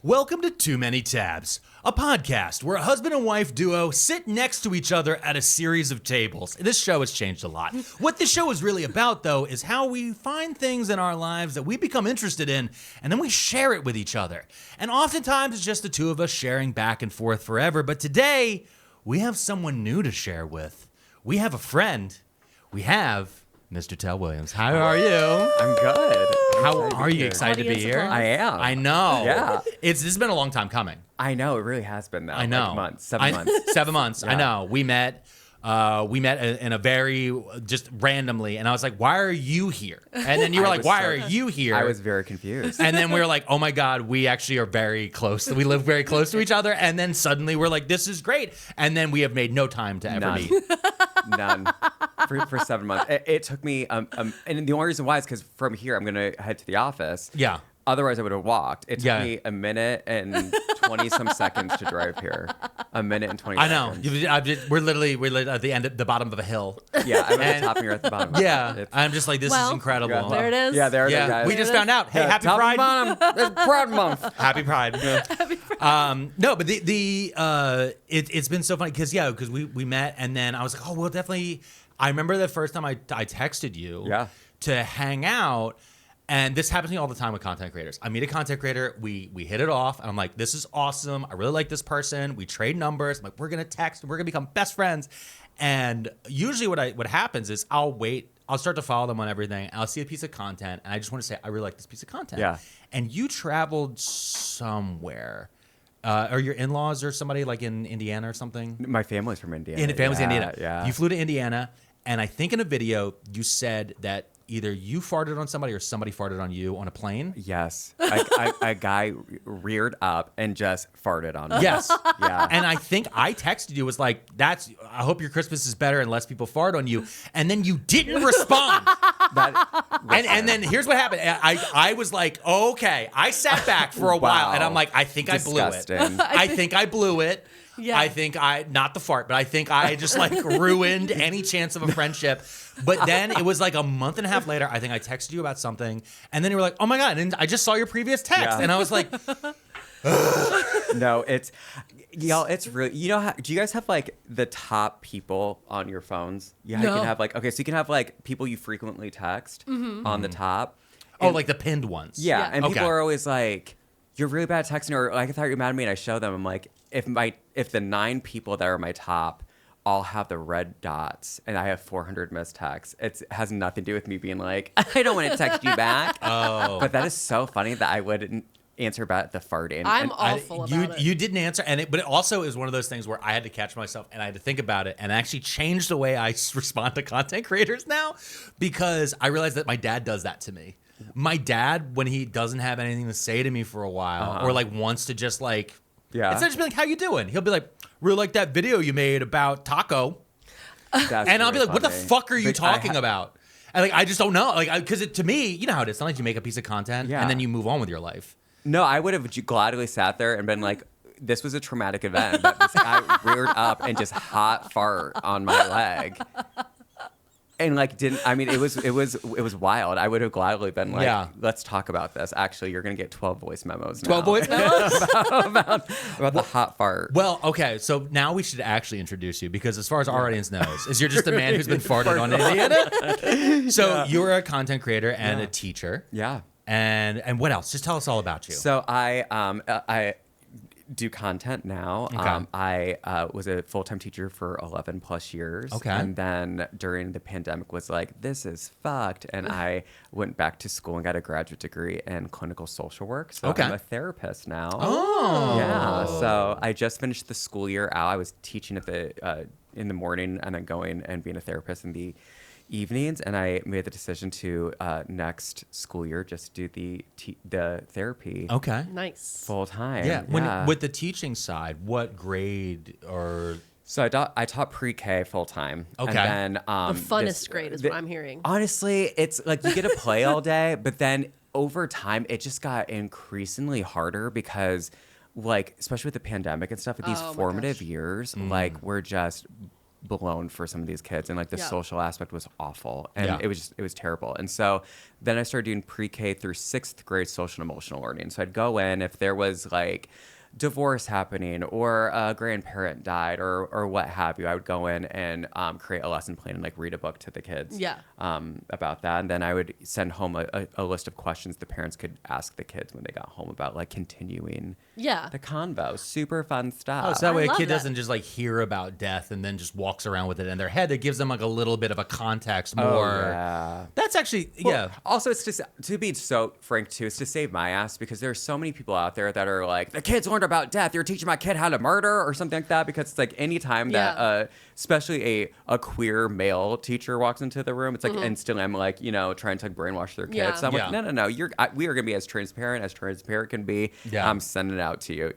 Welcome to Too Many Tabs, a podcast where a husband and wife duo sit next to each other at a series of tables. This show has changed a lot. What this show is really about, though, is how we find things in our lives that we become interested in, and then we share it with each other. And oftentimes, it's just the two of us sharing back and forth forever. But today, we have someone new to share with. We have a friend. We have Mr. Tell Williams. How are you? I'm good. How are you? Excited to be here? I am. I know. Yeah. This has been a long time coming. I know. It really has been, though. I know. Like months. 7 months. 7 months. Yeah. I know. We met in a very, just randomly, and I was like, why are you here? And then you were like, why are you here? I was very confused. And then we were like, oh my God, we actually are very close. We live very close to each other. And then suddenly we're like, this is great. And then we have made no time to ever meet. None. For 7 months. It took me, and the only reason why is because from here, I'm going to head to the office. Yeah. Otherwise, I would have walked. It took me a minute and 20-some seconds to drive here. A minute and 20 seconds. I know. We're literally at the bottom of a hill. Yeah, I'm at the top and you're at the bottom. Yeah. I'm just like, this is incredible. Yeah. There it is. Yeah, there it is, guys. We just found out. Hey, happy top Pride. And bottom. It's Pride Month. Happy Pride. Yeah. Happy Pride. No, but it's been so funny because we met, and then I was like, oh, well, definitely. I remember the first time I texted you to hang out. And this happens to me all the time with content creators. I meet a content creator, we hit it off, and I'm like, this is awesome. I really like this person. We trade numbers. I'm like, we're gonna text, we're gonna become best friends. And usually what happens is I'll start to follow them on everything. I'll see a piece of content, and I just want to say, I really like this piece of content. Yeah. And you traveled somewhere. Are your in-laws or somebody like in Indiana or something? My family's from Indiana. Family's in Indiana. Yeah. You flew to Indiana, and I think in a video you said that either you farted on somebody or somebody farted on you on a plane. Yes. A guy reared up and just farted on me. Yes. Yeah. And I think I texted you, was like, I hope your Christmas is better and less people fart on you. And then you didn't respond. And then here's what happened. I was like, okay. I sat back for a while and I'm like, I think Disgusting. I blew it. I think I blew it. Yeah. I think not the fart, but I think I just like ruined any chance of a friendship. But then it was like a month and a half later, I think I texted you about something. And then you were like, oh my God. And I just saw your previous text. Yeah. And I was like, No, it's really, do you guys have like the top people on your phones? Yeah, No. You can have like, okay, so you can have like people you frequently text on the top. oh, like the pinned ones. Yeah. And Okay. people are always like, you're really bad at texting, or like, I thought you were mad at me, and I show them, I'm like, if the 9 people that are my top all have the red dots and I have 400 missed texts, it has nothing to do with me being like, I don't want to text you back. Oh. But that is so funny that I wouldn't answer about the farting. I'm And awful about it. You didn't answer, but it also is one of those things where I had to catch myself and I had to think about it and actually change the way I respond to content creators now, because I realized that my dad does that to me. My dad, when he doesn't have anything to say to me for a while, or like wants to just like, Yeah. instead of just being like, how you doing? He'll be like, really like that video you made about taco. That's And I'll be really like, what the funny. fuck are you Like, talking about? And like, I just don't know. Like, because to me, you know how it is. Sometimes you make a piece of content Yeah. and then you move on with your life. No, I would have gladly sat there and been like, this was a traumatic event. But this guy reared up and just hot fart on my leg. And like it was wild. I would have gladly been like, let's talk about this. Actually, you're gonna get 12 voice memos now. 12 voice memos? about the hot fart. Well, okay, so now we should actually introduce you, because as far as our audience knows, is you're just a man who's been farted on Indiana. So you're a content creator and a teacher. Yeah. And what else? Just tell us all about you. So I do content now. Okay. I was a full-time teacher for 11 plus years. Okay. And then during the pandemic was like, this is fucked. And I went back to school and got a graduate degree in clinical social work. So I'm a therapist now. Oh. Yeah. So I just finished the school year out. I was teaching at in the morning and then going and being a therapist in the evenings, and I made the decision to next school year just do the therapy Nice. full time. Yeah. With the teaching side, what grade or? So I taught pre-K full time. Okay. And then The funnest grade is what I'm hearing. Honestly, it's like you get to play all day, but then over time it just got increasingly harder because, like, especially with the pandemic and stuff, with these formative years, like we're just blown for some of these kids, and like the social aspect was awful, and it was terrible. And so then I started doing pre-K through 6th grade social and emotional learning. So I'd go in if there was like divorce happening or a grandparent died or what have you. I would go in and create a lesson plan and like read a book to the kids about that. And then I would send home a list of questions the parents could ask the kids when they got home about like continuing the convo. Super fun stuff. Oh, so that way a kid doesn't just like hear about death and then just walks around with it in their head. It gives them like a little bit of a context more. Oh, yeah. That's actually, Also, it's just, to be so frank too, it's to save my ass, because there's so many people out there that are like, the kids learned about death. You're teaching my kid how to murder or something like that, because it's like anytime that especially a queer male teacher walks into the room, it's like instantly I'm like, trying to like brainwash their kids. So I'm like, no, we are gonna be as transparent can be. I'm sending it out to you,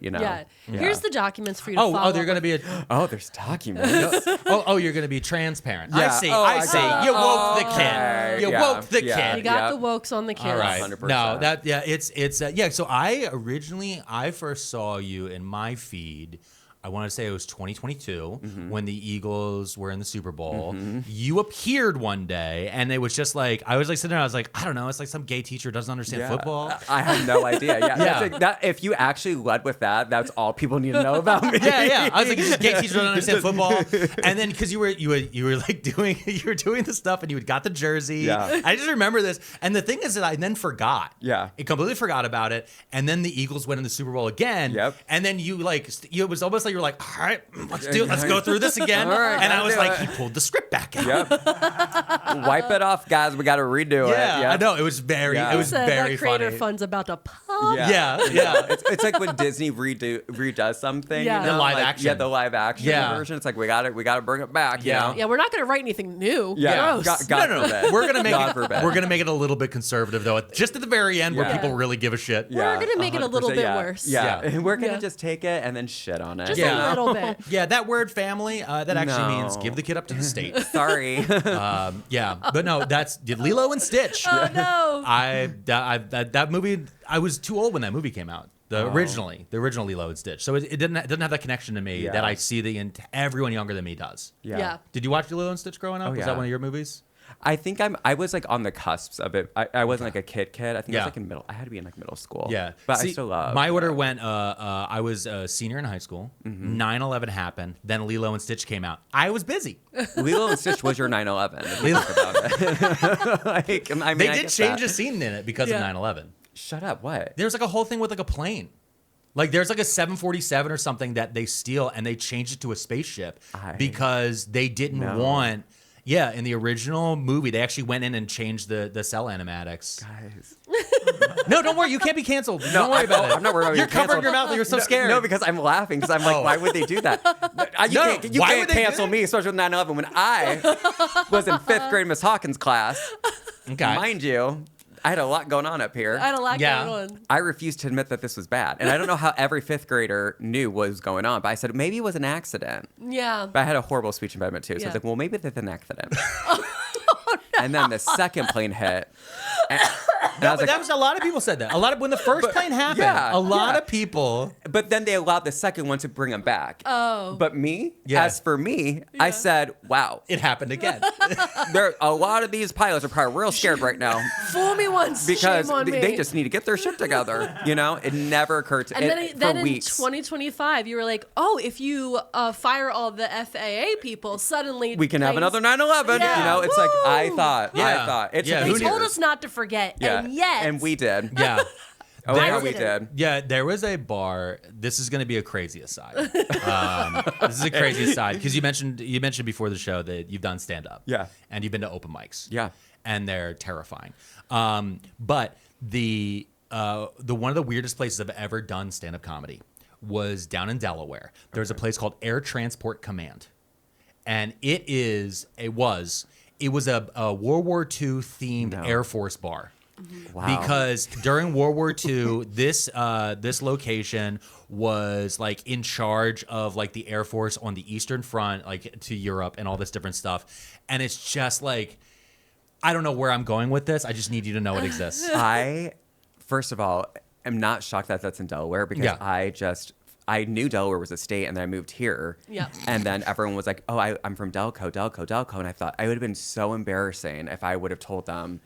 Here's the documents for you to follow. Oh, they're gonna be there's documents. You're gonna be transparent. Yeah. I see. You woke the kid. You woke the kid. You got the wokes on the kids. All right. 100%. No, so I first saw you in my feed. I want to say it was 2022 when the Eagles were in the Super Bowl. You appeared one day, and it was just like, I was like sitting there, I was like, I don't know, it's like some gay teacher doesn't understand football. I have no idea. That, if you actually led with that, that's all people need to know about me. I was like, this gay teacher doesn't understand football. And then because you were like doing the stuff, and you got the jersey. I just remember this. And the thing is that I then forgot. I completely forgot about it. And then the Eagles went in the Super Bowl again. And then you like, it was almost like you were like, all right, let's go through this again. And I was like, he pulled the script back out. Wipe it off, guys. We got to redo it. I know. It was very that creator funny. fund's about to pop. It's like when Disney redoes something. The live action. The live action version. It's like we got to bring it back. Yeah, we're not going to write anything new. Gross. No. We're gonna make it a little bit conservative though. Just at the very end where people really give a shit. We're going to make it a little bit worse. And we're going to just take it and then shit on it. Just a little bit. That word family, that actually means give the kid up to the state. Sorry. But no, that's Lilo and Stitch. Oh no. That movie, I was too old when that movie came out. The original Lilo and Stitch. So it didn't have that connection to me that I see everyone younger than me does. Did you watch Lilo and Stitch growing up? Was that one of your movies? I think I was like on the cusps of it. I wasn't like a kid. I think I was like in middle. I had to be in like middle school. But I still love. My order went. I was a senior in high school. 9/11 happened. Then Lilo and Stitch came out. I was busy. Lilo and Stitch was your 9/11. They did change a scene in it because of 9/11. Shut up. What? There's like a whole thing with like a plane. Like there's like a 747 or something that they steal and they changed it to a spaceship because they didn't want. Yeah, in the original movie, they actually went in and changed the cell animatics. Guys. No, don't worry. You can't be canceled. Don't worry about it. I'm not worried about You're covering your mouth. You're so scared. No, because I'm laughing. Because I'm like, why would they do that? You can't cancel me, especially with 9/11, when I was in 5th grade Miss Hawkins class. Okay. Mind you, I had a lot going on up here. I had a lot going on. I refused to admit that this was bad. And I don't know how every 5th grader knew what was going on, but I said, maybe it was an accident. Yeah. But I had a horrible speech impediment too. So I was like, well, maybe it's an accident. And then the second plane hit. And I was like, a lot of people said that. When the first plane happened, a lot of people. But then they allowed the second one to bring them back. Oh. But as for me, I said, wow. It happened again. A lot of these pilots are probably real scared right now. Fool me once, because shame on me. They just need to get their shit together. It never occurred to me. And then in 2025, you were like, oh, if you fire all the FAA people, suddenly we can have another 9/11. Yeah. It's like I thought. They told us not to forget, and yet. And we did. Yeah. We did. Yeah, there was a bar. This is going to be a crazy aside. This is a crazy aside because you mentioned before the show that you've done stand up. Yeah. And you've been to open mics. Yeah. And they're terrifying. But the one of the weirdest places I've ever done stand up comedy was down in Delaware. There's a place called Air Transport Command, and it was a World War II themed Air Force bar. Wow. Because during World War II, this location was like in charge of like the Air Force on the Eastern Front, like to Europe and all this different stuff. And it's just like, I don't know where I'm going with this. I just need you to know it exists. I, first of all, am not shocked that that's in Delaware because I knew Delaware was a state, and then I moved here. Yeah. And then everyone was like, "Oh, I'm from Delco," and I thought it would have been so embarrassing if I would have told them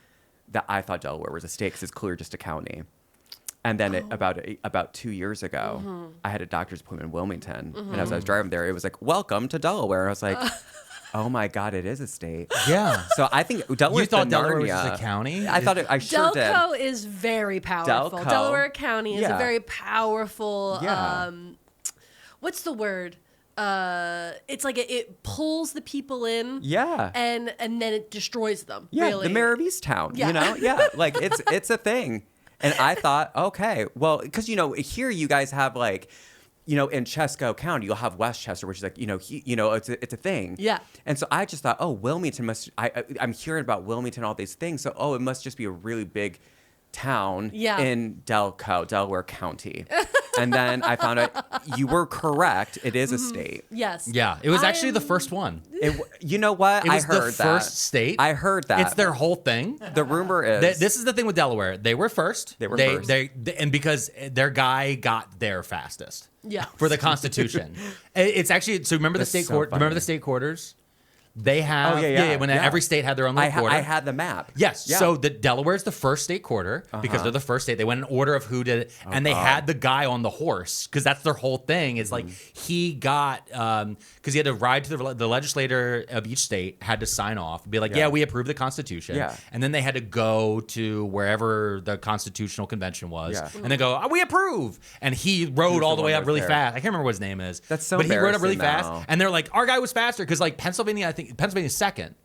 that I thought Delaware was a state because it's clearly just a county. And then about 2 years ago, I had a doctor's appointment in Wilmington, and as I was driving there, it was like, "Welcome to Delaware." And I was like, "Oh my God, it is a state." Yeah. So I think Delaware. You thought Delaware was a county? I thought I sure did. Delco is very powerful. Delco. Delaware County is a Yeah. very powerful. Yeah. What's the word? It's like it pulls the people in. Yeah. And then it destroys them. Yeah, really. the mayor of Easttown. Yeah. You know, yeah, like it's a thing. And I thought, okay, well, because here you guys have like, in Chesco County, you'll have Westchester, which is like, it's a thing. Yeah. And so I just thought, oh, Wilmington must. I'm hearing about Wilmington, all these things. So it must just be a really big town in Delaware County. And then I found out you were correct. It is a state. Yes. Yeah. It was actually the first one. You know what? It was I heard the first state. I heard that. It's their whole thing. The rumor is This is the thing with Delaware. They were first. First. And because their guy got there fastest. Yeah. For the Constitution. It's actually remember the state court. Remember the state quarters? They have when every state had their own little quarter. I had the map. Yes. Yeah. So Delaware is the first state quarter because they're the first state. They went in order of who did it, and they had the guy on the horse because that's their whole thing. Is like he got because he had to ride to the legislator of each state had to sign off, be like, yeah, we approve the Constitution, and then they had to go to wherever the Constitutional Convention was, and they go, we approve, and he rode all the way up really fast. I can't remember what his name is. That's so but he rode up really embarrassing fast, now. and they're like, our guy was faster because like Pennsylvania, I think Pennsylvania's second.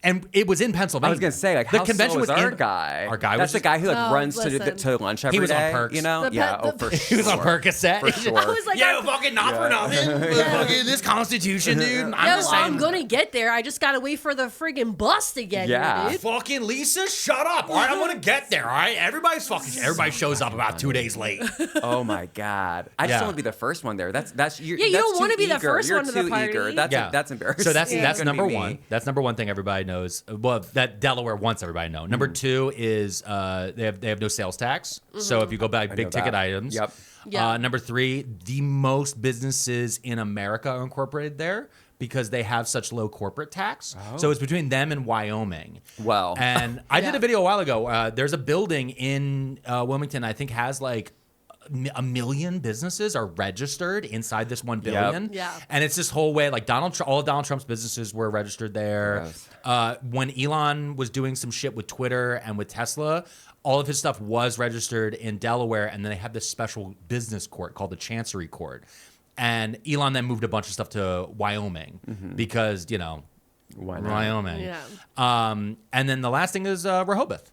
And it was in Pennsylvania. I was gonna say, like, the how convention was was our in, guy? Our guy That's was the guy who runs listen. to lunch every day. He was on Perks. For sure. He was on Percocet. For sure. I was like, fucking not for nothing. Fucking this Constitution, dude. I'm gonna get there. I just gotta wait for the friggin' bus to get here, dude. Fucking Lisa, shut up. All right, I'm gonna get there. All right, everybody shows up about 2 days late. Oh my God! I just want to be the first one there. That's you. Yeah, you don't want to be the first one to the party. Eager. That's embarrassing. So that's number me. one. That's number one thing everybody knows. Well, that Delaware wants everybody to know. Number two is they have no sales tax. So if you go buy big ticket items. Yep. Yeah. Number three, the most businesses in America are incorporated there because they have such low corporate tax. So it's between them and Wyoming. Wow. And I did a video a while ago. There's a building in Wilmington I think has like 1 million businesses are registered inside this 1 billion. Yep. Yeah. And it's this whole way, like all of Donald Trump's businesses were registered there. Yes. When Elon was doing some shit with Twitter and with Tesla, all of his stuff was registered in Delaware. And then they have this special business court called the Chancery Court. And Elon then moved a bunch of stuff to Wyoming because, Why not? Wyoming. Yeah. And then the last thing is Rehoboth.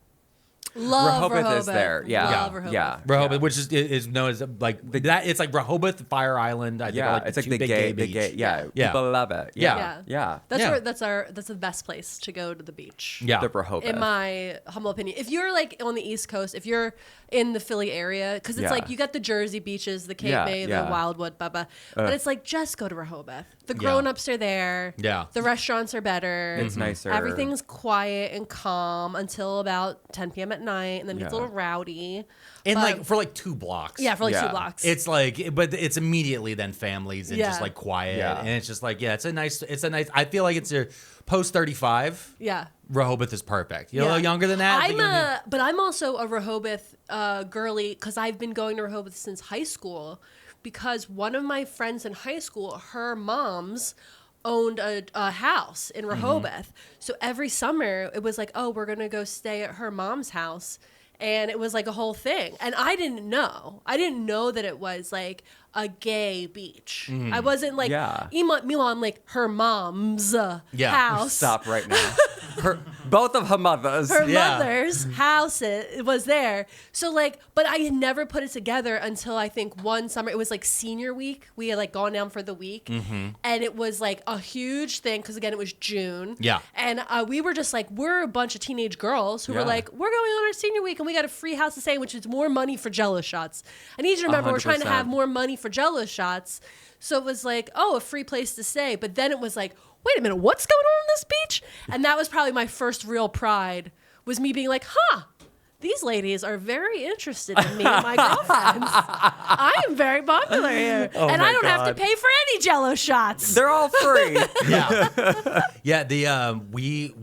Love Rehoboth is there. Yeah. Love Rehoboth. Yeah. Rehoboth, which is known as like that. It's like Rehoboth, Fire Island. I think are, like, it's like two the big gay beach. Yeah. Yeah. People love it. Yeah. Yeah. That's the best place to go to the beach. Yeah. The Rehoboth. In my humble opinion, if you're like on the East Coast, if you're in the Philly area, because it's like you got the Jersey beaches, the Cape May, the Wildwood, but it's like just go to Rehoboth. The grown-ups are there. Yeah. The restaurants are better. It's nicer. Everything's quiet and calm until about 10 p.m. at night, and then it gets a little rowdy. And like for like 2 blocks. Yeah, for like 2 blocks. It's like, but it's immediately then families and just like quiet. Yeah. And it's just like, it's a nice, I feel like it's a post 35. Yeah. Rehoboth is perfect. You're a little younger than that. But I'm also a Rehoboth girly because I've been going to Rehoboth since high school because one of my friends in high school, her mom's owned a house in Rehoboth. So every summer it was like, oh, we're going to go stay at her mom's house. And it was like a whole thing. And I didn't know. I didn't know that it was like a gay beach. I wasn't like, meanwhile, I'm like her mom's house. Stop right now. Both of her mothers. Her mother's house it was there. So like, but I had never put it together until I think one summer. It was like senior week. We had like gone down for the week. And it was like a huge thing because again, it was June. Yeah. And we were just like, we're a bunch of teenage girls who were like, we're going on our senior week and we got a free house to stay, which is more money for Jello shots. I need you to remember, 100%. We're trying to have more money for Jello shots. So it was like, oh, a free place to stay. But then it was like, wait a minute, what's going on this beach? And that was probably my first real pride, was me being like, these ladies are very interested in me and my girlfriends. I am very popular here. And I don't have to pay for any Jell-O shots. They're all free.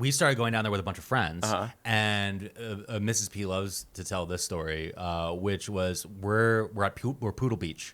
We started going down there with a bunch of friends, and Mrs. P loves to tell this story, which was we're Poodle Beach,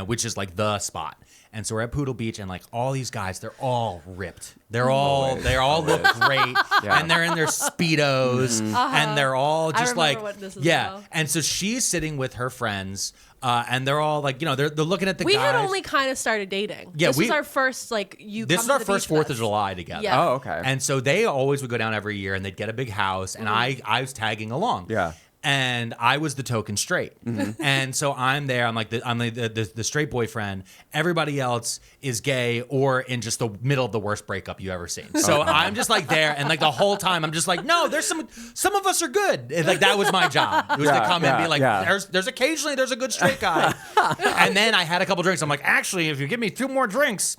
which is like the spot. And so we're at Poodle Beach, and like all these guys, they're all ripped. They all look great, and they're in their Speedos, and they're all just like, about. And so she's sitting with her friends, and they're all like, they're looking at the guys. We had only kind of started dating. Yeah, this was our first This is our first 4th of July together. Yeah. Oh, okay. And so they always would go down every year, and they'd get a big house, and I was tagging along. Yeah. And I was the token straight, and so I'm there. I'm the straight boyfriend. Everybody else is gay or in just the middle of the worst breakup you ever seen. So I'm just like there, and like the whole time I'm just like, no, there's some of us are good. And, like that was my job. It was to come and be like, there's occasionally there's a good straight guy. And then I had a couple drinks. I'm like, actually, if you give me 2 more drinks.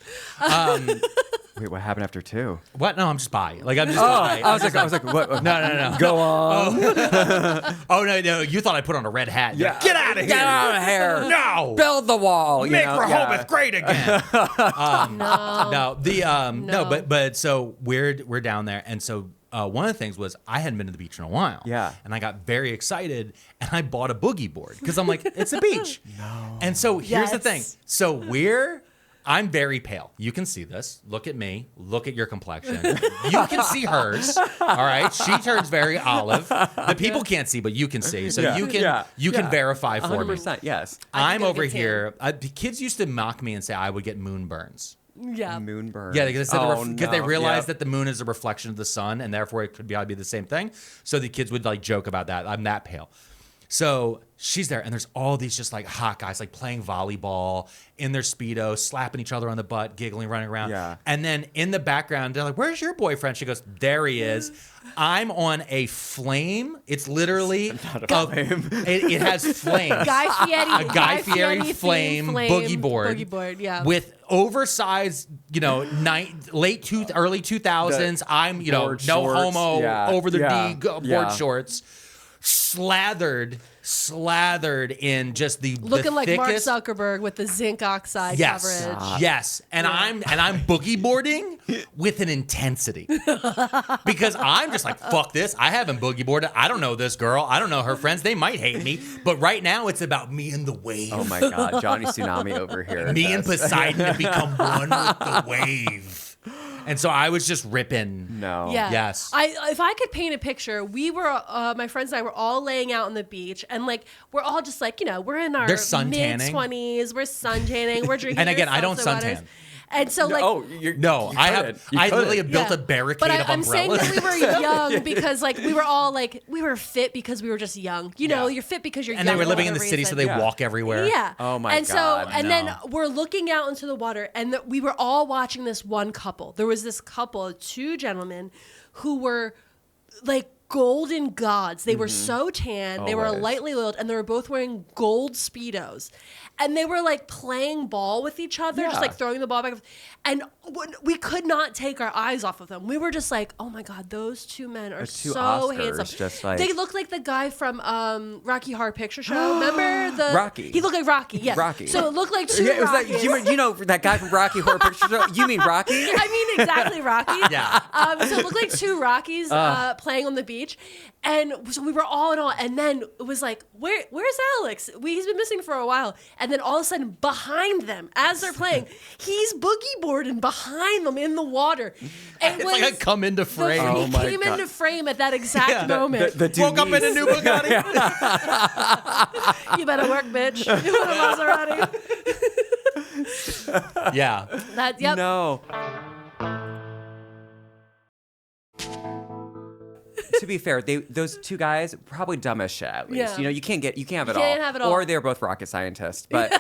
Wait, what happened after 2? What? No, I'm just bi. Like I'm just bi. I was like, what? No. Go on. Oh no! You thought I put on a red hat. Yeah. Get out of here! Get out of here! No! Build the wall. Make Rehoboth great again. No. But so we're down there, and so one of the things was I hadn't been to the beach in a while. Yeah. And I got very excited, and I bought a boogie board because I'm like, it's a beach. No. And so here's the thing. So I'm very pale. You can see this. Look at me. Look at your complexion. You can see hers. All right. She turns very olive. The people can't see, but you can see. So you can verify for 100%, me. yes. I'm over here. The kids used to mock me and say I would get moon burns. Yeah. Moon burns. Yeah, because they realized that the moon is a reflection of the sun, and therefore it could be the same thing. So the kids would like joke about that. I'm that pale. So she's there, and there's all these just like hot guys like playing volleyball in their Speedos, slapping each other on the butt, giggling, running around. Yeah. And then in the background, they're like, "Where's your boyfriend?" She goes, "There he is." I'm on a flame. It's literally not a flame. It has flames. Guy Fieri flame boogie board. Yeah. With oversized, early 2000s. I'm, Board no shorts. homo, over the knee board shorts. Slathered in just the looking like Mark thickest. Zuckerberg with the zinc oxide coverage. Yes, and I'm boogie boarding with an intensity because I'm just like, fuck this. I haven't boogie boarded. I don't know this girl. I don't know her friends. They might hate me, but right now it's about me and the wave. Oh my God, Johnny Tsunami over here. Me and Poseidon have become one with the wave. And so I was just ripping. No. Yeah. Yes. If I could paint a picture, we were, my friends and I were all laying out on the beach, and like we're all just like, we're in our mid-20s, we're sun tanning, we're drinking. And again, I don't suntan. And so like, I literally built a barricade of umbrellas. I'm saying that we were young because like we were all like we were fit because we were just young. You're fit because you're young. And they were living in the city, so they walk everywhere. Yeah. Oh my God. God. And then we're looking out into the water, and we were all watching this one couple. There was this couple, 2 gentlemen, who were like golden gods. They were so tan. They were lightly oiled, and they were both wearing gold Speedos. And they were like playing ball with each other, just like throwing the ball back. And we could not take our eyes off of them. We were just like, oh my God, those 2 men are so Oscars, handsome. just like... They look like the guy from Rocky Horror Picture Show. Remember the Rocky? He looked like Rocky. Yeah. Rocky. So it looked like 2 it was Rockies. that guy from Rocky Horror Picture Show? You mean Rocky? I mean exactly Rocky. Yeah. So it looked like 2 Rockies playing on the beach. And so we were all in awe. And then it was like, where's Alex? He's been missing for a while. And then all of a sudden, behind them, as they're playing, he's boogie boarding behind them in the water. It's like I come into frame. He came into frame at that exact moment. The woke up in a new Bugatti. You better work, bitch. You better Maserati. Yeah. Yep. No. To be fair, those 2 guys probably dumb as shit. At least Yeah. you can't have it have it all. Or they're both rocket scientists. But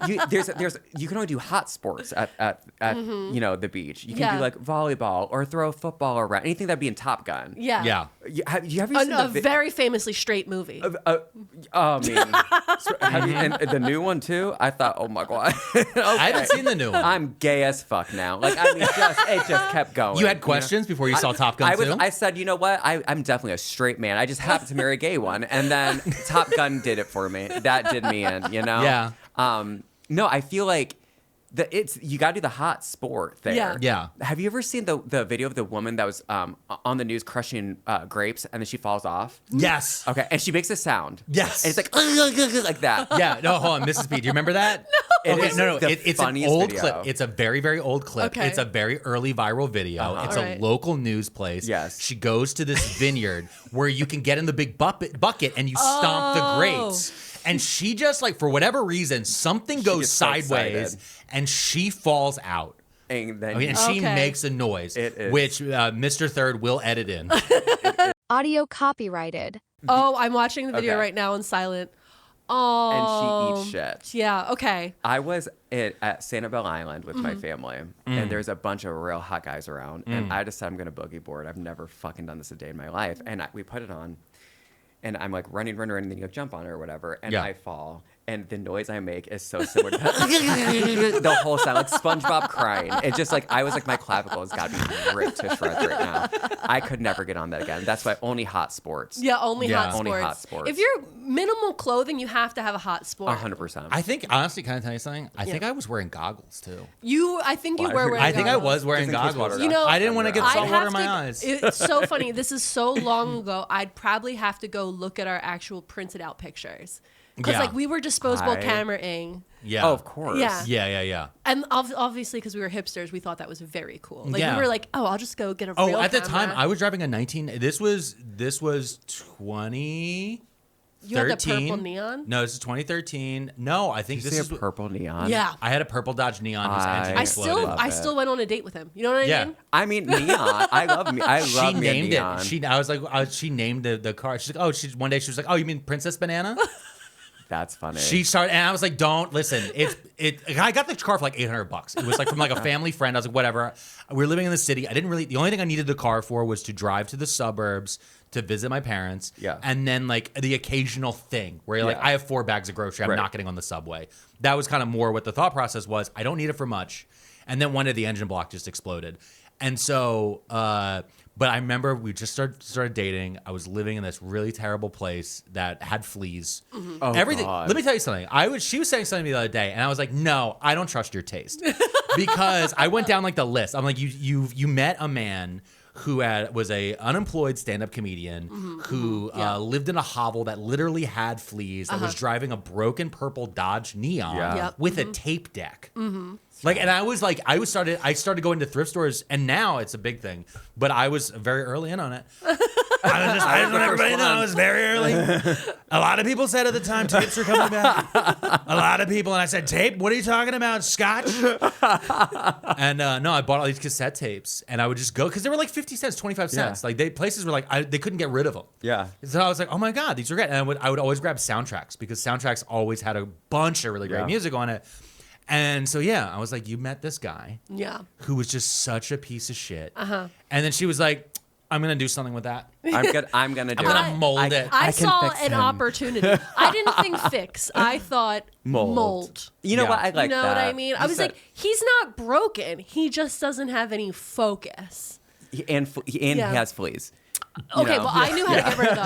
you can only do hot sports at the beach. You can do like volleyball or throw a football around, anything that'd be in Top Gun. Yeah. Yeah. Have you seen a very famously straight movie. I mean, and the new one too? I thought, oh my God. Okay. I haven't seen the new one. I'm gay as fuck now. Like, I mean, it just kept going. You had questions before you saw Top Gun 2? I said, you know what? I'm definitely a straight man. I just happened to marry a gay one. And then Top Gun did it for me. That did me in, you know? Yeah. No, I feel like you got to do the hot sport there. Yeah. Have you ever seen the video of the woman that was on the news crushing grapes and then she falls off? Yes. Okay, and she makes a sound. Yes. And it's like like that. Yeah. No, hold on, Mrs. P. Do you remember that? No. No. It's an old video. clip. It's a very, very old clip. Okay. It's a very early viral video. It's a local news place. Yes. She goes to this vineyard where you can get in the big bucket and you stomp the grapes. And she just, like, for whatever reason, something goes sideways and she falls out. And then she makes a noise, which Mr. Third will edit in. Audio copyrighted. Oh, I'm watching the video right now in silent. Oh. And she eats shit. Yeah, okay. I was at Sanibel Island with my family, and there's a bunch of real hot guys around, and I decided I'm going to boogie board. I've never fucking done this a day in my life. And we put it on, and I'm like running, and then you jump on it or whatever, and I fall. And the noise I make is so similar to the whole sound, like SpongeBob crying. It's just like, I was like, my clavicles got to be ripped to shreds right now. I could never get on that again. That's why only hot sports. Yeah, only hot sports. Only hot sports. If you're minimal clothing, you have to have a hot sport. 100%. I think, honestly, can I tell you something? I think I was wearing goggles, too. I think you were wearing goggles. I think I was wearing goggles. You know, I didn't want to get salt water in my eyes. It's so funny. This is so long ago. I'd probably have to go look at our actual printed out pictures. Because, like, we were disposable camera-ing. Yeah. Oh, of course. Yeah. And obviously, because we were hipsters, we thought that was very cool. Like, we were like, I'll just go get a real at the camera. time, I was driving a 19... This was 2013. You had the purple neon? No, this is 2013. No, I think this is... a purple neon? Yeah. I had a purple Dodge Neon whose engine exploded. I still went on a date with him. You know what I mean? I mean, neon. I love she named neon. it. I was like, she named the car. She's like, one day she was like, oh, you mean Princess Banana? That's funny. She started, and I was like, "Don't listen." I got the car for like $800. It was like from like a family friend. I was like, "Whatever." We were living in the city. The only thing I needed the car for was to drive to the suburbs to visit my parents. Yeah. And then like the occasional thing where you're like, I have 4 bags of grocery. I'm not getting on the subway. That was kind of more what the thought process was. I don't need it for much. And then one day the engine block just exploded, and so. But I remember we just started dating. I was living in this really terrible place that had fleas. Mm-hmm. Oh, everything. God. Let me tell you something. She was saying something to me the other day, and I was like, no, I don't trust your taste. Because I went down like the list. I'm like, you met a man who was a unemployed stand-up comedian who lived in a hovel that literally had fleas, that was driving a broken purple Dodge Neon with a tape deck. Like, and I started going to thrift stores, and now it's a big thing, but I was very early in on it. I just want everybody to know I was very early. A lot of people said at the time, tapes are coming back. A lot of people, and I said, tape? What are you talking about? Scotch? And no, I bought all these cassette tapes, and I would just go, because they were like 50 cents, 25 cents. Like, places were like, they couldn't get rid of them. Yeah. So I was like, oh my God, these are great. And I would always grab soundtracks, because soundtracks always had a bunch of really great music on it. And so, I was like, you met this guy who was just such a piece of shit. And then she was like, I'm going to do something with that. I'm going to do it. I'm going to mold it. I saw an opportunity. I didn't think fix. I thought mold. You know what? I like that. You know what I mean? I was like, he's not broken. He just doesn't have any focus. And he has fleas. Okay, well, I knew how to get rid of those.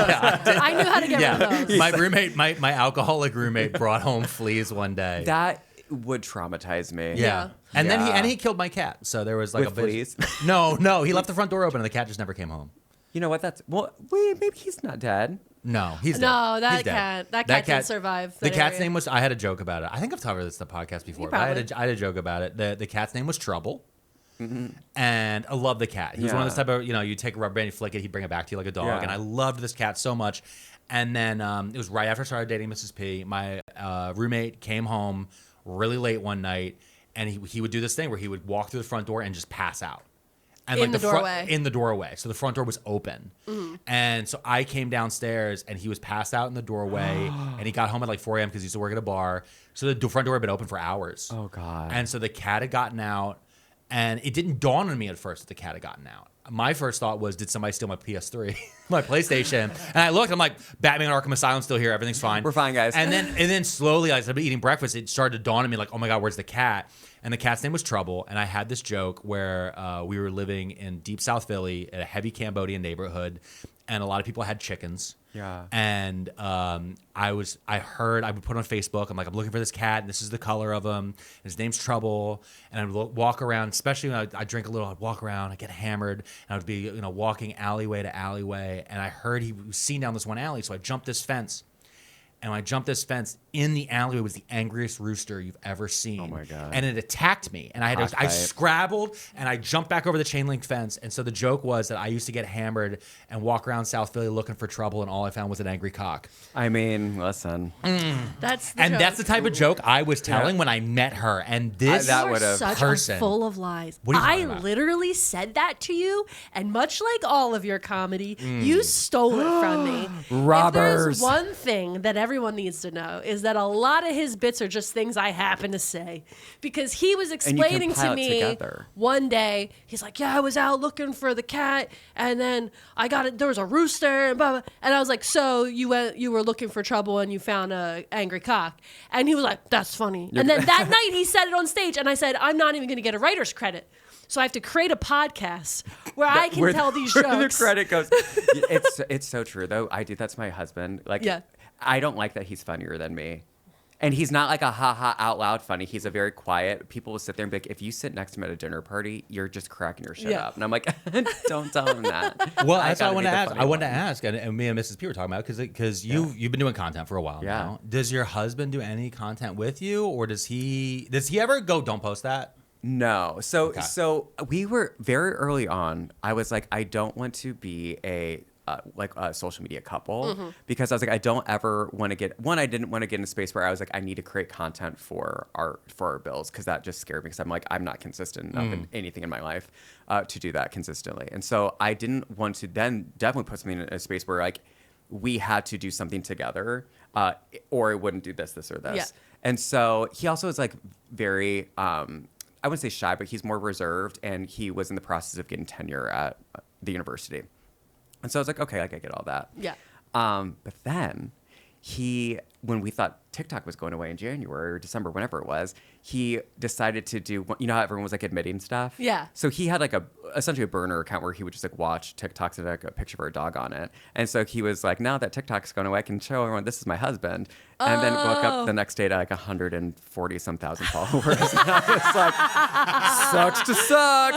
I knew how to get rid of those. My roommate, my alcoholic roommate brought home fleas one day. That would traumatize me. Yeah. And then he killed my cat. So there was like With fleas? No, he left the front door open and the cat just never came home. You know what? Maybe he's not dead. No, he's dead. No, that He's cat didn't survive. The cat's name was, I had a joke about it. I think I've talked about this in the podcast before, but I had a joke about it. The cat's name was Trouble. And I love the cat. He was one of those type of, you take a rubber band, you flick it, he'd bring it back to you like a dog. Yeah. And I loved this cat so much. And then it was right after I started dating Mrs. P. My roommate came home really late one night, and he would do this thing where he would walk through the front door and just pass out. And in the doorway. In the doorway. So the front door was open. And so I came downstairs, and he was passed out in the doorway, and he got home at like 4 a.m. because he used to work at a bar. So the front door had been open for hours. Oh, God. And so the cat had gotten out, And it didn't dawn on me at first that the cat had gotten out. My first thought was, did somebody steal my PS3, my PlayStation? And I looked, I'm like, Batman Arkham Asylum's still here. Everything's fine. We're fine, guys. And then slowly, as I've been eating breakfast, it started to dawn on me like, oh my God, where's the cat? And the cat's name was Trouble. And I had this joke where we were living in deep South Philly at a heavy Cambodian neighborhood. And a lot of people had chickens. Yeah. And I would put on Facebook, I'm looking for this cat, and this is the color of him. His name's Trouble. And I would walk around, especially when I drink a little, I'd walk around, I'd get hammered, and I would be, walking alleyway to alleyway. And I heard he was seen down this one alley, so I jumped this fence. And when I jumped this fence, in the alleyway was the angriest rooster you've ever seen. Oh my God. And it attacked me. And I scrabbled and I jumped back over the chain link fence. And so the joke was that I used to get hammered and walk around South Philly looking for trouble, and all I found was an angry cock. I mean, listen. That's the joke. That's the type of joke I was telling when I met her. And this person, full of lies. What are you I talking about? literally said that to you, and much like all of your comedy, you stole it from me. Robbers. If there's one thing that everyone needs to know is that a lot of his bits are just things I happen to say, because he was explaining to me one day, he's like, yeah, I was out looking for the cat, and then I got it. There was a rooster, and blah, blah. And I was like, so you were looking for trouble and you found a angry cock? And he was like, that's funny. And then that night he said it on stage, and I said, I'm not even going to get a writer's credit. So I have to create a podcast where I can tell these jokes. The credit goes. It's so true though. I do. That's my husband. Like, yeah. I don't like that he's funnier than me. And he's not like a ha-ha out loud funny. He's a very quiet. People will sit there and be like, if you sit next to him at a dinner party, you're just cracking your shit up. And I'm like, don't tell him that. Well, that's what I want to ask. I wanted to ask, and me and Mrs. P were talking about, because you've been doing content for a while now. Does your husband do any content with you, or does he ever go, don't post that? No. So we were very early on. I was like, I don't want to be a social media couple, because I was like, I don't ever want to I didn't want to get in a space where I was like, I need to create content for our bills, because that just scared me, because I'm like, I'm not consistent enough in anything in my life to do that consistently. And so I didn't want to then definitely put something in a space where like we had to do something together, or it wouldn't do this or this. Yeah. And so he also is like very, I wouldn't say shy, but he's more reserved, and he was in the process of getting tenure at the university. And so I was like, okay, like I get all that. Yeah. But then when we thought TikTok was going away in January or December, whenever it was, he decided to do, how everyone was like admitting stuff? Yeah. So he had like essentially a burner account where he would just like watch TikToks and like a picture of our dog on it. And so he was like, now that TikTok's going away, I can show everyone this is my husband. And then woke up the next day to like 140 some thousand followers. And I was like, sucks to suck.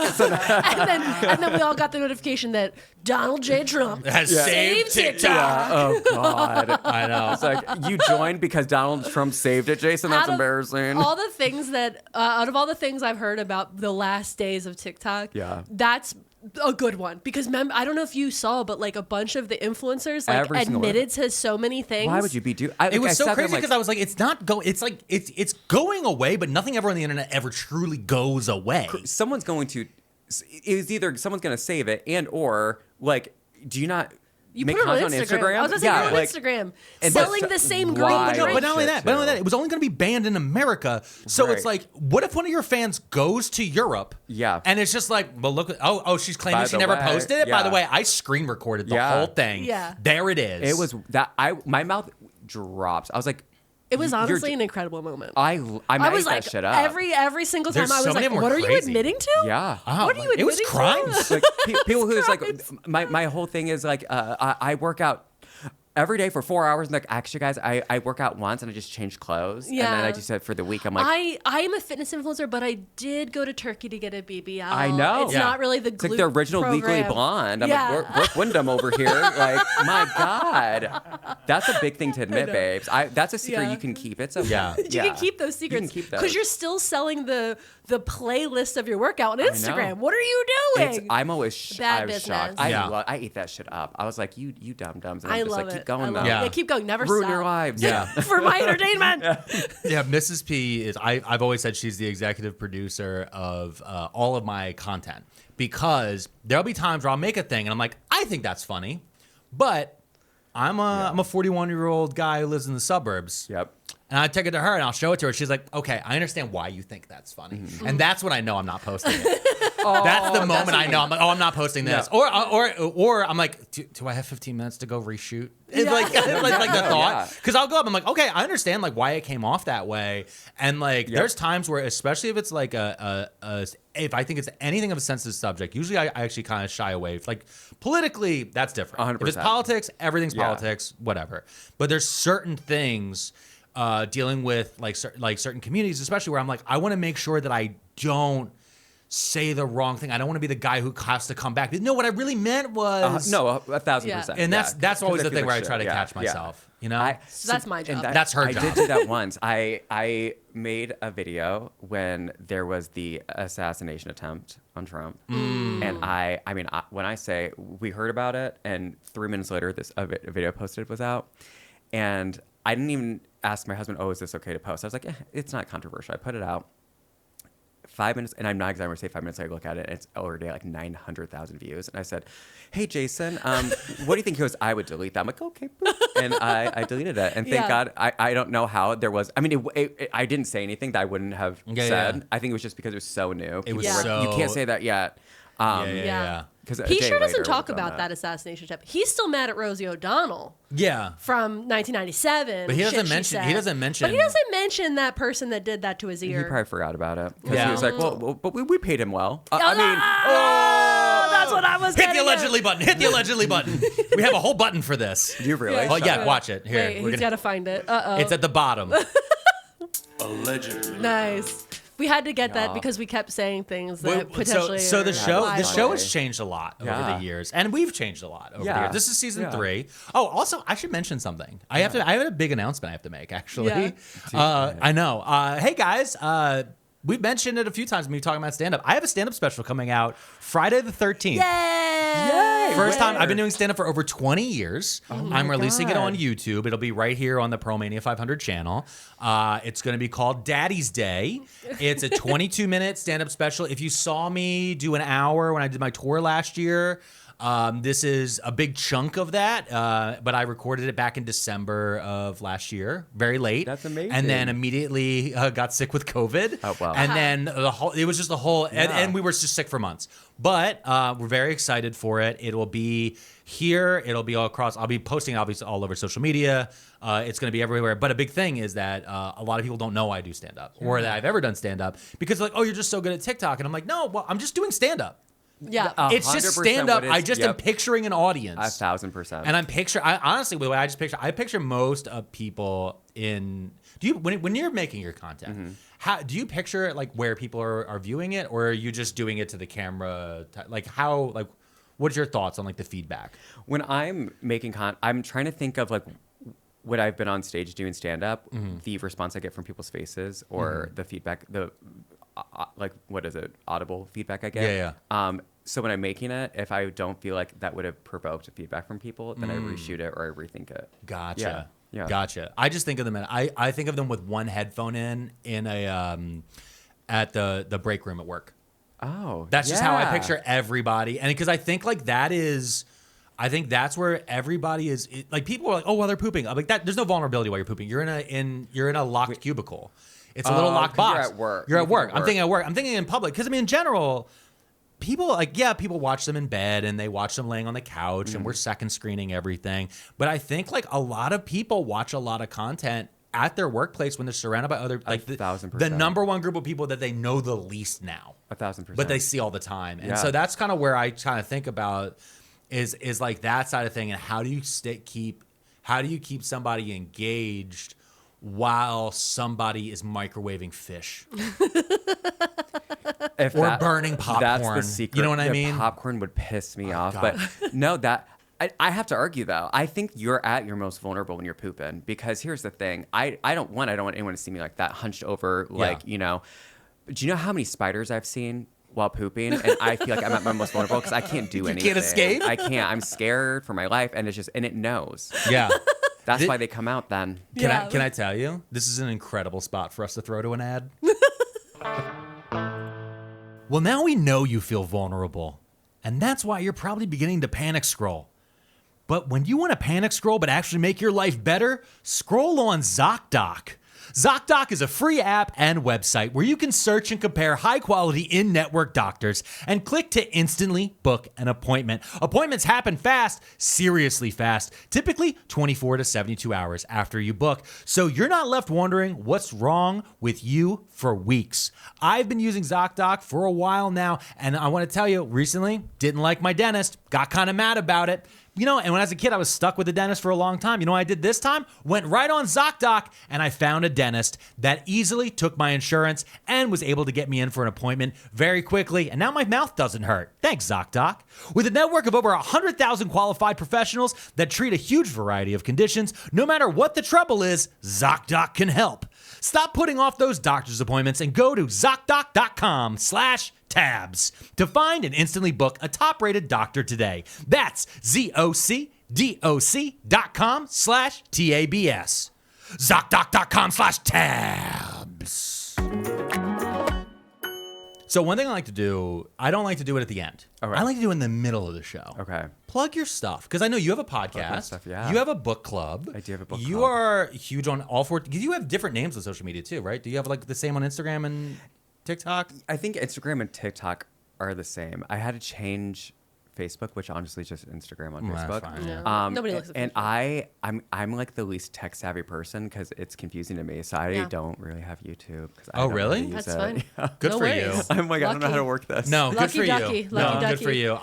and then we all got the notification that Donald J. Trump has saved TikTok. Yeah. Oh God. I know. It's like, you joined because Donald Trump saved it, Jason. That's embarrassing. All the things out of all the things I've heard about the last days of TikTok, that's a good one, because I don't know if you saw, but like a bunch of the influencers admitted to so many things. Why would you be it was so crazy, because I was like, it's not going. It's like it's going away, but nothing ever on the internet ever truly goes away. Someone's going to. It's either someone's going to save it, and or like, do you not? You make put it on content Instagram. I was going to say, on Instagram. Selling the same green But not only that, it was only going to be banned in America. So it's like, what if one of your fans goes to Europe? Yeah. And it's just like, well, look, she's claiming she never posted it. By the way, I screen recorded the whole thing. Yeah. There it is. It was my mouth drops. I was like, it was honestly an incredible moment. I was like, that shit up. Every single time I was like, what are you admitting to? Yeah. What are you admitting to? It was crimes. Like, people who's like, my whole thing is like, I work out every day for 4 hours. And like, actually, guys, I work out once and I just change clothes. Yeah. And then I just said for the week, I'm like, I am a fitness influencer, but I did go to Turkey to get a BBL. I know. It's not really the glute It's like the original program. Legally Blonde. I'm like, Brooke Wyndham over here. Like, my God. That's a big thing to admit, babes. That's a secret you can keep. It's okay. You can keep those secrets. Because you're still selling the playlist of your workout on Instagram. What are you doing? I'm always bad business. shocked. I ate that shit up. I was like, you dum-dums. And I'm just love like, it. keep going though. Yeah, keep going. Never Ruin stop. your lives. Yeah. For my entertainment. Yeah, Mrs. P is, I've always said she's the executive producer of all of my content, because there'll be times where I'll make a thing and I'm like, I think that's funny, but I'm a 41-year-old guy who lives in the suburbs. Yep. And I take it to her and I'll show it to her. She's like, okay, I understand why you think that's funny. And that's when I know I'm not posting it. That's the moment I know I'm like, oh, I'm not posting this. Yeah. Or I'm like, do I have 15 minutes to go reshoot? It's like the thought. Because I'll go up, I'm like, okay, I understand like why it came off that way. And like there's times where, especially if it's like if I think it's anything of a sensitive subject, usually I actually kind of shy away. Like politically, that's different. 100%. If it's politics, everything's politics, whatever. But there's certain things dealing with like certain communities, especially where I'm like, I want to make sure that I don't say the wrong thing. I don't want to be the guy who has to come back. No, what I really meant was 1,000%. And that's always the thing where I try to catch myself. You know, so that's my job. That's her job. I did do that once. I made a video when there was the assassination attempt on Trump, and I mean, when I say we heard about it, and 3 minutes later, a video posted was out, and I didn't even ask my husband, "Oh, is this okay to post?" I was like, "It's not controversial." I put it out. 5 minutes, and I'm not exactly going to say 5 minutes. I look at it, and it's already like 900,000 views. And I said, "Hey, Jason, what do you think?" He goes, "I would delete that." I'm like, "Okay," boop. And I deleted it. And thank God, I don't know how there was. I mean, I didn't say anything that I wouldn't have said. Yeah. I think it was just because it was so new. It was so you can't say that yet. He sure doesn't talk about that assassination attempt. He's still mad at Rosie O'Donnell. Yeah. From 1997. But he doesn't mention. But he doesn't mention that person that did that to his ear. He probably forgot about it. Yeah. He was like, well, but we paid him well. I mean, that's what I was. Hit the allegedly button. Hit the allegedly button. We have a whole button for this. Do you really? Oh yeah, watch it here. Wait, he's got to find it. It's at the bottom. Allegedly. Nice. We had to get that because we kept saying things that potentially. So the show has changed a lot over the years, and we've changed a lot over the years. This is season 3. Oh, also, I should mention something. I have a big announcement I have to make. Actually, I know. Hey guys, we've mentioned it a few times when we talking about stand-up. I have a stand-up special coming out Friday the 13th. Yay! First time. I've been doing stand-up for over 20 years. I'm releasing it on YouTube. It'll be right here on the Pearlmania 500 channel. It's going to be called Daddy's Day. It's a 22-minute stand-up special. If you saw me do an hour when I did my tour last year, this is a big chunk of that, but I recorded it back in December of last year, very late. That's amazing. And then immediately got sick with COVID. Oh, wow. And then it was just a whole, and we were just sick for months. But we're very excited for it. It'll be here. It'll be all across. I'll be posting obviously all over social media. It's going to be everywhere. But a big thing is that a lot of people don't know I do stand-up or that I've ever done stand-up because like, oh, you're just so good at TikTok. And I'm like, no, well, I'm just doing stand-up. Yeah, it's just stand up. I just am picturing an audience. 1,000%. And I'm honestly, the way I picture most of people in. Do you when you're making your content, how do you picture it, like where people are viewing it, or are you just doing it to the camera? Like how what's your thoughts on like the feedback? When I'm making I'm trying to think of like when I've been on stage doing stand up, the response I get from people's faces or the feedback, like what is it, audible feedback I get. So when I'm making it, if I don't feel like that would have provoked feedback from people, then I reshoot it or I rethink it. Gotcha. Yeah. Gotcha. I just think of them I think of them with one headphone in a at the break room at work. Oh, that's just how I picture everybody, and because I think like that's where everybody is. Like people are like, oh, well, they're pooping. I'm like that. There's no vulnerability while you're pooping. You're in a locked cubicle. It's a little locked box. You're at work. I'm thinking at work. I'm thinking in public because I mean in general. People people watch them in bed and they watch them laying on the couch and we're second screening everything. But I think like a lot of people watch a lot of content at their workplace when they're surrounded by other like 1,000%. The number one group of people that they know the least now. 1,000%. But they see all the time. And so that's kind of where I kind of think about is like that side of thing and how do you keep somebody engaged while somebody is microwaving fish? Or burning popcorn. That's the secret. You know what I mean? Popcorn would piss me off. God. But no, I have to argue though. I think you're at your most vulnerable when you're pooping because here's the thing. I don't want anyone to see me like that hunched over, like, you know. Do you know how many spiders I've seen while pooping? And I feel like I'm at my most vulnerable because I can't do anything. You can't escape? I can't. I'm scared for my life and it knows. Yeah. That's why they come out then. Can I tell you? This is an incredible spot for us to throw to an ad. Well, now we know you feel vulnerable, and that's why you're probably beginning to panic scroll. But when you want to panic scroll but actually make your life better, scroll on ZocDoc. ZocDoc is a free app and website where you can search and compare high-quality in-network doctors and click to instantly book an appointment. Appointments happen fast, seriously fast, typically 24 to 72 hours after you book, so you're not left wondering what's wrong with you for weeks. I've been using ZocDoc for a while now, and I want to tell you, recently, didn't like my dentist, got kind of mad about it. You know, and when I was a kid, I was stuck with the dentist for a long time. You know what I did this time? Went right on ZocDoc, and I found a dentist that easily took my insurance and was able to get me in for an appointment very quickly, and now my mouth doesn't hurt. Thanks, ZocDoc. With a network of over 100,000 qualified professionals that treat a huge variety of conditions, no matter what the trouble is, ZocDoc can help. Stop putting off those doctor's appointments and go to ZocDoc.com/tabs to find and instantly book a top-rated doctor today. That's ZocDoc.com/TABS. ZocDoc.com/tabs. So one thing I like to do, I don't like to do it at the end. Okay. I like to do it in the middle of the show. Okay. Plug your stuff, because I know you have a podcast. Stuff, yeah. You have a book club. I do have a book You club. are huge on all four. You have different names on social media too, right? Do you have like the same on Instagram and TikTok? I think Instagram and TikTok are the same. I had to change Facebook, which honestly is just Instagram on That's Facebook. fine. Yeah. Nobody looks at And Facebook. I'm like the least tech savvy person because it's confusing to me. So I Yeah. don't really have YouTube. Oh, really? That's fine. Good No for worries. you. I'm like, I don't know how Lucky. to work this. No, good Lucky for ducky, you. lucky No, good ducky. for you.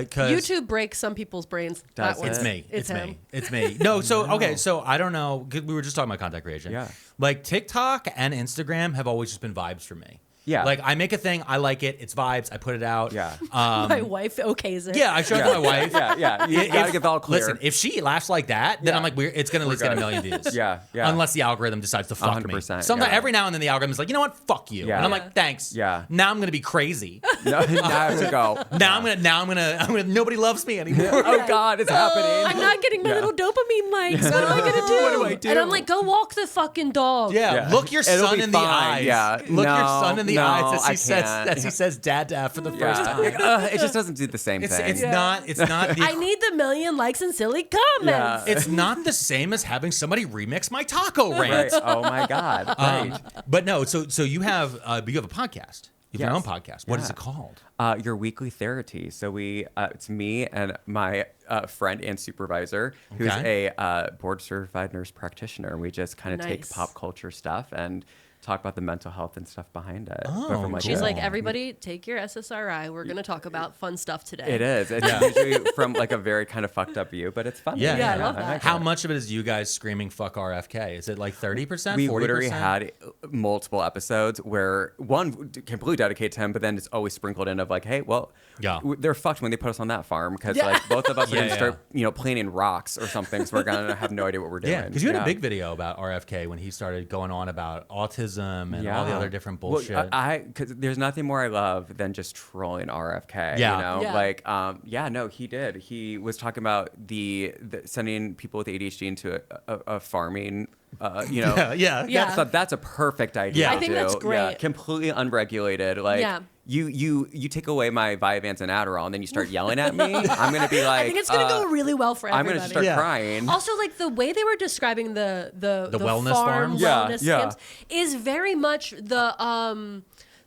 Cause YouTube breaks some people's brains. Does That it? was- It's me. It's him. me. It's me. No, so okay, so I don't know. 'Cause we were just talking about content creation. Yeah. Like TikTok and Instagram have always just been vibes for me. Yeah. Like I make a thing, I like it, it's vibes, I put it out. Yeah. My wife okays it. Yeah, I show it to my wife. Yeah. You If- gotta get all clear. Listen, if she laughs like that, then Yeah. I'm like, it's gonna at least get a million views. Yeah. Unless the algorithm decides to fuck me. 100%, Sometimes yeah. every now and then the algorithm's like, you know what? Fuck you. Yeah. And I'm Yeah. like, thanks. Yeah. Now I'm gonna be crazy. No, now I have to go. I'm gonna nobody loves me anymore. Oh God, it's happening. I'm not getting my little dopamine likes. What am I gonna do? What do I do? And I'm like, go walk the fucking dog. Yeah, Yeah. look your It'll son be in the fine. eyes. Yeah. Look your No, son in the no, eyes I as can't. he says dad for the first time. It just doesn't do the same thing. It's not the I need the million likes and silly comments. it's not the same as having somebody remix my taco rant. Right. Oh my God. Right. But no, so you have a podcast. You have your own Yes. podcast. What is Yeah. it called? Your weekly therapy. So it's me and my friend and supervisor, who's Okay. a board certified nurse practitioner. And we just kind of take Nice. pop culture stuff and talk about the mental health and stuff behind it. Oh, But from, She's cool. like, everybody take your SSRI. We're going to talk about fun stuff today. It is. It's usually from like a very kind of fucked up view, but it's funny. Yeah, Yeah, I love that. like How it. much of it is you guys screaming "fuck RFK"? Is it like 30%? We 40%? literally had multiple episodes where one completely dedicated to him, but then it's always sprinkled in of like, hey, well, Yeah. they're fucked when they put us on that farm because like both of us are Yeah, gonna start, planting rocks or something, so we're gonna have no idea what we're doing. Yeah, because you had a big video about RFK when he started going on about autism and all the other different bullshit. Well, because there's nothing more I love than just trolling RFK. Yeah. You know, Yeah. like, no, he did. He was talking about the sending people with ADHD into a farming. Yeah. Yeah. So that's a perfect idea. Yeah. I to think do. that's great. Yeah, completely unregulated. Like, Yeah. you take away my Vyvanse and Adderall, and then you start yelling at me. I'm gonna be like, I think it's going to go really well for I'm everybody. gonna start Yeah. crying. Also, like the way they were describing the wellness farm farms? Yeah, wellness yeah. camps is very much the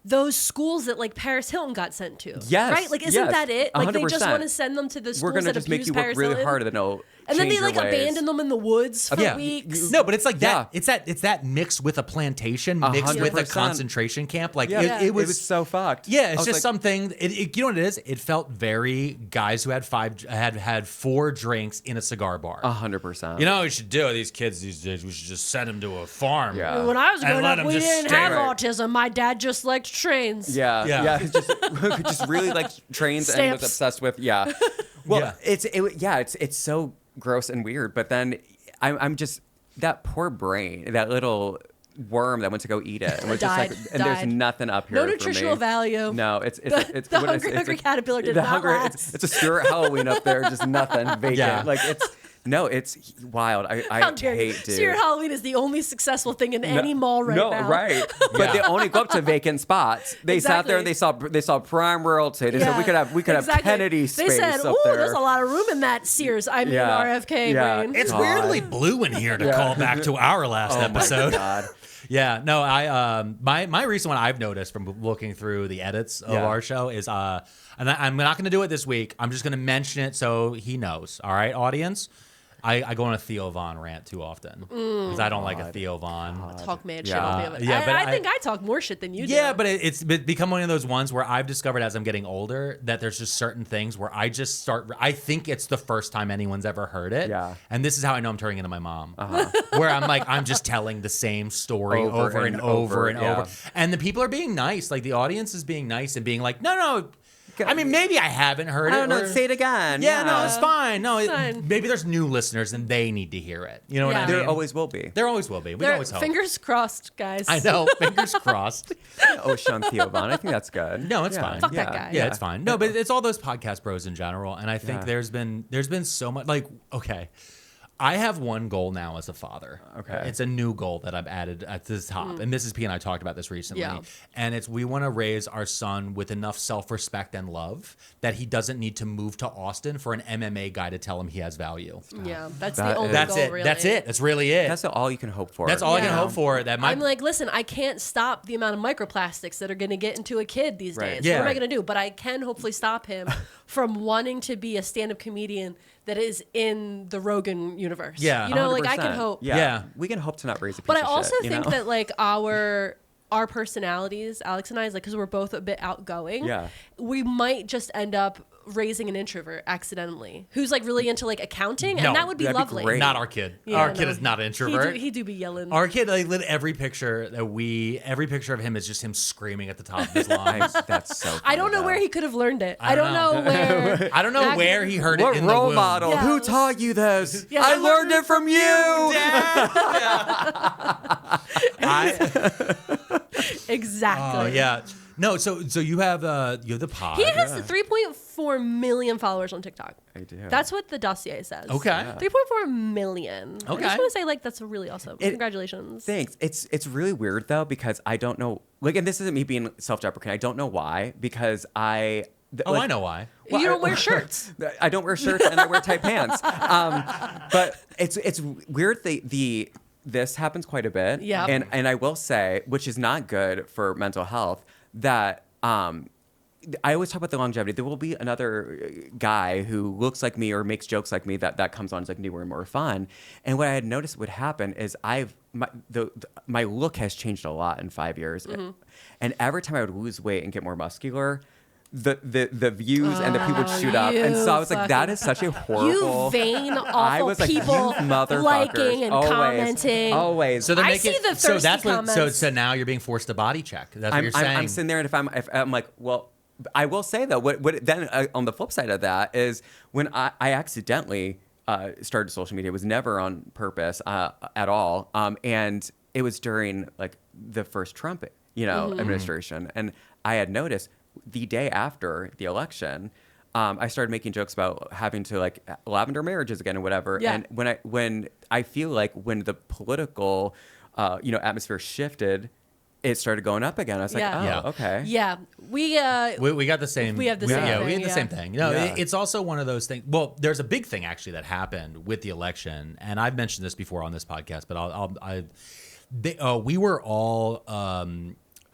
those schools that like Paris Hilton got sent to. Yes, Right? Like, isn't yes, that it? Like, they just 100%. want to send them to the schools We're gonna that just make abuse you work Paris really Hilton. hard, and then they'll And then they change like your ways. abandon them in the woods for Yeah. weeks. No, but it's like that. Yeah. It's that mixed with a plantation, mixed with a 100%. concentration camp. Like Yeah. it It was was so fucked. Yeah, I it's was just like- something. You know what it is? It felt very guys who had had 4 drinks in a cigar bar. 100%. You know what we should do with these kids these days? We should just send them to a farm. Yeah. When I was And growing let up, 'em we just didn't stay have right. autism. My dad just liked trains. Yeah, Yeah. yeah, just really like trains and was Stamps. obsessed with Well, Yeah. it's so gross and weird. But then I'm just that poor brain, that little worm that went to go eat it, and was just like, Died. and there's Died. nothing up here. No for nutritional me. value. No, it's The what is hungry, it? It's hungry caterpillar did the not hungry. last. It's a Stuart Halloween up there, just nothing vacant. Yeah. Like No, it's wild. I hate, dude. Spirit Halloween is the only successful thing in any mall right now. No, right. But they only go up to vacant spots. They sat there and they saw prime royalty. They said we could have Kennedy space. They said, up there. There's a lot of room in that Sears. I mean RFK brain. It's weirdly blue in here to call back to our last episode. My God. Yeah, no, my recent one I've noticed from looking through the edits of our show is and I'm not going to do it this week. I'm just going to mention it so he knows. All right, audience. I go on a Theo Von rant too often because I don't like a Theo Von. Talk mad shit on me. Yeah, but I think I talk more shit than you do. Yeah, but it's become one of those ones where I've discovered as I'm getting older that there's just certain things where I just start. I think it's the first time anyone's ever heard it. Yeah. And this is how I know I'm turning into my mom. Where I'm just telling the same story over and over. And the people are being nice. Like the audience is being nice and being like, no. I mean, maybe I haven't heard it. I don't know. Say it again. Yeah, no, it's fine. No, maybe there's new listeners and they need to hear it. You know what I mean? There always will be. There always will be. We always hope. Fingers crossed, guys. I know. Fingers crossed. Sean Theo Von. I think that's good. No, it's fine. Fuck that guy. Yeah, it's fine. No, but it's all those podcast bros in general. And I think there's been so much okay. I have one goal now as a father. Okay. It's a new goal that I've added at the top. And Mrs. P and I talked about this recently. Yeah. And we want to raise our son with enough self-respect and love that he doesn't need to move to Austin for an MMA guy to tell him he has value. Yeah, that's the only That's goal, it. really. That's it. That's really it. That's all you can hope for. That's all I can hope for. I'm like, listen, I can't stop the amount of microplastics that are going to get into a kid these days. Yeah. What am I going to do? But I can hopefully stop him from wanting to be a stand-up comedian that is in the Rogan universe. Yeah, you know, like I 100%. can hope. Yeah. We can hope to not raise a piece But I of also shit, think that like our personalities, Alex and I, is like because we're both a bit outgoing. Yeah. We might just end up raising an introvert accidentally who's like really into like accounting, and that would be that'd be lovely. great. not our kid. Yeah, Our kid no. is not an introvert. He do be yelling. Our kid, every picture of him is just him screaming at the top of his lungs. That's so funny, I don't know where he could have learned it. I don't know where. I don't know where he heard What it in the role womb. model? Yeah. Who taught you this? Yeah, I learned it from you. Exactly. Oh yeah. No, so you have the pod. He has 3.4 million followers on TikTok. I do. That's what the dossier says. Okay. 3.4 million. I Okay. just want to say, like, that's really awesome. Congratulations. Thanks. It's really weird though because I don't know. Like, and this isn't me being self-deprecating. I don't know why because I know why. Well, you don't wear shirts. I don't wear shirts and I wear tight pants. But it's weird. This happens quite a bit. Yeah. And I will say, which is not good for mental health, that I always talk about the longevity. There will be another guy who looks like me or makes jokes like me that comes on as like newer and more fun. And what I had noticed would happen is my look has changed a lot in 5 years. Mm-hmm. And every time I would lose weight and get more muscular, the views and the people would shoot up. And so I was like, that is such a horrible. You vain, awful I was like, people you motherfuckers. liking and always, commenting. Always. So they're I making, see the so thirsty that's what. comments. So now you're being forced to body check. That's what you're saying. I'm sitting there, and if I'm like, well, I will say though, what then on the flip side of that is when I accidentally started social media, it was never on purpose at all, and it was during like the first Trump, administration, and I had noticed the day after the election. I started making jokes about having to like lavender marriages again and whatever. Yeah. And when I feel like when the political, atmosphere shifted, it started going up again. I was like, okay. Yeah. We got the same. We have the same thing, we had the yeah. same thing. No, Yeah. it's also one of those things. Well, there's a big thing actually that happened with the election, and I've mentioned this before on this podcast, but we were all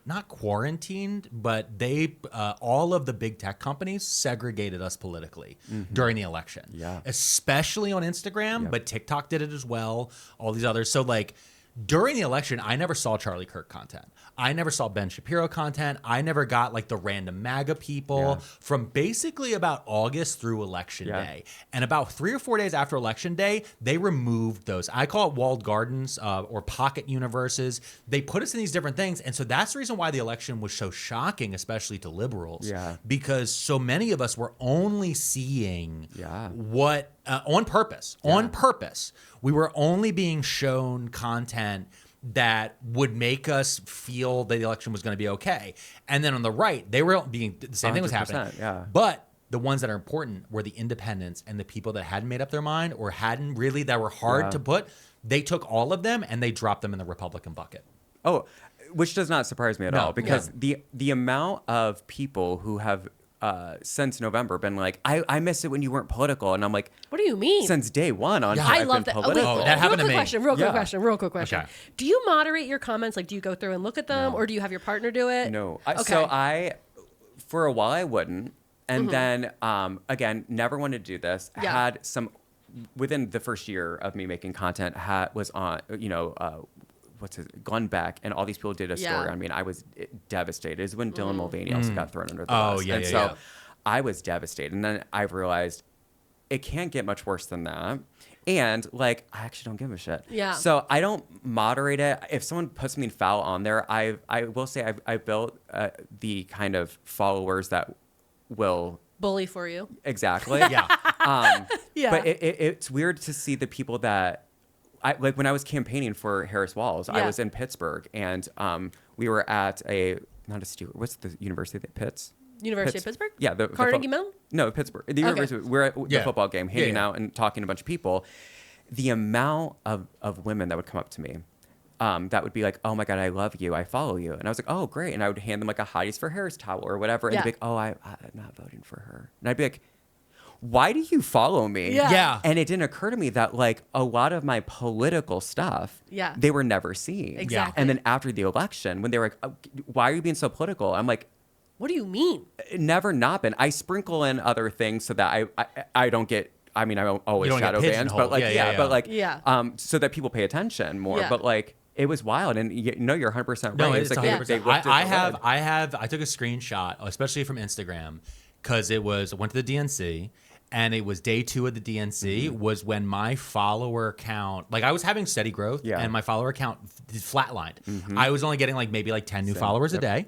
not quarantined, but all of the big tech companies segregated us politically during the election. Yeah. Especially on Instagram, but TikTok did it as well. All these others. So like during the election, I never saw Charlie Kirk content. I never saw Ben Shapiro content. I never got like the random MAGA people from basically about August through election day. And about 3 or 4 days after election day, they removed those. I call it walled gardens or pocket universes. They put us in these different things. And so that's the reason why the election was so shocking, especially to liberals. Yeah. Because so many of us were only seeing what, on purpose, we were only being shown content that would make us feel that the election was going to be okay. And then on the right, they were being, the same thing was happening. Yeah. But the ones that are important were the independents and the people that hadn't made up their mind or hadn't really, that were hard to put. They took all of them and they dropped them in the Republican bucket. Oh, which does not surprise me at all, because the amount of people who have since November been like, I miss it when you weren't political, and I'm like, what do you mean? Since day one on, I love that. Oh, that happened to me. Real quick question. Okay. Do you moderate your comments? Like, do you go through and look at them, or do you have your partner do it? No. So for a while I wouldn't, and then again, never wanted to do this. Had some within the first year of me making content. Was on Glenn Beck, and all these people did a story on me, and I was devastated. It was when Dylan Mulvaney also got thrown under the bus. I was devastated. And then I realized it can't get much worse than that. And like, I actually don't give a shit. Yeah. So I don't moderate it. If someone puts something foul on there, I will say I built the kind of followers that will bully for you. Exactly. Yeah. But it's weird to see the people that, like when I was campaigning for Harris Walls, I was in Pittsburgh, and we were at what's the university that Pitts? University of Pittsburgh? Yeah. Carnegie Mellon? No, Pittsburgh. The university. We're at the football game, hanging out and talking to a bunch of people. The amount of women that would come up to me, that would be like, oh my God, I love you, I follow you. And I was like, oh, great. And I would hand them like a Hotties for Harris towel or whatever. And they'd be like, oh, I'm not voting for her. And I'd be like, why do you follow me? Yeah. And it didn't occur to me that like a lot of my political stuff, they were never seeing. Exactly. And then after the election, when they were like, oh, why are you being so political? I'm like, what do you mean? Never not been. I sprinkle in other things so that I don't get, I mean, I don't always shadow banned, but like, so that people pay attention more. But like, it was wild, and you're 100% right. No, it's like 100%. I took a screenshot, especially from Instagram, because it went to the DNC. And it was day 2 of the DNC was when my follower count, like I was having steady growth and my follower count flatlined. I was only getting maybe 10 new followers a day.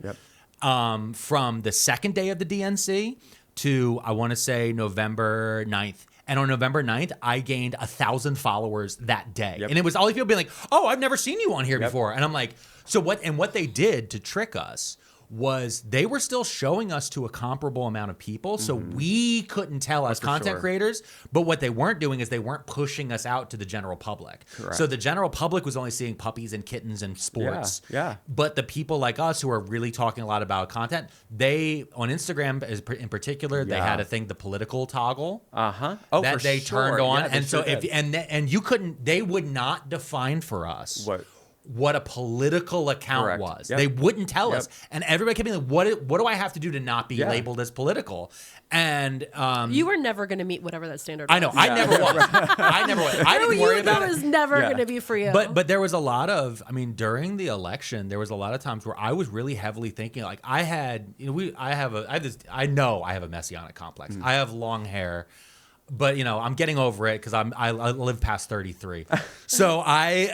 From the second day of the DNC to, I want to say, November 9th. And on November 9th, I gained 1,000 followers that day. And it was all these people being like, oh, I've never seen you on here before. And I'm like, so what? And what they did to trick us was they were still showing us to a comparable amount of people, so we couldn't tell as content creators. But what they weren't doing is they weren't pushing us out to the general public. Correct. So the general public was only seeing puppies and kittens and sports. Yeah. But the people like us who are really talking a lot about content, they on Instagram in particular, they had a thing, the political toggle. Oh, that they turned on, and so and you couldn't, they would not define for us what a political account was. They wouldn't tell us. And everybody kept being like, what do I have to do to not be labeled as political? And you were never going to meet whatever that standard was. I know. I never was. I didn't worry about it. It was never going to be for you. But there was a lot of, during the election, there was a lot of times where I was really heavily thinking, like I have a messianic complex. I have long hair. But I'm getting over it because I live past 33. So I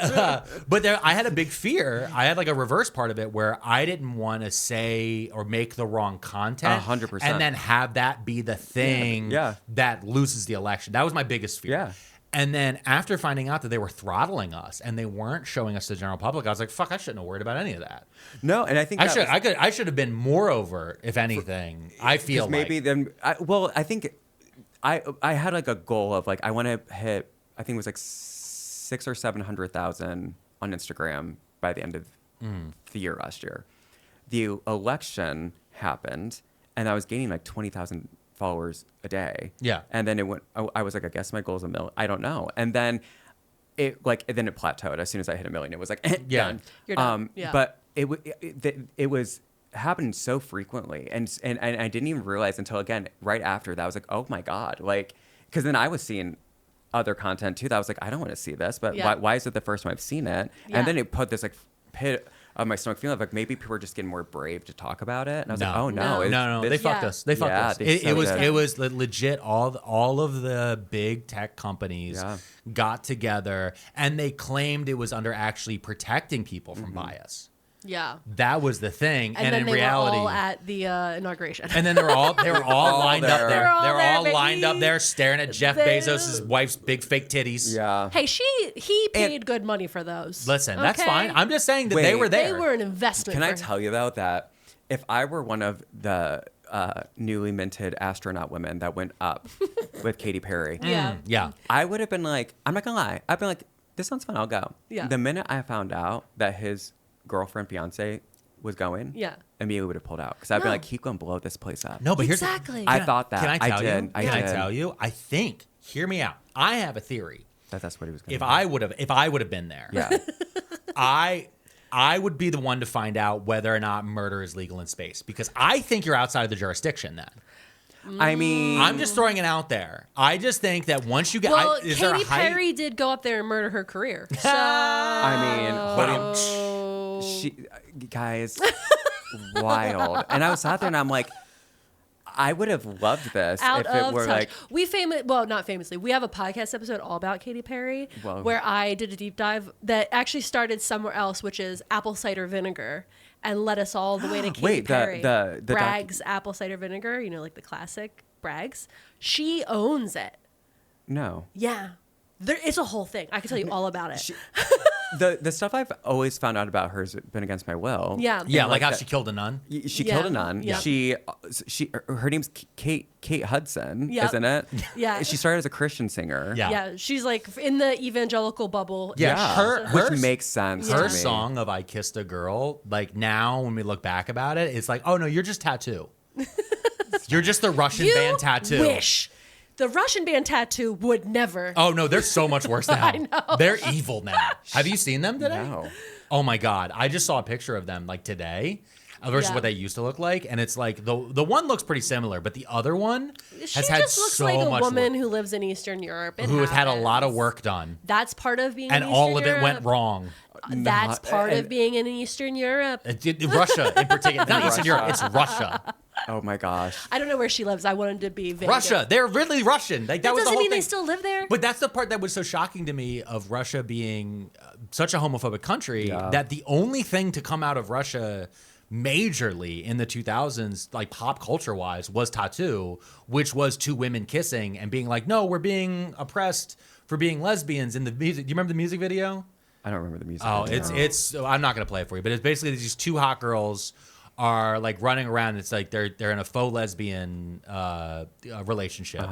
had a big fear. I had like a reverse part of it where I didn't want to say or make the wrong content, 100%, and then have that be the thing that loses the election. That was my biggest fear. Yeah. And then after finding out that they were throttling us and they weren't showing us to the general public, I was like, "Fuck! I shouldn't have worried about any of that." No, and I think I should have been more overt, if anything. I feel like maybe then. I think. I had like a goal of like I want to hit, I think it was like 600,000 or 700,000 on Instagram by the end of the year last year. The election happened and I was gaining like 20,000 followers a day. Yeah. And then it went, I was like, I guess my goal is 1 million. I don't know. And then it plateaued as soon as I hit 1 million. It was like, done. You're done. But it was happened so frequently, and I didn't even realize until again right after that I was like, oh my God, like, because then I was seeing other content too that I was like, I don't want to see this, but why is it the first time I've seen it? And then it put this like pit of my stomach feeling of like maybe people are just getting more brave to talk about it, and I was like, oh no, they fucked us. They fucked us. It was legit. All of the big tech companies got together and they claimed it was under actually protecting people from bias. Yeah, that was the thing, and then in they reality, were all at the inauguration. And then they were all lined up there. They were all lined up there, staring at Jeff Bezos' wife's big fake titties. Yeah. Hey, he paid good money for those. Listen, that's fine. I'm just saying that they were there. They were an investment. Can I tell you though that if I were one of the newly minted astronaut women that went up with Katy Perry. Yeah. I would have been like, I'm not gonna lie. I've been like, this sounds fun. I'll go. Yeah. The minute I found out that his girlfriend, fiance, was going, immediately would have pulled out because I'd be like, he's gonna blow this place up. No, but exactly. I thought that. Can I tell you? Can I tell you? I think. Hear me out. I have a theory. That's what he was going to If do. I would have been there, I would be the one to find out whether or not murder is legal in space because I think you're outside of the jurisdiction then. I mean, I'm just throwing it out there. I just think that once you get, Katy Perry did go up there and murder her career. So I mean, she guys, wild. And I was out there and I'm like, I would have loved this if it were like not famously. We have a podcast episode all about Katy Perry where I did a deep dive that actually started somewhere else, which is apple cider vinegar, and led us all the way to Katy Perry. The Bragg's apple cider vinegar, like the classic Bragg's. She owns it. No. Yeah. It's a whole thing. I can tell you all about it. The stuff I've always found out about her has been against my will. Yeah. Yeah, like how she killed a nun. She killed a nun. Yeah. Her name's Kate Hudson, isn't it? Yeah. She started as a Christian singer. Yeah. She's like in the evangelical bubble. Yeah. Which makes sense. Her to me. song of "I Kissed a Girl," like now when we look back about it, it's like, oh no, you're just Tattoo. You're just the Russian band Tattoo. Wish. The Russian band Tattoo would never. Oh no, they're so much worse now. I know. They're evil now. Have you seen them today? No. Oh my God, I just saw a picture of them like today versus what they used to look like, and it's like the one looks pretty similar, but the other one has had just looks so like a much woman work, who lives in Eastern Europe who has had a lot of work done, That's part of being and in all Eastern of it went Europe. wrong. That's part of being in Eastern Europe. Russia in particular, not Eastern Europe, it's Russia. Oh my gosh. I don't know where she lives. I wanted to be vague. Russia, they're really Russian. Like that was the doesn't whole mean thing. they still live there. But that's the part that was so shocking to me of Russia being such a homophobic country that the only thing to come out of Russia majorly in the 2000s, like pop culture wise, was Tattoo, which was two women kissing and being like, no, we're being oppressed for being lesbians in the music. Do you remember the music video? I don't remember the music. Oh, video. it's I'm not going to play it for you, but it's basically these two hot girls are like running around. It's like they're in a faux lesbian relationship,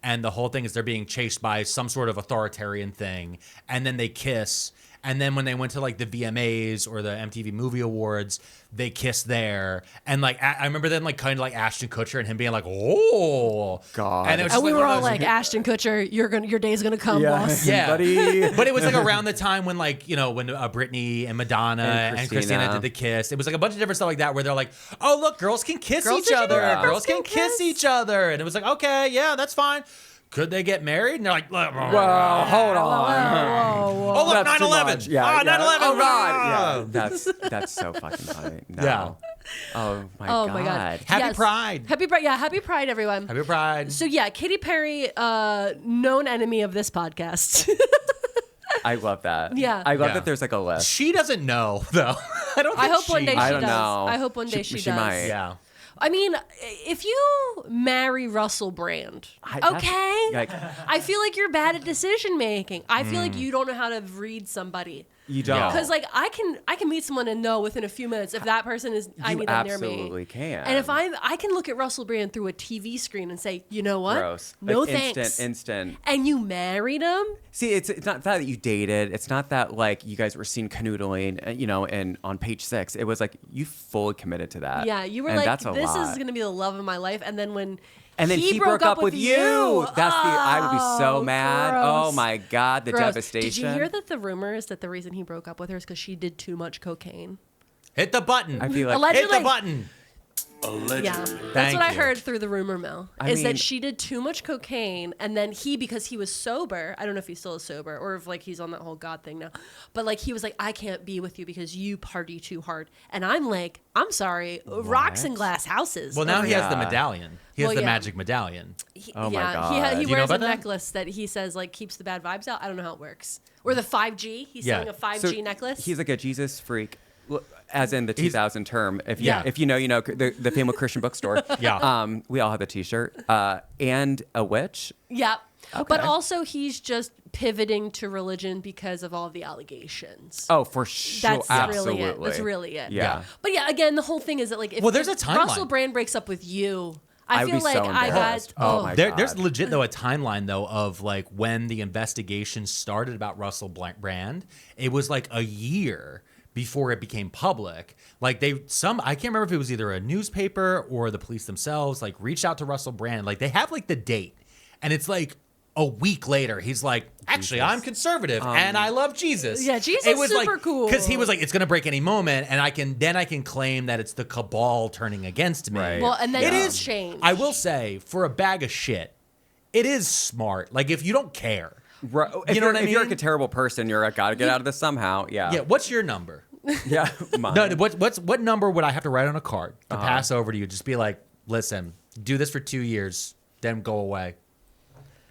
and the whole thing is they're being chased by some sort of authoritarian thing, and then they kiss. And then when they went to like the VMAs or the MTV Movie Awards, they kissed there. And like I remember them like kind of like Ashton Kutcher and him being like, "Oh God!" And, it was And just we like were one of all those- like, Ashton Kutcher, your day's gonna come, boss. Yeah, buddy. But it was like around the time when like when Britney and Madonna and Christina did the kiss. It was like a bunch of different stuff like that where they're like, "Oh look, girls can kiss each other. Girls can kiss each other," and it was like, "Okay, yeah, that's fine." Could they get married? And they're like, Well, hold on. oh, look, That's too 9/11. much. Yeah, 9/11. Oh, God. Yeah, that's so fucking funny. No. Yeah. Oh, my God. Happy Pride. Happy Pride. Yeah, happy Pride, everyone. Happy Pride. So yeah, Katy Perry, known enemy of this podcast. I love that. Yeah. I love Yeah. that there's like a list. She doesn't know, though. I don't think I hope one day she I don't does. know. I hope one day she does. might. Yeah. I mean, if you marry Russell Brand, okay, I feel like you're bad at decision making. I feel like you don't know how to read somebody. You don't. Because like I can meet someone and know within a few minutes if that person is I You mean them near me. absolutely can. And if I can look at Russell Brand through a TV screen and say, you know what? Gross. No Like, thanks. Instant. And you married him? See, it's not that you dated. It's not that like you guys were seen canoodling, and on page 6, it was like you fully committed to that. Yeah, you were and like, that's a this lot. is gonna be the love of my life. And then when he broke up with you. I would be so mad. gross. Oh my God, the Gross. devastation. Did you hear that the rumor is that the reason he broke up with her is because she did too much cocaine? Hit the button. I feel like Allegedly. Hit the button. Yeah, that's Thank what I you. heard through the rumor mill. I Is mean- that she did too much cocaine, and then because he was sober, I don't know if he still is sober or if like he's on that whole God thing now, but like he was like, I can't be with you because you party too hard, and I'm like, I'm sorry, rocks and glass houses. Well, now he has the Yeah. medallion. He has Well, the yeah. magic medallion. Oh my yeah, God. he Do you know wears a about that? necklace that he says like keeps the bad vibes out. I don't know how it works. Or the 5G. He's Yeah. selling a 5G necklace. He's like a Jesus freak. As in the 2000 term, if you know, the famous Christian bookstore. Yeah. We all have the T-shirt, and a witch. Yeah. But also he's just pivoting to religion because of all the allegations. Oh, for sure. That's Absolutely. really it. That's really it. Yeah. But yeah, again, the whole thing is that like if, there's a if timeline. Russell Brand breaks up with you, I I'd feel be like so I got embarrassed. Oh my God. There's legit though a timeline though of like when the investigation started about Russell Brand. It was like a year before it became public. Like I can't remember if it was either a newspaper or the police themselves like reached out to Russell Brand. Like they have like the date, and it's like a week later, he's like, actually, I'm conservative and I love Jesus. Yeah, Jesus it was super like, cool. Because he was like, it's going to break any moment, and I can claim that it's the cabal turning against me. Right. well, and then It it's is changed. I will say, for a bag of shit, it is smart. Like, if you don't care. Right. You know what I If you're mean? like a terrible person, you're like, gotta get out of this somehow. Yeah. Yeah, what's your number? Yeah. Mine. No, what number would I have to write on a card to pass over to you? Just be like, listen, do this for 2 years, then go away.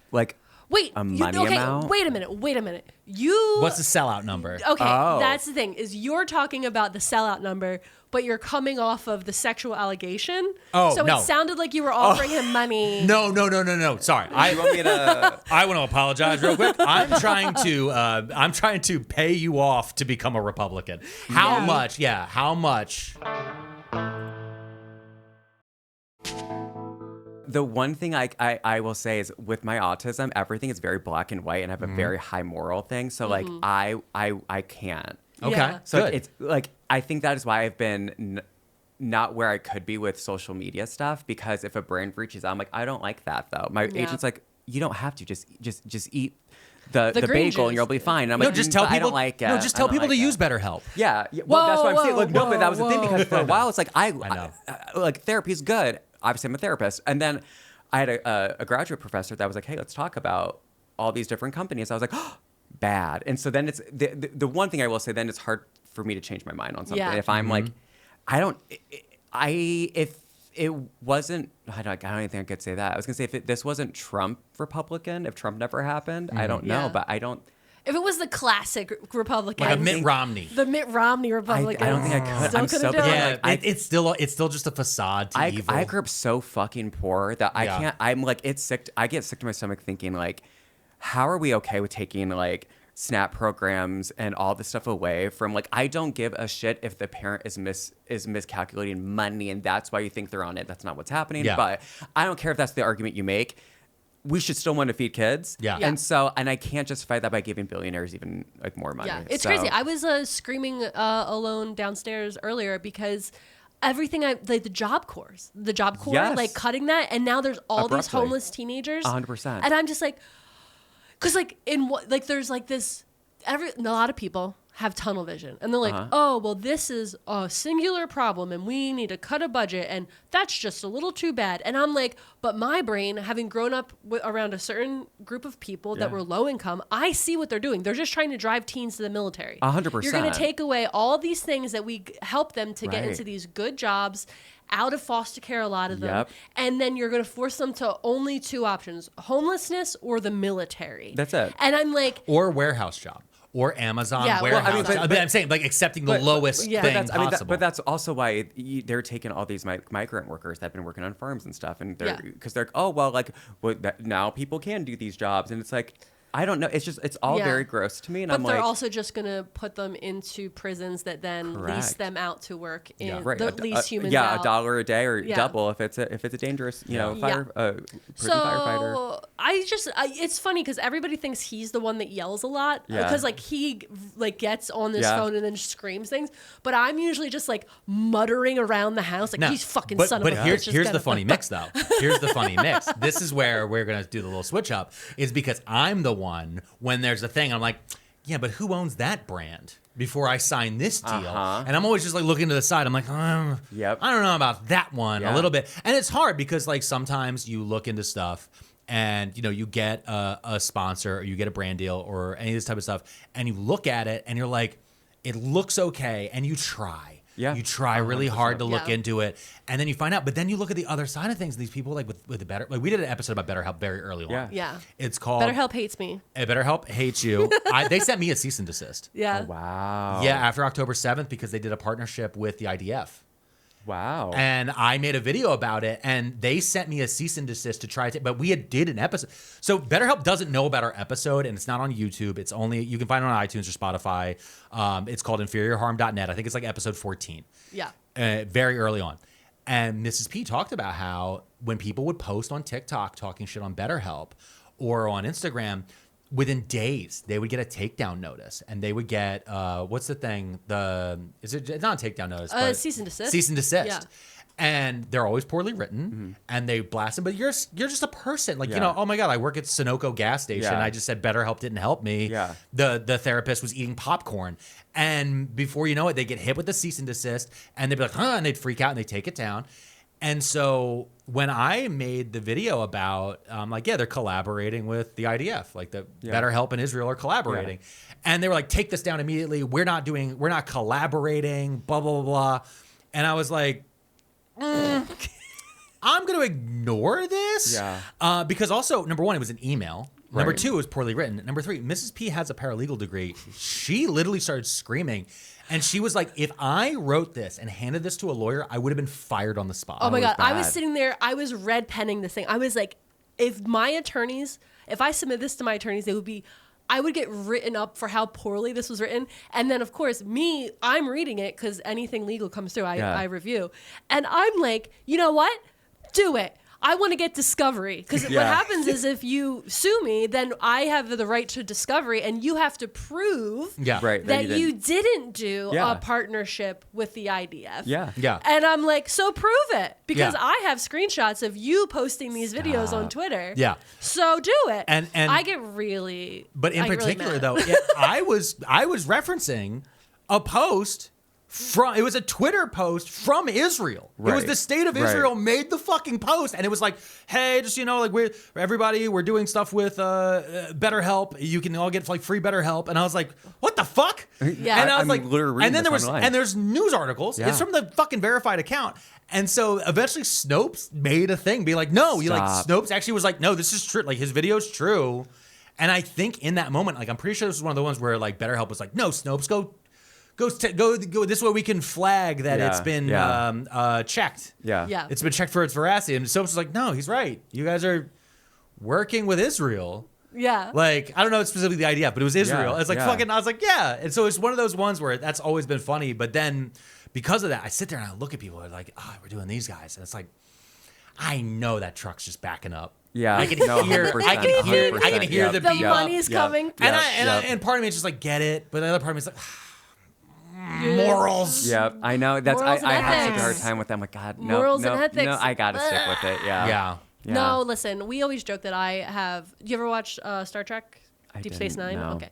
Like, Wait, a money amount? wait a minute. You What's the sellout number? Okay, Oh. that's the thing, is you're talking about the sellout number, but you're coming off of the sexual allegation. Oh, so no. it sounded like you were offering him money. No. Sorry. you want me to? I want to apologize real quick. I'm trying to pay you off to become a Republican. How Yeah. much? Yeah, how much? The one thing I will say is with my autism, everything is very black and white, and I have a very high moral thing. So like I can't. Okay. Yeah. So Good. it's like I think that is why I've been not where I could be with social media stuff, because if a brand reaches out, I'm like, I don't like that though. My agent's like, you don't have to just eat the green bagel and juice. you'll be fine. And I'm No, like, just tell but people. I don't like it. No, just I tell don't people like to it. use BetterHelp. Yeah, well, that's what I'm saying. Like, no, but that was the thing, whoa. because for a while it's like I know. like therapy's good. Obviously, I'm a therapist, and then I had a graduate professor that was like, hey, let's talk about all these different companies. I was like, oh, bad. And so then it's the one thing I will say. Then it's hard for me to change my mind on something. Yeah. If I'm like, if it wasn't, I don't even think I could say that. I was gonna say if this wasn't Trump Republican, if Trump never happened, I don't know, Yeah. but I don't. If it was the classic Republican, Like a Mitt Romney. the Mitt Romney Republican, I don't think I could. Still I'm could've so done bad. it. Yeah, Like, it's still just a facade to evil. I grew up so fucking poor that I Yeah. can't. I'm like, it's sick. I get sick to my stomach thinking like, how are we okay with taking like SNAP programs and all this stuff away from like? I don't give a shit if the parent is miscalculating money and that's why you think they're on it. That's not what's happening. Yeah. But I don't care if that's the argument you make. We should still want to feed kids. Yeah. Yeah. And I can't justify that by giving billionaires even like more money. Yeah, it's So- crazy. I was screaming alone downstairs earlier because everything like the Job Corps, Yes. like cutting that, and now there's all these Abruptly. homeless teenagers. 100%. And I'm just like, because like in what like there's like this a lot of people have tunnel vision, and they're like, oh well, this is a singular problem and we need to cut a budget, and that's just a little too bad. And I'm like, but my brain, having grown up around a certain group of people that Yeah. were low income, I see what they're doing. They're just trying to drive teens to the military. 100%. You're going to take away all these things that we help them to get Right. into these good jobs, out of foster care, a lot of them. Yep. And then you're going to force them to only two options: homelessness or the military. That's it. And I'm like, or warehouse job. Or Amazon Yeah, well, warehouse I mean, job. but- But I'm saying like accepting the lowest yeah. thing But possible. but that's also why they're taking all these migrant workers that have been working on farms and stuff, and they're Yeah. because they're oh well like now people can do these jobs, and it's like I don't know, it's all Yeah. very gross to me, and but I'm they're like also just going to put them into prisons that then lease Correct. them out to work in right, the lease humans yeah, out. $1 a day or Yeah. double if it's a dangerous prison firefighter. So it's funny because everybody thinks he's the one that yells a lot Yeah. because like he like gets on this Yeah. phone and then screams things, but I'm usually just like muttering around the house like No, he's fucking but, son but of a here's bitch. Just here's gotta- the funny mix though. Here's the funny mix. This is where we're gonna do the little switch up. Is because I'm the one when there's a thing I'm like, yeah, but who owns that brand before I sign this deal? And I'm always just like looking to the side. I'm like, Yep. I don't know about that one Yeah. a little bit. And it's hard because like sometimes you look into stuff and you get a sponsor or you get a brand deal or any of this type of stuff, and you look at it and you're like, it looks okay, and you try. Yeah. You try really hard to look Yeah. into it, and then you find out. But then you look at the other side of things. And these people like with the better, like we did an episode about BetterHelp very early on. Yeah. Yeah. It's called BetterHelp hates me. BetterHelp hates you. They sent me a cease and desist. Yeah. Wow. Yeah, after October 7th because they did a partnership with the IDF. Wow. And I made a video about it, and they sent me a cease and desist to try to, but we did an episode. So BetterHelp doesn't know about our episode, and it's not on YouTube. It's only, you can find it on iTunes or Spotify. It's called inferiorharm.net. I think it's like episode 14. Yeah. Very early on. And Mrs. P talked about how when people would post on TikTok talking shit on BetterHelp or on Instagram, within days they would get a takedown notice, and they would get what's the thing? It's not a takedown notice, but cease and desist. Cease and desist. Yeah. And they're always poorly written, and they blast them. But you're just a person, like, you know. Oh my God, I work at Sunoco gas station. I just said BetterHelp didn't help me. Yeah. The therapist was eating popcorn, and before you know it, they get hit with the cease and desist, and they'd be like, huh, and they'd freak out and they take it down. And so when I made the video about, like, yeah, they're collaborating with the IDF, like the BetterHelp and Israel are collaborating. And they were like, take this down immediately. We're not collaborating, blah, blah, blah, blah. And I was like, I'm going to ignore this. Yeah. Because also, number one, it was an email. Number Right. two, it was poorly written. Number three, Mrs. P has a paralegal degree. She literally started screaming. And she was like, if I wrote this and handed this to a lawyer, I would have been fired on the spot. Oh my God. I was bad. sitting there, I was red penning this thing. I was like, if I submit this to my attorneys, I would get written up for how poorly this was written. And then, of course, I'm reading it because anything legal comes through, I review. And I'm like, you know what? Do it. I want to get discovery, because what happens is if you sue me, then I have the right to discovery, and you have to prove that you didn't do a partnership with the IDF. Yeah. And I'm like, so prove it, because I have screenshots of you posting these videos on Twitter. Yeah. So do it. And I get really, but in I get really particular mad. though, I was referencing a post it was a Twitter post from Israel. It was the state of Israel made the fucking post, and it was like, hey, just, you know, like we're doing stuff with BetterHelp. You can all get like free BetterHelp. And I was like, what the fuck? Yeah. And I was I'm literally reading and there's news articles. Yeah. It's from the fucking verified account. And so eventually Snopes made a thing, be like, no, Snopes actually was like, no, this is true. Like, his video's true. And I think in that moment, like, I'm pretty sure this was one of the ones where like BetterHelp was like, no, Snopes, go this way we can flag that it's been checked. Yeah. It's been checked for its veracity. And Snopes was like, no, he's right. You guys are working with Israel. Yeah. Like, I don't know specifically the IDF, but it was Israel. It's like fucking, I was like, yeah. And so it's one of those ones where that's always been funny. But then because of that, I sit there and I look at people and like, oh, we're doing these guys. And it's like, I know that truck's just backing up. Yeah, I can hear the beat. Money's coming. And part of me is just like, get it. But the other part of me is like, morals. Yeah, I know. That's Morals I and have such a ethics. hard time with them. Like, God, no, Morals no, and ethics. no, I gotta stick with it. Yeah. No, listen, we always joke that I have. Do you ever watch Star Trek? Deep Space didn't, Nine? no. Okay.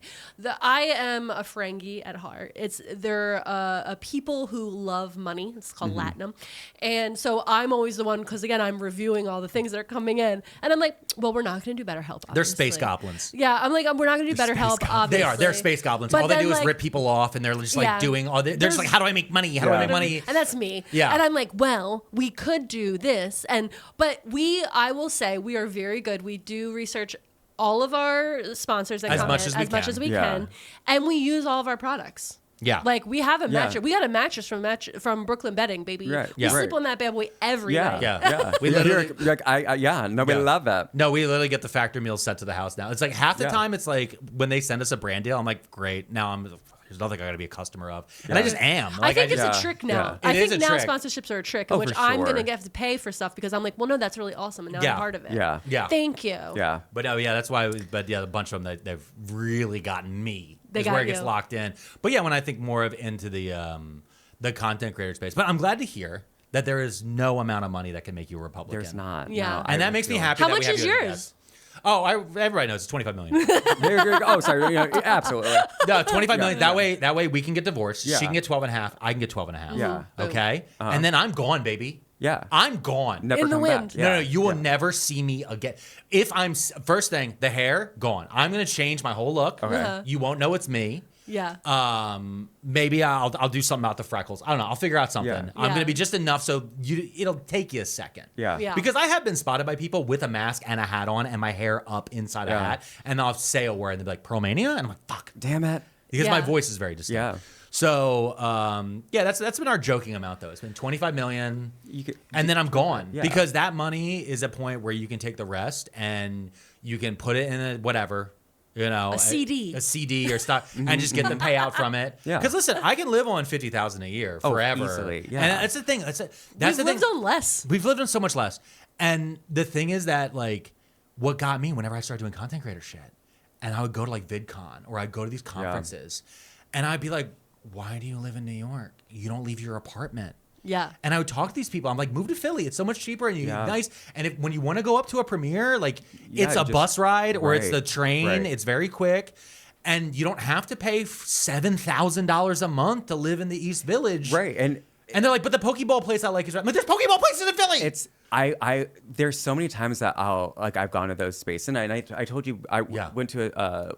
I am a Ferengi at heart. They're a people who love money. It's called Latinum. And so I'm always the one, because again, I'm reviewing all the things that are coming in. And I'm like, well, we're not going to do BetterHelp, obviously. They're space goblins. Yeah, I'm like, we're not going to do BetterHelp, obviously. They are. They're space goblins. But all they then, do is like, rip people off, and they're just like doing all. They're just like, how do I make money? How do I make money? And that's me. Yeah. And I'm like, well, we could do this. But I will say, we are very good. We do research all of our sponsors that come in much as we can, and we use all of our products. Yeah, like we have a mattress. We got a mattress from Brooklyn Bedding, baby. Right. We sleep on that bad boy every night. We literally, we love that. No, we literally get the factory meals sent to the house now. It's like half the time, it's like when they send us a brand deal, I'm like, great. Now there's nothing I got to be a customer of, and I just am. Like, I think it's a trick now. Yeah. I think now trick. sponsorships are a trick, in which I'm gonna have to pay for stuff because I'm like, well, no, that's really awesome, and now I'm part of it. Yeah. Thank you. Yeah. But no, that's why. A bunch of them they've really gotten me. Is where it gets locked in. But yeah, when I think more of into the content creator space, but I'm glad to hear that there is no amount of money that can make you a Republican. There's not. Yeah. No, and that makes me happy. How that much we have is yours? Oh, everybody knows it's 25 million. Oh, sorry. Yeah, absolutely. No, 25 million. That way we can get divorced. She can get 12 and a half. I can get 12 and a half. Yeah. Okay. And then I'm gone, baby. Yeah. I'm gone. Never in the come wind. back. No, you will never see me again. If I'm first thing, the hair gone. I'm gonna change my whole look. Okay. You won't know it's me. Yeah. Maybe I'll do something about the freckles. I don't know. I'll figure out something. Yeah. I'm gonna be just enough so it'll take you a second. Yeah. Because I have been spotted by people with a mask and a hat on and my hair up inside a hat, and I'll say a word and they'll be like, Pearlmania? And I'm like, fuck. Damn it. Because my voice is very distinct. Yeah. So that's been our joking amount though. It's been 25 million, and then I'm gone because that money is a point where you can take the rest and you can put it in a whatever, a CD or stuff, and just get the payout from it. Yeah. Because listen, I can live on $50,000 a year forever. Easily. Yeah. And that's the thing. That's We've lived on less. We've lived on so much less. And the thing is that like, what got me whenever I started doing content creator shit, and I would go to like VidCon or I'd go to these conferences, and I'd be like, why do you live in New York? You don't leave your apartment. Yeah. And I would talk to these people. I'm like, move to Philly. It's so much cheaper and nice. And when you want to go up to a premiere, like it's a bus ride or it's the train. Right. It's very quick. And you don't have to pay $7,000 a month to live in the East Village. Right. And they're like, but the Pokeball place I like is right. I'm like, there's Pokeball places in Philly. There's so many times that I've gone to those spaces, and I told you I went to a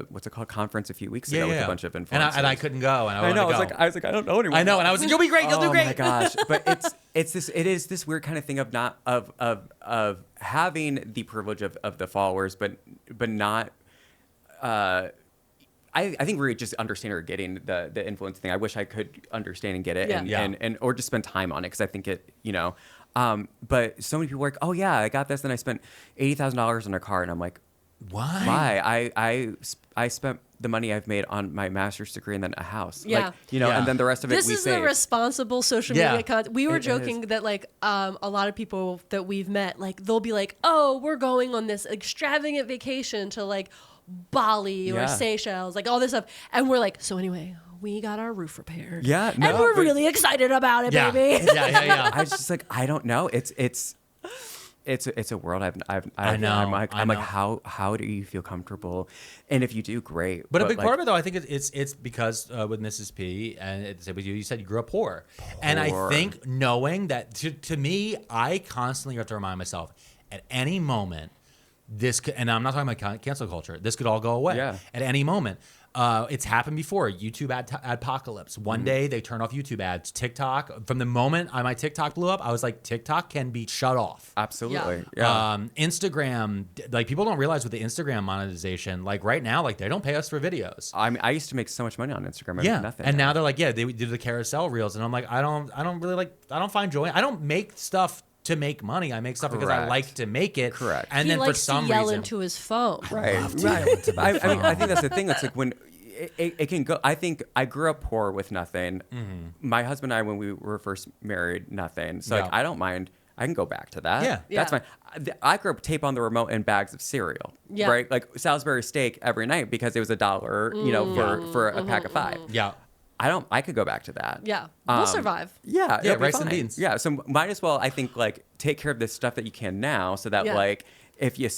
what's it called, conference a few weeks ago with a bunch of influencers, and I couldn't go, and I was like I don't know anymore. I know, and I was like, you'll be great, you'll do great. Oh my gosh, but it is this weird kind of thing of having the privilege of the followers, but not. I think we're just understanding or getting the influence thing. I wish I could understand and get it, and or just spend time on it, because I think it, but so many people are like, oh yeah, I got this, and I spent $80,000 on a car, and I'm like, why? I spent the money I've made on my master's degree and then a house, and then the rest of it we saved. This is the responsible social media content. We were joking that like a lot of people that we've met, like they'll be like, oh, we're going on this extravagant vacation to like Bali or Seychelles, like all this stuff, and we're like, so anyway, we got our roof repaired, and we're really excited about it, baby. I was just like, I don't know, it's a world I know. I'm like, how do you feel comfortable? And if you do, great. But a big part of it, though, I think it's because with Mrs. P and it's with you said you grew up poor. And I think knowing that to me, I constantly have to remind myself at any moment. This could, and I'm not talking about cancel culture. This could all go away at any moment. It's happened before. YouTube adpocalypse. One day they turn off YouTube ads. TikTok. From the moment my TikTok blew up, I was like, TikTok can be shut off. Absolutely. Yeah. Instagram. Like people don't realize with the Instagram monetization, like right now, like they don't pay us for videos. I mean, I used to make so much money on Instagram. I make nothing. And now they're like, they do the carousel reels, and I'm like, I don't find joy. I don't make stuff to make money. I make stuff because I like to make it. Correct. And he then likes for some to yell reason, into his phone. Right. I mean, I think that's the thing. It's like when it can go. I think I grew up poor with nothing. Mm-hmm. My husband and I, when we were first married, nothing. So like, I don't mind. I can go back to that. Yeah. That's fine. I grew up tape on the remote and bags of cereal. Yeah. Right. Like Salisbury steak every night because it was $1, for a pack of 5. Yeah. I could go back to that. Yeah. We'll survive. Yeah. Rice and beans. Yeah. So might as well, I think, like, take care of this stuff that you can now so that, like, if you,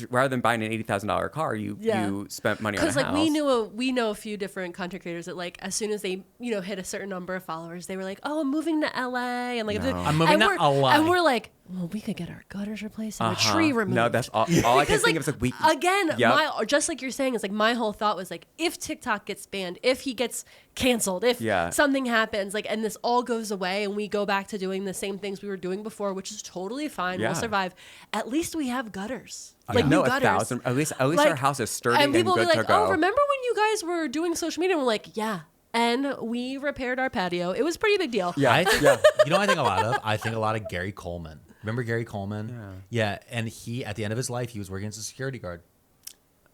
rather than buying an $80,000 car, you spent money on a house. Because, like, we know a few different content creators that, like, as soon as they, hit a certain number of followers, they were like, oh, I'm moving to LA. And, like, I'm moving to LA. And we're like, well, we could get our gutters replaced and a tree removed. No, that's all I can think of is like again, just like you're saying, it's like my whole thought was like, if TikTok gets banned, if he gets canceled, if something happens, like, and this all goes away and we go back to doing the same things we were doing before, which is totally fine. We'll survive. At least we have gutters. Like new gutters. At least like, our house is sturdy and people good be like, to go. oh, remember when you guys were doing social media? And we're like, yeah. And we repaired our patio. It was a pretty big deal. Yeah. I think a lot of Gary Coleman. Remember Gary Coleman? Yeah. And he, at the end of his life, he was working as a security guard.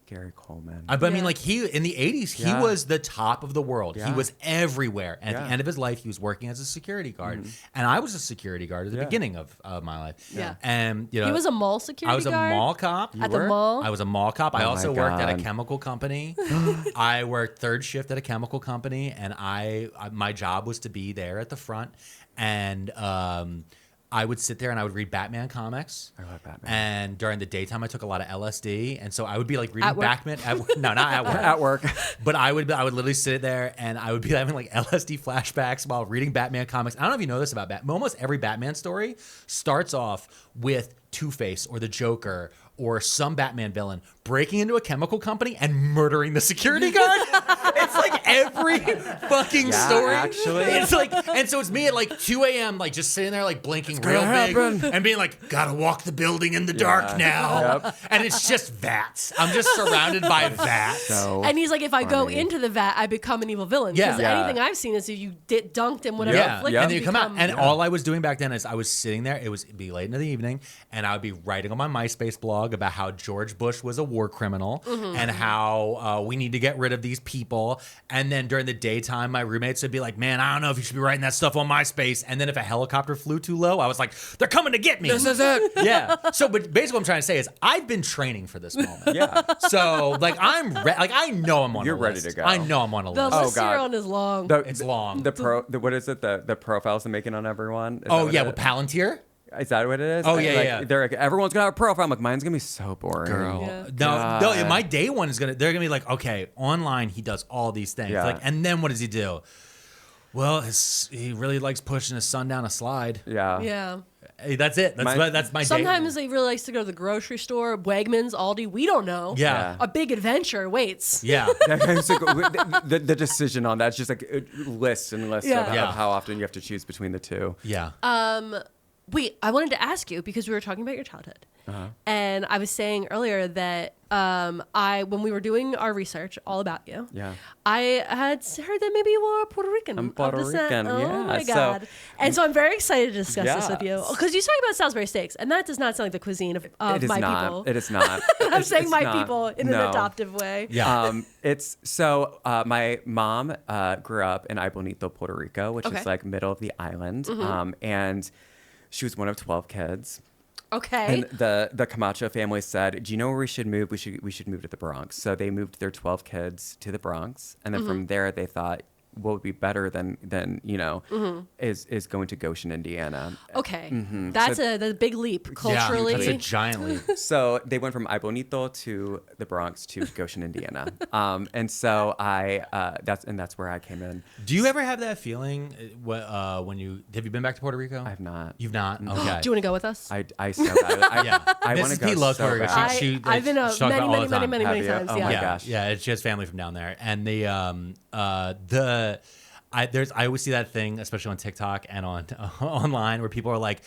Gary Coleman. But I mean, like in the 80s, he was the top of the world. He was everywhere. And at the end of his life, he was working as a security guard. Mm-hmm. And I was a security guard at the beginning of my life. Yeah. And, he was a mall security guard? I was a mall cop. At the mall? I was a mall cop. I also worked at a chemical company. I worked third shift at a chemical company. And my job was to be there at the front. And I would sit there and I would read Batman comics. I love Batman. And during the daytime, I took a lot of LSD, and so I would be like reading Batman. No, not at work. At work. But I would literally sit there and I would be having like LSD flashbacks while reading Batman comics. I don't know if you know this about Batman. Almost every Batman story starts off with Two-Face or the Joker or some Batman villain breaking into a chemical company and murdering the security guard. It's like every fucking story. Actually. It's like, and so it's me at like 2 a.m. like just sitting there like blinking real big and being like, gotta walk the building in the dark now. Yep. And it's just vats. I'm just surrounded by vats. And he's like, if I go into the vat, I become an evil villain. Because anything I've seen is if you dunked in whatever affliction, and then you come out. And all I was doing back then is I was sitting there. It'd be late into the evening, and I would be writing on my MySpace blog about how George Bush was a war criminal and how we need to get rid of these people. And then during the daytime, my roommates would be like, man, I don't know if you should be writing that stuff on MySpace. And then if a helicopter flew too low, I was like, they're coming to get me. This is it. Yeah. So, but basically what I'm trying to say is I've been training for this moment. Yeah. So like I know I'm on You're a ready list. to go. I know I'm on a The list. list you're on is long. It's long. What is it? The profiles they're making on everyone? With Palantir? Is that what it is? Oh, yeah. They're like, everyone's gonna have a profile. I'm like, mine's gonna be so boring. Girl. Yeah. No, my day one is they're gonna be like, okay, online he does all these things. Yeah. Like, and then what does he do? Well, he really likes pushing his son down a slide. Yeah. Yeah. Hey, that's it. That's my day. Sometimes he really likes to go to the grocery store, Wegmans, Aldi. We don't know. Yeah. A big adventure awaits. Yeah. The decision on that's just like lists and lists of how often you have to choose between the two. Yeah. Wait, I wanted to ask you because we were talking about your childhood. And I was saying earlier that when we were doing our research all about you, I had heard that maybe you were Puerto Rican. I'm Puerto Rican, Oh my God. And so I'm very excited to discuss this with you. Because you talk about Salisbury steaks, and that does not sound like the cuisine of my people. It is not. I'm saying my people in an adoptive way. Yeah. It's so my mom grew up in Bonito, Puerto Rico, which is like middle of the island. And she was one of 12 kids. Okay. And the Camacho family said, do you know where we should move? We should move to the Bronx. So they moved their 12 kids to the Bronx. And then from there, they thought, what would be better than is going to Goshen, Indiana. Okay. That's a big leap culturally. Yeah, that's a giant leap. So they went from Bonito to the Bronx to Goshen, Indiana. And so that's where I came in. Do you ever have that feeling when have you been back to Puerto Rico? I have not. You've not? Okay. Do you want to go with us? I so bad. I want to go. He loves so Puerto Rico. bad. I've been many times. Oh my gosh. Yeah, she has family from down there, and I always see that thing, especially on TikTok and on online, where people are like,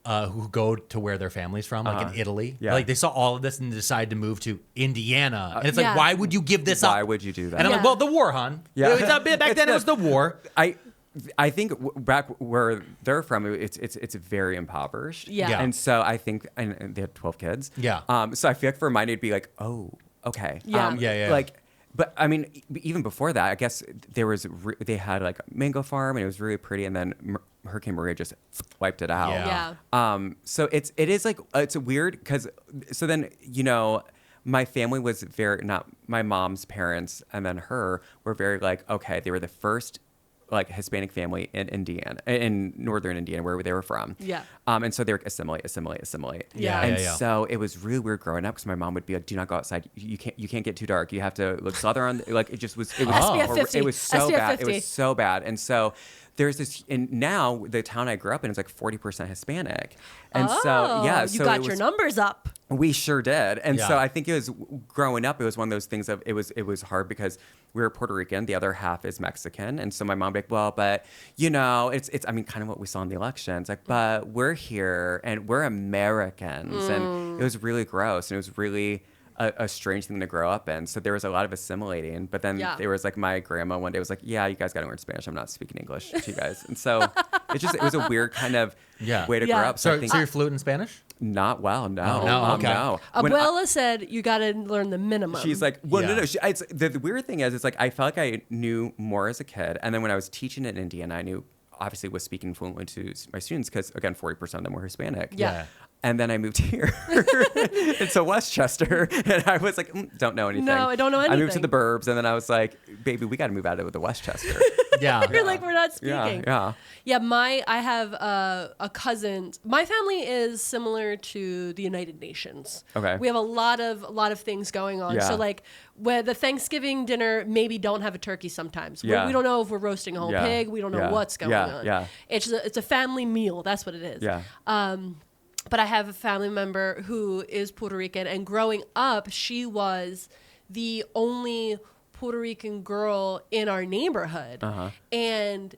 who go to where their family's from, like in Italy. Yeah. Like they saw all of this and decided to move to Indiana. And it's like, why would you give this up? Why would you do that? And I'm like, well, the war, hon. Yeah. Back then it was the war. I think back where they're from, it's very impoverished. Yeah. And so I think, and they had 12 kids. Yeah. So I feel like for mine, it'd be like, oh, okay. Yeah. Like, but I mean, even before that, I guess they had like a mango farm and it was really pretty. And then Hurricane Maria just wiped it out. Yeah. So it is like, it's weird because, so then, my family was not my mom's parents and then her were very like, okay, they were the first like Hispanic family in Indiana, in northern Indiana, where they were from. Yeah. And so they were assimilate. Yeah. And so it was really weird growing up because my mom would be like, "Do not go outside. You can't get too dark. You have to look southern." Like it was SPF 50. It was so SPF bad. 50. It was so bad. And so there's this, and now the town I grew up in is like 40% Hispanic. And so you got your numbers up. We sure did. And Yeah. so I think it was growing up, it was one of those things of it was hard because we were Puerto Rican, the other half is Mexican. And so my mom would be like, well, but it's I mean, kind of what we saw in the elections. Like, but we're here and we're Americans. And it was really gross. And it was really a strange thing to grow up in. So there was a lot of assimilating. But then there was like my grandma one day was like, yeah, you guys got to learn Spanish. I'm not speaking English to you guys. And so it was a weird kind of way to grow up. So I think, you're fluent in Spanish? Not well, no. No, okay. No. Abuela said you got to learn the minimum. She's like, well, Yeah. no. The weird thing is, it's like I felt like I knew more as a kid, and then when I was teaching in Indiana, I knew obviously was speaking fluently to my students because again, 40% of them were Hispanic. Yeah. And then I moved here into Westchester, and I was like, don't know anything. No, I don't know anything. I moved to the burbs, and then I was like, baby, we got to move out of the Westchester. Yeah. You're like, we're not speaking. Yeah. I have a cousin. My family is similar to the United Nations. Okay. We have a lot of things going on. Yeah. So like, where the Thanksgiving dinner maybe don't have a turkey sometimes. Yeah. We don't know if we're roasting a whole Yeah. pig. We don't know Yeah. what's going Yeah. on. Yeah. It's a family meal. That's what it is. Yeah. But I have a family member who is Puerto Rican, and growing up, she was the only Puerto Rican girl in our neighborhood. And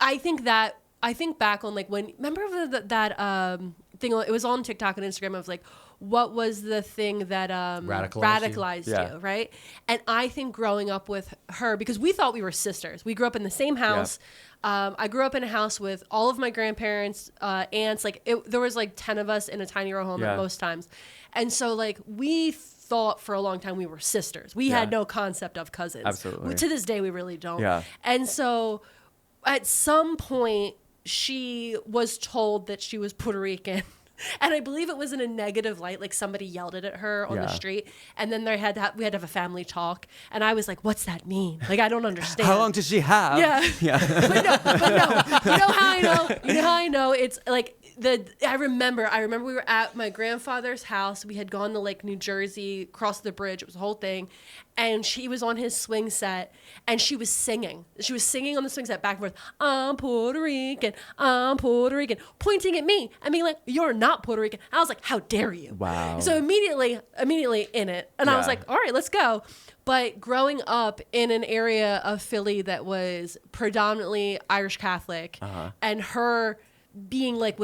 I think back on like when, remember that thing, it was on TikTok and Instagram of like, what was the thing that radicalized you, right? And I think growing up with her, because we thought we were sisters. We grew up in the same house. I grew up in a house with all of my grandparents, aunts. Like there was like 10 of us in a tiny row home at most times. And so like we thought for a long time we were sisters. We had no concept of cousins. Absolutely. To this day, we really don't. Yeah. And so at some point, she was told that she was Puerto Rican. And I believe it was in a negative light, like somebody yelled it at her on the street, and then we had to have a family talk, and I was like, "What's that mean? Like, I don't understand." How long does she have? Yeah. but no. You know how I know? It's like I remember we were at my grandfather's house. We had gone to like New Jersey, crossed the bridge. It was a whole thing. And she was on his swing set, and she was singing. She was singing on the swing set back and forth. I'm Puerto Rican, pointing at me and being like, "You're not Puerto Rican." I was like, "How dare you?" Wow. So immediately in it, and I was like, "All right, let's go." But growing up in an area of Philly that was predominantly Irish Catholic, and her being like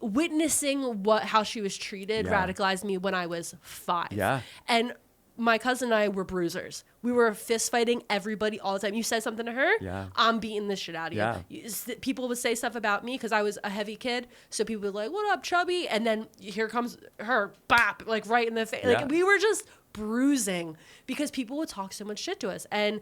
witnessing how she was treated radicalized me when I was 5. Yeah. And my cousin and I were bruisers. We were fist fighting everybody all the time. You said something to her, I'm beating the shit out of you. People would say stuff about me because I was a heavy kid. So people would be like, "What up, chubby?" And then here comes her, bop, like right in the face. Like we were just bruising because people would talk so much shit to us. And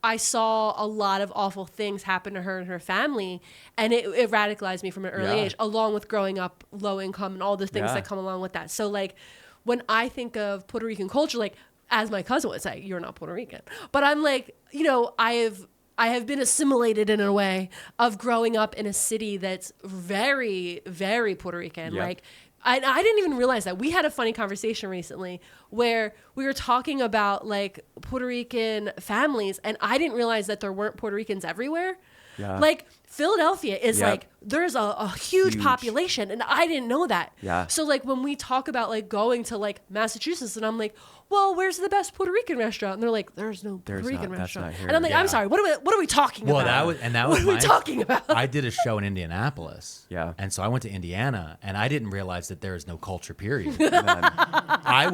I saw a lot of awful things happen to her and her family, and it radicalized me from an early age, along with growing up low income and all the things that come along with that. So like when I think of Puerto Rican culture, like, as my cousin would say, "You're not Puerto Rican." But I'm like, I have been assimilated in a way of growing up in a city that's very, very Puerto Rican. Like, I didn't even realize that. We had a funny conversation recently where we were talking about like Puerto Rican families, and I didn't realize that there weren't Puerto Ricans everywhere. Like Philadelphia is like, there's a huge population, and I didn't know that. So like when we talk about like going to like Massachusetts, and I'm like, "Well, where's the best Puerto Rican restaurant?" And they're like, "There's no Puerto Rican restaurant." And I'm like, "I'm sorry, what are we talking about?" What are we talking about? I did a show in Indianapolis. Yeah. And so I went to Indiana, and I didn't realize that there is no culture, period. I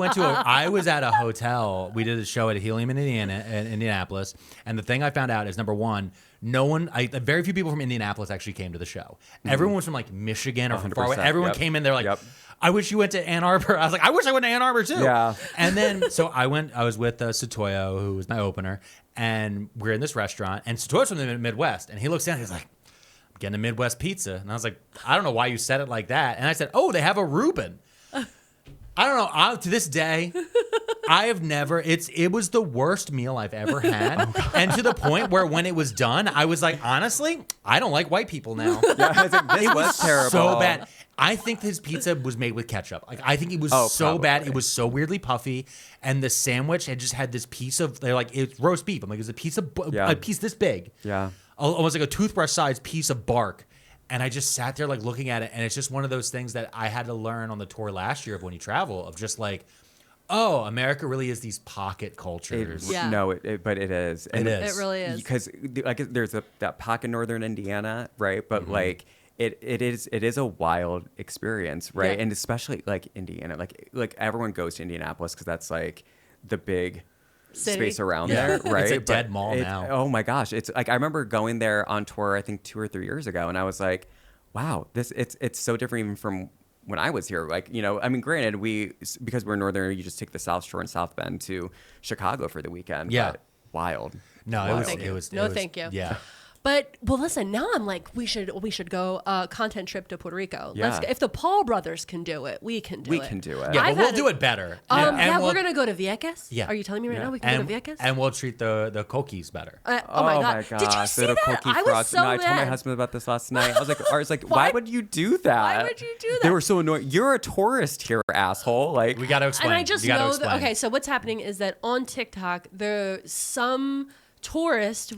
was at a hotel. We did a show at Helium in Indianapolis, and the thing I found out is, number one, very few people from Indianapolis actually came to the show. Everyone was from like Michigan or from far away. Everyone came in, they're like, "I wish you went to Ann Arbor." I was like, "I wish I went to Ann Arbor too." Yeah. And then, so I was with Satoyo, who was my opener, and we're in this restaurant, and Satoyo's from the Midwest, and he looks down, he's like, "I'm getting a Midwest pizza." And I was like, "I don't know why you said it like that." And I said, "Oh, they have a Reuben." I don't know. To this day, I have never. It was the worst meal I've ever had, and to the point where when it was done, I was like, honestly, I don't like white people now. It was terrible. So bad. I think his pizza was made with ketchup. Like, I think it was so bad. It was so weirdly puffy, and the sandwich had just had this piece of. They're like, it's roast beef. I'm like, it was a piece this big. Yeah. Almost like a toothbrush-sized piece of bark. And I just sat there like looking at it, and it's just one of those things that I had to learn on the tour last year of when you travel, of just like, oh, America really is these pocket cultures. But it is. And it is. It really is. Because like there's that pocket in northern Indiana, right? But like it is a wild experience, right? And especially like Indiana, like everyone goes to Indianapolis because that's like the big space around there, right? It's a dead mall now. Oh my gosh, it's like I remember going there on tour I think 2 or 3 years ago, and I was like, wow, it's so different even from when I was here. Like, I mean, granted, because we're northern, you just take the South Shore and South Bend to Chicago for the weekend. Yeah, but wild. No, wild. it was. Thank you. Yeah. But listen, now I'm like, we should go content trip to Puerto Rico. Yeah. If the Paul brothers can do it, we can do it. We can do it. Yeah, but we'll do it better. We're gonna go to Vieques. Yeah. Are you telling me right now we can go to Vieques? And we'll treat the coquis better. Oh my god! Did you see that? I was so mad. I told my husband about this last night. I was like, why would you do that? Why would you do that? They were so annoying. You're a tourist here, asshole. Like, we got to explain. And I just know that. Okay, so what's happening is that on TikTok, there's some tourist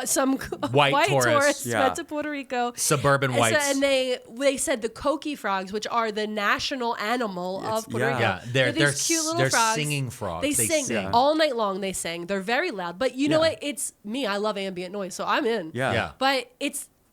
some white tourists went to Puerto Rico. Suburban whites. And they said the coqui frogs, which are the national animal of Puerto Rico. Yeah, they're these cute little frogs. Singing frogs. They sing all night long. They sing. They're very loud. But you know what? It's me. I love ambient noise, so I'm in. Yeah. But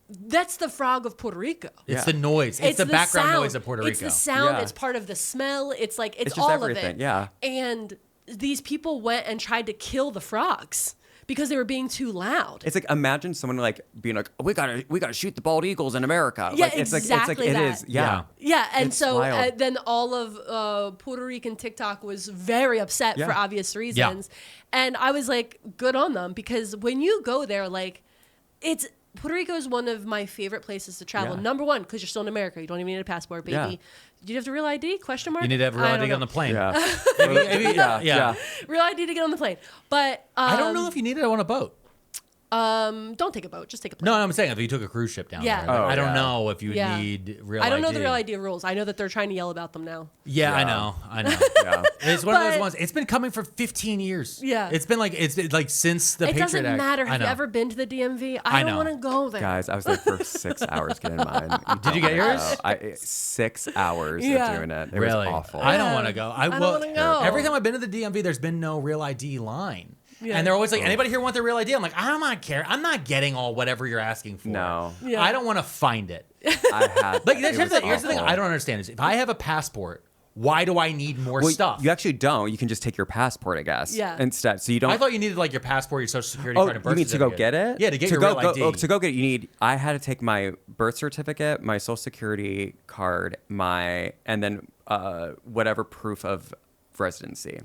that's the frog of Puerto Rico. It's the noise. It's the background sound. noise of Puerto Rico. It's the sound. It's part of the smell. It's like it's just all everything. of it. Yeah. And these people went and tried to kill the frogs because they were being too loud. It's like, imagine someone like being like, we gotta shoot the bald eagles in America. Yeah, like, it's exactly like, that. It is. Yeah. Yeah, and It's so wild. then all of Puerto Rican TikTok was very upset for obvious reasons. And I was like, good on them, because when you go there, like, Puerto Rico is one of my favorite places to travel. Yeah. Number one, because you're still in America. You don't even need a passport, baby. Yeah. Do you have the real ID? Question mark? You need to have real ID on the plane. Yeah. Yeah. Real ID to get on the plane. But I don't know if you need it on a boat. don't take a boat. Just take a plane. No, I'm saying if you took a cruise ship down there. Oh, I don't yeah. know if you need real ID. I don't know the real ID rules. I know that they're trying to yell about them now. Yeah, Yeah. I know. Yeah. It's one of those ones. It's been coming for 15 years. Yeah. It's been like since the It Patriot doesn't Act. matter. I Have you know. ever been to the DMV? I I don't know. want to go there. Guys, I was there for 6 hours getting mine. Did you get yours? 6 hours Yeah. of doing it. It Really? was awful. I don't want to go. I don't wanna go. Every time I've been to the DMV, there's been no real ID line. Yeah. And they're always like, anybody here want their real ID? I'm like, I don't want to care. I'm not getting all whatever you're asking for. No. Yeah. I don't want to find it. I had. Like, it here's was the thing awful. I don't understand is if I have a passport, why do I need more stuff? You actually don't. You can just take your passport, I guess. Yeah. Instead, so you don't. I thought you needed like your passport, your social security Oh, card, and you birth mean to go certificate. get it? Yeah, to get to your go, real ID. to go get it, you need. I had to take my birth certificate, my social security card, and then whatever proof of residency.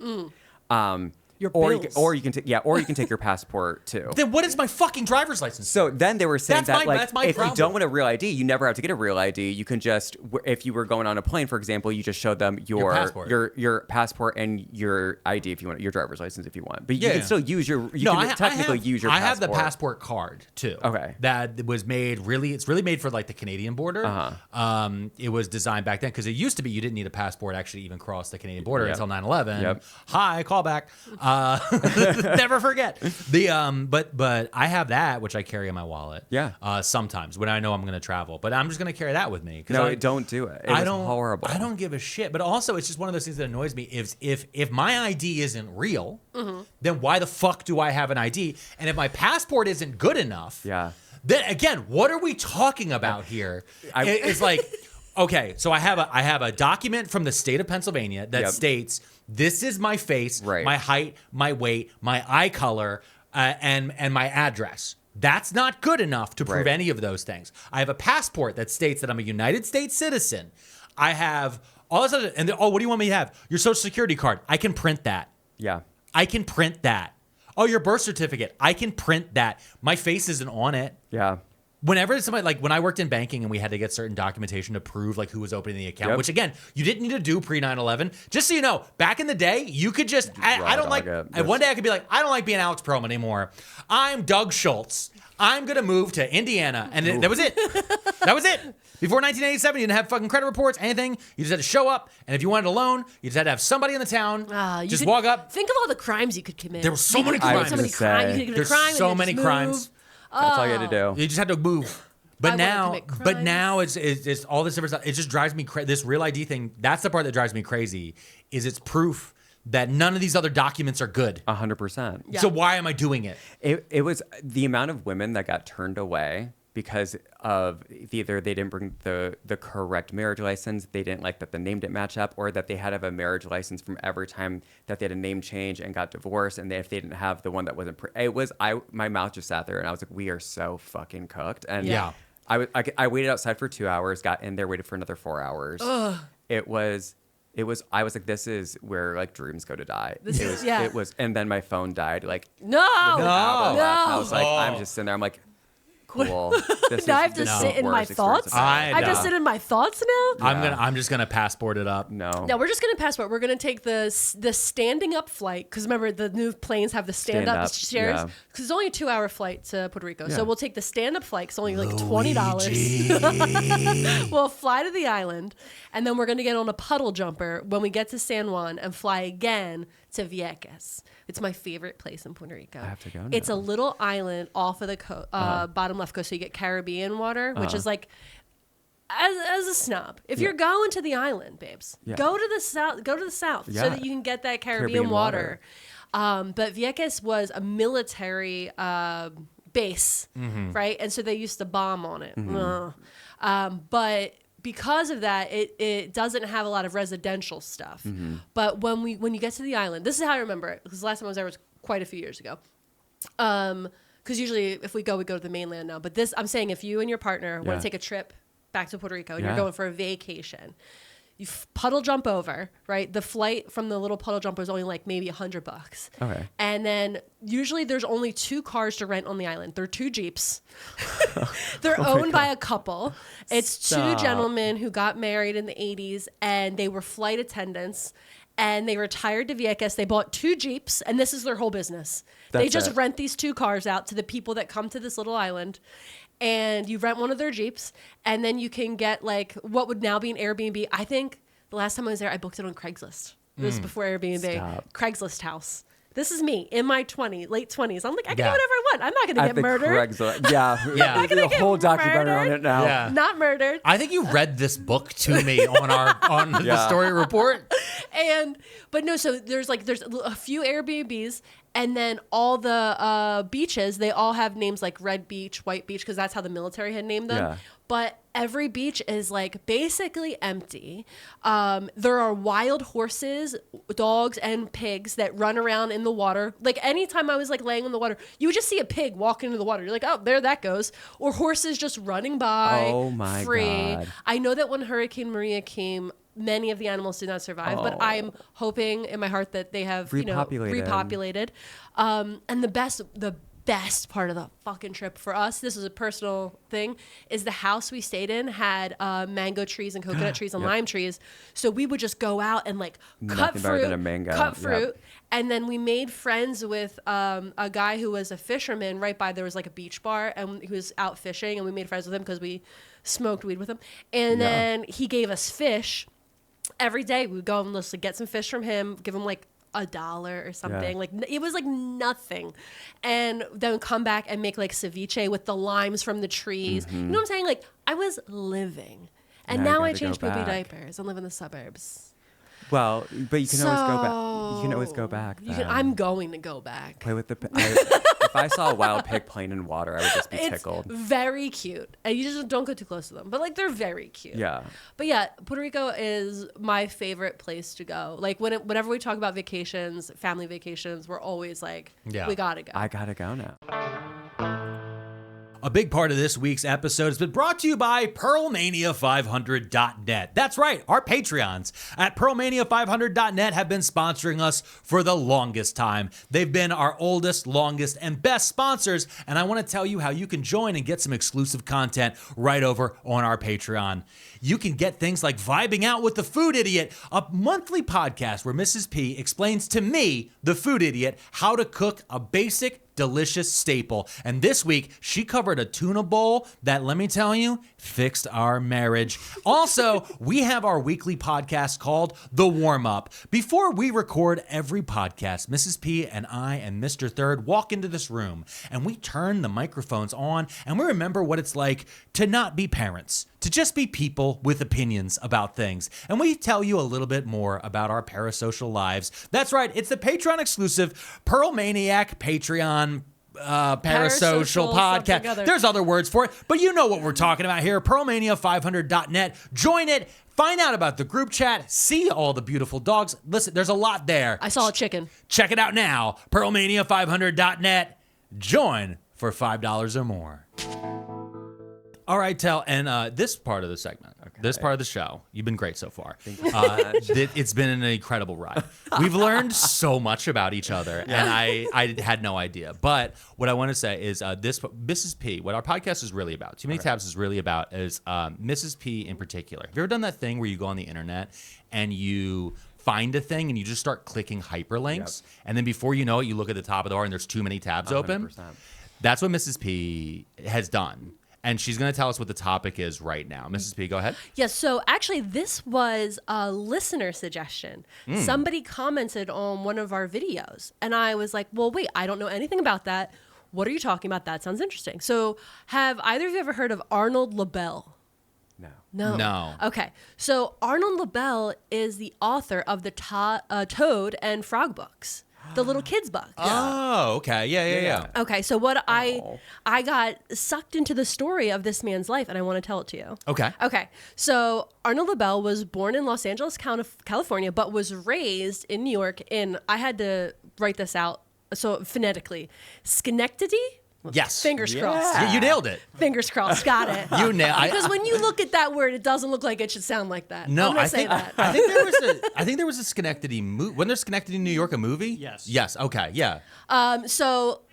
Your or bills. you can take your passport too. Then what is my fucking driver's license? So then they were saying That's that my if problem. you don't want a real ID, you never have to get a real ID. You can just, if you were going on a plane, for example, you just showed them your passport and your ID if you want, your driver's license if you want. But you can still use your. You can technically use your. I passport. have the passport card too. Okay. That was made it's really made for like the Canadian border. It was designed back then because it used to be you didn't need a passport to actually even cross the Canadian border until 9/11. Yep. Hi, callback. Never forget but I have that which I carry in my wallet. Sometimes when I know I'm going to travel, but I'm just going to carry that with me. No, don't do it. It was horrible. I don't give a shit. But also, it's just one of those things that annoys me. If my ID isn't real, then why the fuck do I have an ID? And if my passport isn't good enough, then again, what are we talking about here? It's like, okay, so I have a document from the state of Pennsylvania that states this is my face, my height, my weight, my eye color, and my address. That's not good enough to prove any of those things. I have a passport that states that I'm a United States citizen. I have all this other, and what do you want me to have? Your social security card. I can print that. Yeah. I can print that. Oh, your birth certificate. I can print that. My face isn't on it. Yeah. Whenever somebody, like when I worked in banking and we had to get certain documentation to prove like who was opening the account, which again, you didn't need to do pre 9/11. Just so you know, back in the day, you could just, I don't like, and one day I could be like, I don't like being Alex Pearlman anymore. I'm Doug Schultz. I'm going to move to Indiana. And that was it. That was it. Before 1987, you didn't have fucking credit reports, anything. You just had to show up. And if you wanted a loan, you just had to have somebody in the town just walk up. Think of all the crimes you could commit. There were so many crimes. So many crimes. You could commit a crime. There's so many crimes. That's all you had to do. You just had to move. But now it's all this different stuff. It just drives me crazy. This real ID thing, that's the part that drives me crazy, is it's proof that none of these other documents are good. 100%. Yeah. So why am I doing it? It was the amount of women that got turned away because of either they didn't bring the correct marriage license, they didn't like that the name didn't match up, or that they had to have a marriage license from every time that they had a name change and got divorced, and if they didn't have the one that wasn't my mouth just sat there and I was like, we are so fucking cooked. And I waited outside for 2 hours, got in there, waited for another 4 hours. It was I was like, this is where like dreams go to die. It was, and then my phone died. Like No. I was like, I'm just sitting there. I'm like, cool. Now I have to sit in my thoughts. I have to sit in my thoughts now. I'm just gonna passport it up. No, we're just gonna passport. We're gonna take the standing up flight because remember the new planes have the stand up chairs because it's only a 2-hour flight to Puerto Rico. So we'll take the stand up flight. It's only like $20. We'll fly to the island and then we're gonna get on a puddle jumper when we get to San Juan and fly again to Vieques. It's my favorite place in Puerto Rico. I have to go now. It's a little island off of the bottom left coast, so you get Caribbean water, which is like, as a snob, if you're going to the island, babes, go to the south. Go to the south so that you can get that Caribbean water. But Vieques was a military base, right? And so they used to bomb on it. But because of that, it doesn't have a lot of residential stuff. But when you get to the island, this is how I remember it, because the last time I was there was quite a few years ago. Because usually if we go to the mainland now. But this, I'm saying if you and your partner want to take a trip back to Puerto Rico and you're going for a vacation, you puddle jump over, right? The flight from the little puddle jumper is only like maybe $100. Okay. And then usually there's only 2 cars to rent on the island. They're 2 Jeeps. They're owned by a couple. It's 2 gentlemen who got married in the 80s and they were flight attendants and they retired to Vieques. They bought 2 Jeeps and this is their whole business. They just rent these 2 cars out to the people that come to this little island. And you rent one of their Jeeps, and then you can get like what would now be an Airbnb. I think the last time I was there, I booked it on Craigslist. This was before Airbnb. Stop. Craigslist house. This is me in my late 20s. I'm like, I can do whatever I want. I'm not going to get murdered. Craigslist. Yeah. I'm not going to get whole documentary on it now. Yeah. Not murdered. I think you read this book to me on the story report. But no, so there's a few Airbnbs. And then all the beaches, they all have names like Red Beach, White Beach, because that's how the military had named them. Yeah. But every beach is like basically empty. There are wild horses, dogs, and pigs that run around in the water. Like anytime I was like laying in the water, you would just see a pig walk into the water. You're like, oh, there that goes. Or horses just running by. Oh my God. I know that when Hurricane Maria came, many of the animals did not survive, but I'm hoping in my heart that they have repopulated. And the best part of the fucking trip for us, this is a personal thing, is the house we stayed in had mango trees and coconut trees and lime trees. So we would just go out and like cut fruit. And then we made friends with a guy who was a fisherman right by there was like a beach bar and he was out fishing and we made friends with him because we smoked weed with him. And then he gave us fish. Every day we would go and just get some fish from him, give him like $1 or something. Like it was like nothing. And then come back and make like ceviche with the limes from the trees. You know what I'm saying? Like I was living. And now I change poopy diapers and live in the suburbs. Well, but you can always go back. You can always go back. I'm going to go back. Play with the if I saw a wild pig playing in water, I would just be tickled. Very cute. And you just don't go too close to them. But like they're very cute. Yeah. But yeah, Puerto Rico is my favorite place to go. Like whenever we talk about vacations, family vacations, we're always like, we gotta go. I gotta go now. A big part of this week's episode has been brought to you by Pearlmania500.net. That's right, our Patreons at Pearlmania500.net have been sponsoring us for the longest time. They've been our oldest, longest, and best sponsors, and I want to tell you how you can join and get some exclusive content right over on our Patreon. You can get things like Vibing Out with the Food Idiot, a monthly podcast where Mrs. P explains to me, the food idiot, how to cook a basic, delicious staple. And this week, she covered a tuna bowl that, let me tell you, fixed our marriage. Also, we have our weekly podcast called The Warm Up. Before we record every podcast, Mrs. P and I and Mr. Third walk into this room and we turn the microphones on and we remember what it's like to not be parents, to just be people with opinions about things. And we tell you a little bit more about our parasocial lives. That's right, it's the Patreon exclusive Pearl Maniac Patreon parasocial podcast. There's other words for it, but you know what we're talking about here. Pearlmania500.net. Join it. Find out about the group chat. See all the beautiful dogs. Listen, there's a lot there. I saw a chicken. Check it out now. Pearlmania500.net. Join for $5 or more. All right, Tell. And this part of the segment, this part of the show, you've been great so far. Thank you so much. It's been an incredible ride. We've learned so much about each other, and I had no idea. But what I want to say is this Mrs. P, what our podcast is really about, Too Many Tabs is really about, is Mrs. P in particular. Have you ever done that thing where you go on the internet and you find a thing and you just start clicking hyperlinks, and then before you know it, you look at the top of the bar and there's too many tabs 100%. Open? That's what Mrs. P has done. And she's going to tell us what the topic is right now. Mrs. P, go ahead. Yes, so actually this was a listener suggestion. Somebody commented on one of our videos. And I was like, well, wait, I don't know anything about that. What are you talking about? That sounds interesting. So have either of you ever heard of Arnold Lobel? No. Okay. So Arnold Lobel is the author of the Toad and Frog books. The little kids book. Oh, okay. Yeah. Okay, so what I got sucked into the story of this man's life, and I want to tell it to you. Okay. So Arnold Lobel was born in Los Angeles, California, but was raised in New York I had to write this out, so phonetically, Schenectady? Yes. Fingers crossed. Yeah, you nailed it. Fingers crossed. Got it. You nailed it. Because when you look at that word, it doesn't look like it should sound like that. No, I'm gonna say that. I think there was a Schenectady movie. Wasn't there Schenectady, New York, a movie? Yes. Okay. Yeah. So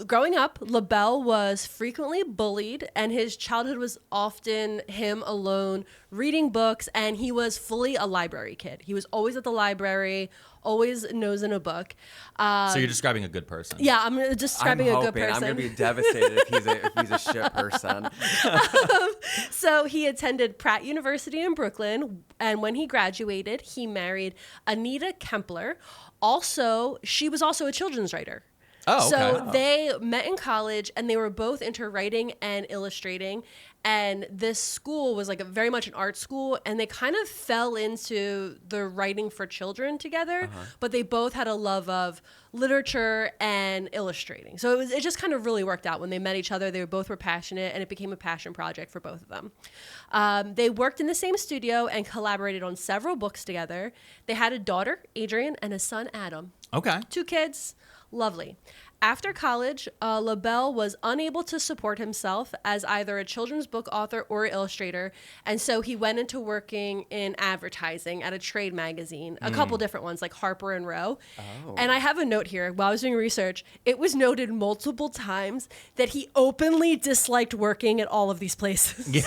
growing up, Lobel was frequently bullied, and his childhood was often him alone reading books, and he was fully a library kid. He was always at the library, always nose in a book. So you're describing a good person. Yeah, I'm describing a good person. I'm going to be devastated if he's a shit person. So he attended Pratt University in Brooklyn, and when he graduated, he married Anita Kempler. She was also a children's writer. Oh, okay. So they met in college, and they were both into writing and illustrating. And this school was like very much an art school, and they kind of fell into the writing for children together. But they both had a love of literature and illustrating. So it just kind of really worked out when they met each other. They both were passionate, and it became a passion project for both of them. They worked in the same studio and collaborated on several books together. They had a daughter, Adrian, and a son, Adam. Okay. 2 kids. Lovely. After college, Lobel was unable to support himself as either a children's book author or illustrator, and so he went into working in advertising at a trade magazine, a couple different ones like Harper and Row. And I have a note here. While I was doing research, it was noted multiple times that he openly disliked working at all of these places. Yeah.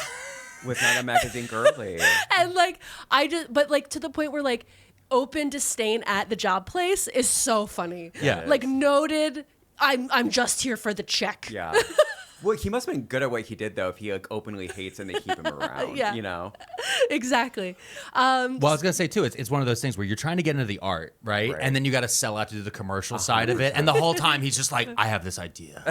Was not a magazine girly. And to the point where open disdain at the job place is so funny. Yeah. Noted, I'm just here for the check. Yeah. Well, he must have been good at what he did, though, if he openly hates and they keep him around. Yeah. You know? Exactly. Well, I was going to say, too, it's one of those things where you're trying to get into the art, right? And then you got to sell out to do the commercial side of it. And the whole time he's just like, I have this idea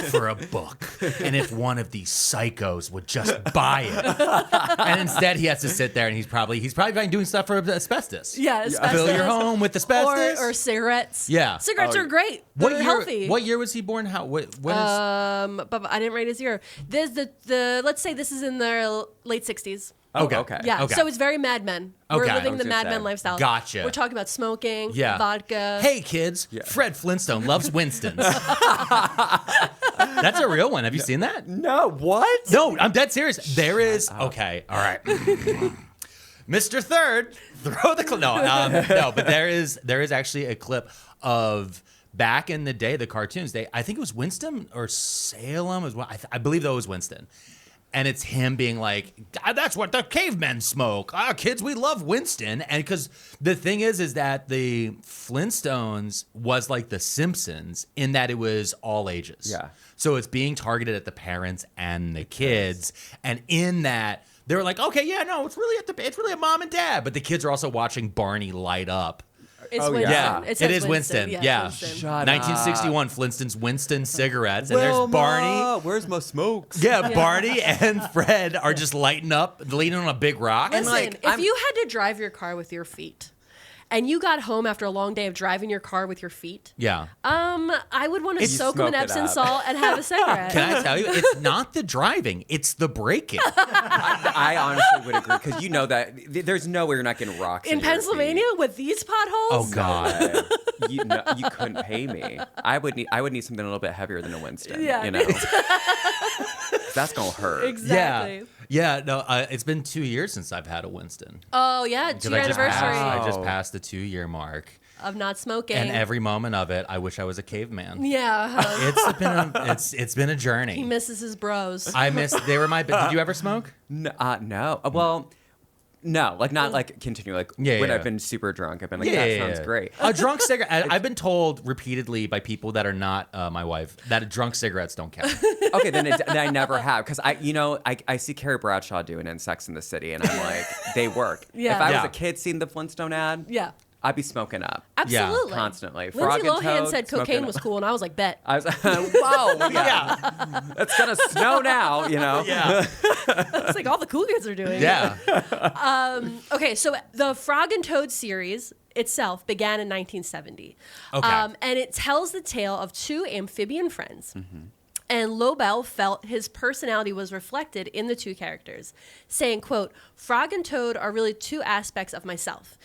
for a book. And if one of these psychos would just buy it. And instead he has to sit there and he's probably doing stuff for asbestos. Yeah, asbestos. Fill your home with asbestos. Or cigarettes. Yeah. Cigarettes are great. They're healthy. What year was he born? But I didn't write his year. Let's say this is in the late 60s. Okay. Yeah, okay. so it's very Mad Men. We're Okay. living the Mad Men lifestyle. Gotcha. We're talking about smoking, Yeah. vodka. Hey, kids, Fred Flintstone loves Winston's. That's a real one. Have you seen that? No, what? No, I'm dead serious. There is. Okay, all right. Mr. Third, throw the clip. No, but there is actually a clip of back in the day, the cartoons. I think it was Winston or Salem. I believe that was Winston. And it's him being like, that's what the cavemen smoke. Kids, we love Winston. And because the thing is that the Flintstones was like the Simpsons in that it was all ages. Yeah. So it's being targeted at the parents and the kids. And in that, they were like, okay, yeah, no, it's really a mom and dad. But the kids are also watching Barney light up. It's Winston. Yeah, It it is Winston. Yeah. Winston. Shut 1961, Flintstone's Winston cigarettes. And there's Barney. Where's my smokes? Yeah, Barney and Fred are just leaning on a big rock. Listen, if you had to drive your car with your feet, and you got home after a long day of driving your car with your feet, yeah, I would want to soak them in Epsom salt and have a cigarette. Can I tell you, it's not the driving, it's the braking. I honestly would agree, because you know that there's no way you're not getting rocks in Pennsylvania with these potholes. Oh God, you couldn't pay me. I would need something a little bit heavier than a Winston. Yeah. You know. That's gonna hurt. Exactly. Yeah. No, it's been 2 years since I've had a Winston. Oh yeah, 2-year anniversary I just passed the 2-year mark. of not smoking. And every moment of it, I wish I was a caveman. Yeah. It's been a journey. He misses his bros. They were my. Did you ever smoke? No. Well, no. Like not like continue. Like when I've been super drunk, I've been like, that sounds great. A drunk cigarette. I've been told repeatedly by people that are not my wife that drunk cigarettes don't count. Okay, then I never have because I see Carrie Bradshaw doing it in Sex in the City, and I'm like, they work. Yeah. If I was a kid seeing the Flintstone ad, Yeah. I'd be smoking up. Absolutely. Constantly. Lindsay Lohan said cocaine was cool, and I was like, bet. I was whoa, yeah. It's gonna snow now, Yeah. It's like all the cool kids are doing. Yeah. Okay, so the Frog and Toad series itself began in 1970. Okay. And it tells the tale of two amphibian friends. Mm-hmm. And Lobel felt his personality was reflected in the two characters, saying, quote, Frog and Toad are really two aspects of myself.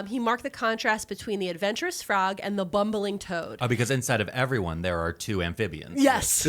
He marked the contrast between the adventurous frog and the bumbling toad. Because inside of everyone, there are two amphibians. Yes.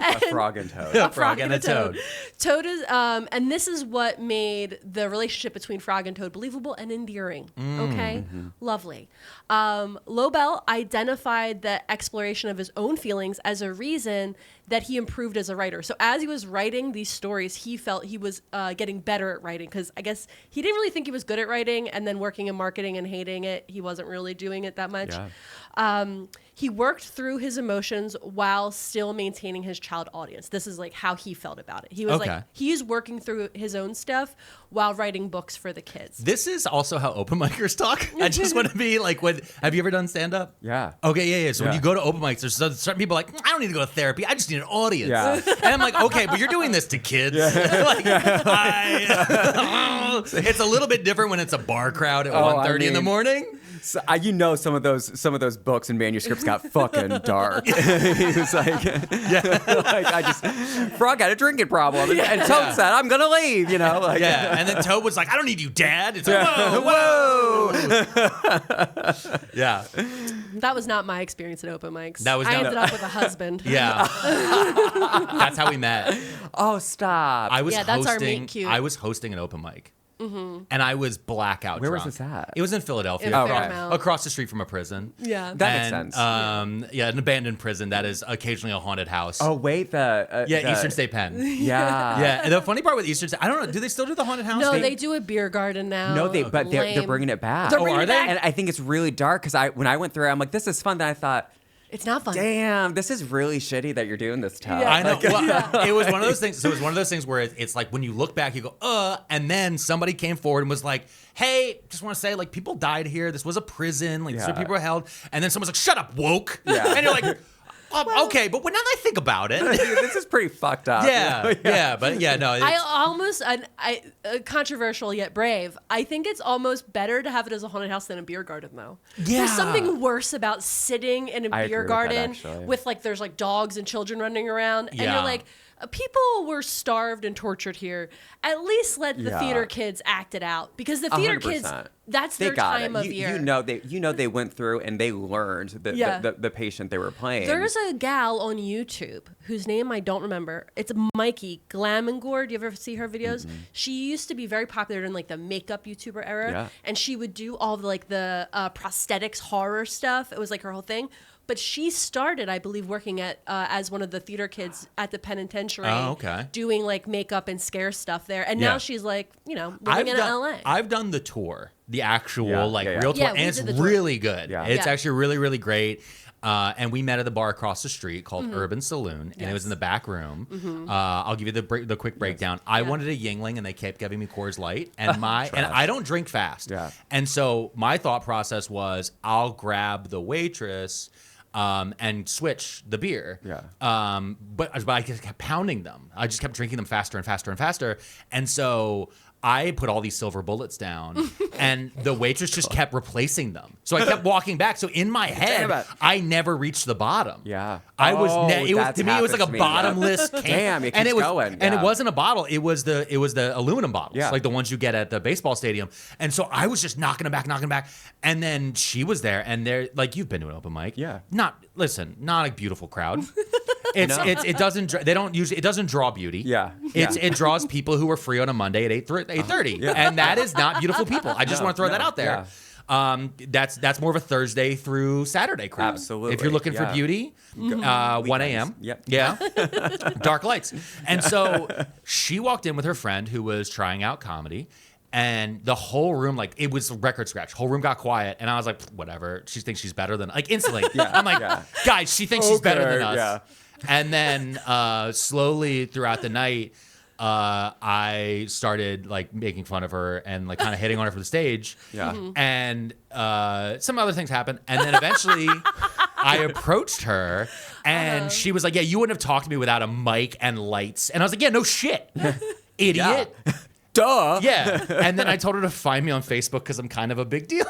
A frog and toad. A frog and a toad. Toad is, and this is what made the relationship between Frog and Toad believable and endearing. Okay, lovely. Lobel identified the exploration of his own feelings as a reason that he improved as a writer. So as he was writing these stories, he felt he was getting better at writing because I guess he didn't really think he was good at writing, and then working in marketing and hating it, he wasn't really doing it that much. Yeah. He worked through his emotions while still maintaining his child audience. This is like how he felt about it. He was like, he's working through his own stuff while writing books for the kids. This is also how open micers talk. I just want to be like, have you ever done stand-up? Yeah. Okay, yeah. So when you go to open mics, there's certain people like, I don't need to go to therapy. I just need an audience. Yeah. And I'm like, okay, but you're doing this to kids. Like, it's a little bit different when it's a bar crowd at 1:30 in the morning. So, some of those books and manuscripts got fucking dark. He was like, Frog had a drinking problem, and Toad said, "I'm gonna leave," and then Toad was like, "I don't need you, Dad." It's like, whoa. Yeah. That was not my experience at open mics. I ended up with a husband. Yeah. That's how we met. Oh, stop. That's our meet cute. I was hosting an open mic. Mm-hmm. And I was blackout drunk. Where was this at? It was in Philadelphia. Across the street from a prison. Yeah. That makes sense. An abandoned prison that is occasionally a haunted house. Oh, wait, Eastern State Pen. Yeah. Yeah. And the funny part with Eastern State, I don't know, do they still do the haunted house? No, they do a beer garden now. No, but they're bringing it back. Are they? And I think it's really dark because when I went through, I'm like, this is fun. Then I thought, it's not fun. Damn, this is really shitty that you're doing this tough. Yeah. I know. It was one of those things. So it was one of those things where it's like when you look back, you go, and then somebody came forward and was like, hey, just want to say, like, people died here. This was a prison. Like, so people were held. And then someone's like, shut up, woke. Yeah. And you're like, okay, but when now that I think about it, this is pretty fucked up. No. I almost, controversial yet brave, I think it's almost better to have it as a haunted house than a beer garden, though. Yeah. There's something worse about sitting in a beer garden with there's like dogs and children running around, and you're like, people were starved and tortured here. At least let the theater kids act it out, because the theater 100%. kids, that's their time of year. They went through and they learned the patient they were playing. There's a gal on YouTube whose name I don't remember. It's Mikey Glamengord. Do you ever see her videos? Mm-hmm. She used to be very popular in like the makeup YouTuber era, and she would do all the prosthetics horror stuff. It was like her whole thing. But she started, I believe, working at as one of the theater kids at the penitentiary, doing like makeup and scare stuff there. And now she's like, living in LA. I've done the tour, the actual real tour, and it's really good. Yeah. It's actually really, really great. And we met at the bar across the street called Urban Saloon, and it was in the back room. Mm-hmm. I'll give you the quick breakdown. I wanted a Yingling, and they kept giving me Coors Light, and and I don't drink fast. Yeah. And so my thought process was, I'll grab the waitress and switch the beer. Yeah. But I just kept pounding them. I just kept drinking them faster and faster and faster. And so I put all these silver bullets down, and the waitress just kept replacing them. So I kept walking back. So in my head, I never reached the bottom. Yeah. I was to me it was like a bottomless can. Damn, it keeps going. And it wasn't a bottle. It was the aluminum bottles, like the ones you get at the baseball stadium. And so I was just knocking them back. And then she was there, and they're like, you've been to an open mic. Yeah. Not a beautiful crowd. It doesn't. They don't usually. It doesn't draw beauty. Yeah. It draws people who are free on a Monday at 8:30, and that is not beautiful people. I just want to throw that out there. Yeah. That's more of a Thursday through Saturday crowd. Absolutely. If you're looking for beauty, 1 a.m. Yep. Yeah. Dark lights. And so she walked in with her friend who was trying out comedy. And the whole room, like, it was record scratch. Whole room got quiet. And I was like, whatever. She thinks she's better than, like, instantly. I'm like, guys, she thinks she's better than us. Yeah. And then slowly throughout the night, I started, like, making fun of her and, like, kind of hitting on her from the stage. Yeah. And some other things happened. And then eventually I approached her and she was like, yeah, you wouldn't have talked to me without a mic and lights. And I was like, yeah, no shit. Idiot. Yeah. Duh. Yeah. And then I told her to find me on Facebook because I'm kind of a big deal.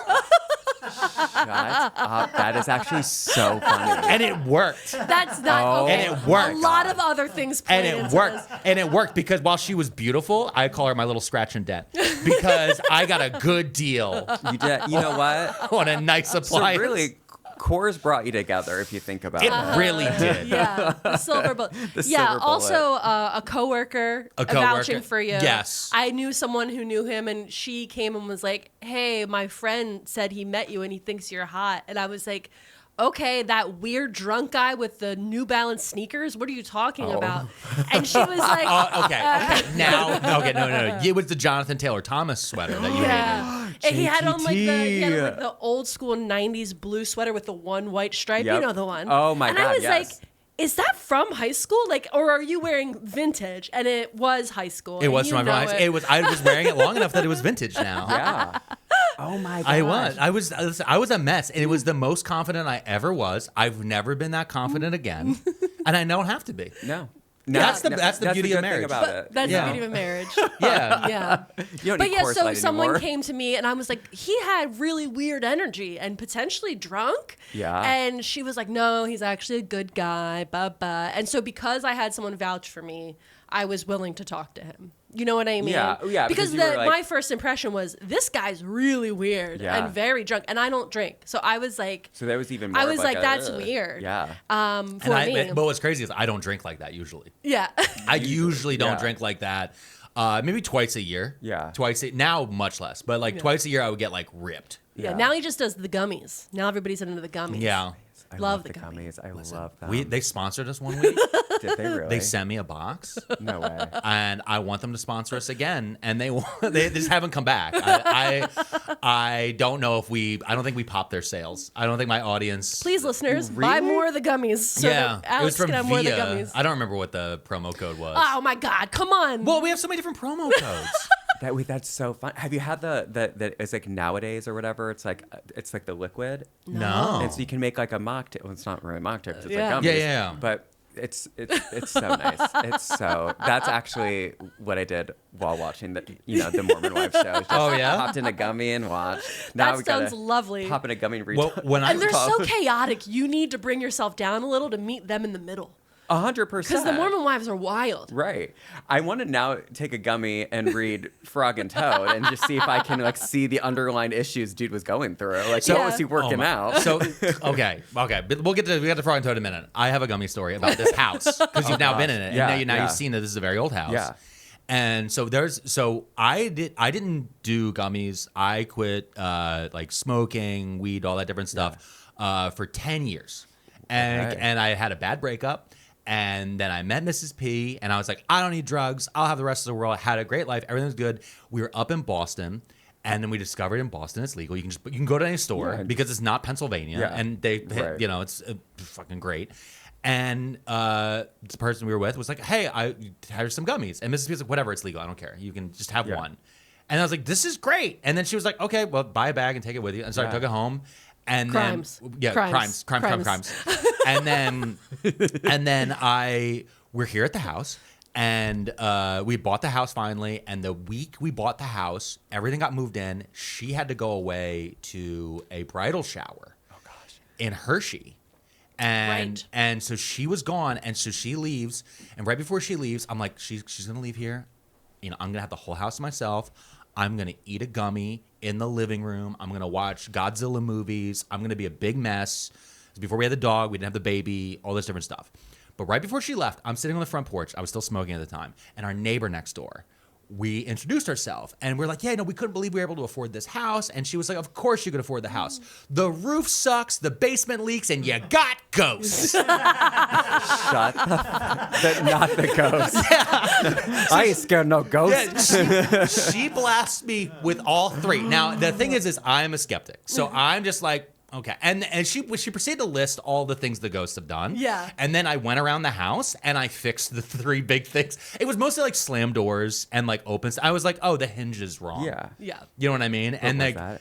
That is actually so funny. And it worked. That's not okay. And it worked. A lot of other things played And it into worked. this. And it worked because while she was beautiful, I call her my little scratch and dent because I got a good deal. You did. You know what? On a nice appliance. So really, Coors brought you together if you think about it. It really did. Yeah, the silver bullet. silver also a coworker vouching for you. Yes. I knew someone who knew him, and she came and was like, hey, my friend said he met you and he thinks you're hot. And I was like, okay, that weird drunk guy with the New Balance sneakers, what are you talking about? And she was like, no. It was the Jonathan Taylor Thomas sweater that you hated. And he had on like the old school 90s blue sweater with the one white stripe. Yep. You know the one. Oh my God, And I was yes. like, is that from high school? Like, or are you wearing vintage? And it was high school. It was from high school. It was. I was wearing it long enough that it was vintage now. Yeah. Oh my God. I was a mess, and it was the most confident I ever was. I've never been that confident again, and I don't have to be. No. That's the beauty of marriage. That's the beauty of marriage. Yeah. Yeah. You don't But need yeah, Coors so Light someone anymore. came to me and I was like, he had really weird energy and potentially drunk. Yeah. And she was like, no, he's actually a good guy, And so because I had someone vouch for me, I was willing to talk to him. You know what I mean? Yeah. Because you were like, my first impression was, this guy's really weird and very drunk, and I don't drink. So I was like, so there was even more I was of like, a, that's weird. Yeah. For me. But what's crazy is I don't drink like that usually. Yeah. I usually don't drink like that. Maybe twice a year. Yeah. Now much less, but like twice a year I would get like ripped. Yeah. Now he just does the gummies. Now everybody's into the gummies. Yeah. I love the gummies. I love them. They sponsored us one week. Did they really? They sent me a box. No way. And I want them to sponsor us again, and they just haven't come back. I don't know if I don't think we popped their sales. I don't think my audience. Please, listeners, buy more of the gummies. So that Alex can have more of the gummies. I don't remember what the promo code was. Oh my God! Come on. Well, we have so many different promo codes. That's so fun. Have you had the it's like nowadays or whatever? It's like the liquid. No. And so you can make like a mocktail. Well, it's not really mocktail because it's Yeah. like gummies. Yeah. But it's so nice. That's actually what I did while watching the Mormon Wives show. Just popped in a gummy and watched. Now that sounds lovely. Pop in a gummy and read. And they're so chaotic. You need to bring yourself down a little to meet them in the middle. 100%. Because the Mormon Wives are wild. Right. I want to now take a gummy and read Frog and Toad and just see if I can like see the underlying issues dude was going through. Like, what was he working out? So, okay. But we get to Frog and Toad in a minute. I have a gummy story about this house because you've now been in it. And now you've seen that this is a very old house. Yeah. And so I didn't do gummies. I quit like smoking, weed, all that different stuff for 10 years. And I had a bad breakup. And then I met Mrs. P, and I was like, I don't need drugs. I'll have the rest of the world. I had a great life. Everything was good. We were up in Boston, and then we discovered in Boston it's legal. You can go to any store because it's not Pennsylvania, and it's fucking great. And the person we were with was like, hey, I had some gummies. And Mrs. P was like, whatever, it's legal. I don't care. You can just have one. And I was like, this is great. And then she was like, okay, well, buy a bag and take it with you. And so I took it home. And crimes. Crimes. And then we're here at the house, and we bought the house finally. And the week we bought the house, everything got moved in. She had to go away to a bridal shower. Oh gosh. In Hershey. And so she was gone, and so she leaves. And right before she leaves, I'm like, she's gonna leave here. I'm gonna have the whole house to myself. I'm gonna eat a gummy in the living room. I'm gonna watch Godzilla movies. I'm gonna be a big mess. Before we had the dog, we didn't have the baby, all this different stuff. But right before she left, I'm sitting on the front porch. I was still smoking at the time. And our neighbor next door, we introduced ourselves. And we're like, yeah, no, we couldn't believe we were able to afford this house. And she was like, of course you could afford the house. The roof sucks, the basement leaks, and you got ghosts. Shut not the ghost. Yeah. I ain't scared no ghosts. Yeah, she blasts me with all three. Now, the thing is I'm a skeptic. So I'm just like, okay. And she proceeded to list all the things the ghosts have done. Yeah. And then I went around the house and I fixed the three big things. It was mostly like slam doors and like opens. I was like, oh, the hinge is wrong. Yeah. Yeah. You know what I mean? What and was like that?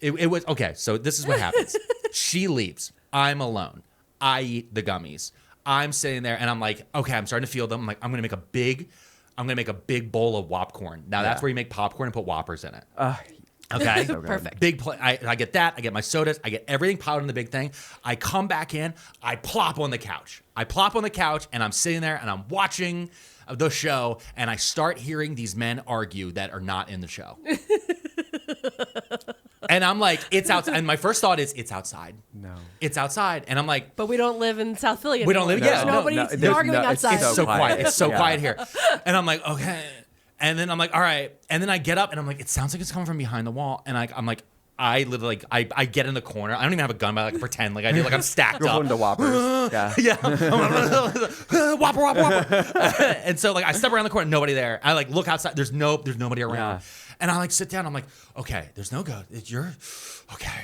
It was okay, so this is what happens. She leaves. I'm alone. I eat the gummies. I'm sitting there and I'm like, okay, I'm starting to feel them. I'm like, I'm gonna make a big bowl of Whopcorn. Now that's where you make popcorn and put Whoppers in it. Okay. So perfect. Big plate. I get that. I get my sodas. I get everything piled in the big thing. I come back in. I plop on the couch. And I'm sitting there and I'm watching the show and I start hearing these men argue that are not in the show. And I'm like, it's outside. And my first thought is, it's outside. No. It's outside. And I'm like, But we don't live in South Philly anymore. We don't live- yeah, no, Nobody's arguing outside. it's so quiet. It's so Yeah. quiet here. And I'm like, okay. And then I'm like, all right. And then I get up and I'm like, it sounds like it's coming from behind the wall. And I'm like, I literally I get in the corner. I don't even have a gun, but I like pretend like I do. Like I'm stacked You're up. holding the Whoppers. Yeah. Yeah. Whopper. And so like I step around the corner, nobody there. I like look outside. There's nobody around. Yeah. And I like sit down. I'm like, okay, there's no ghost.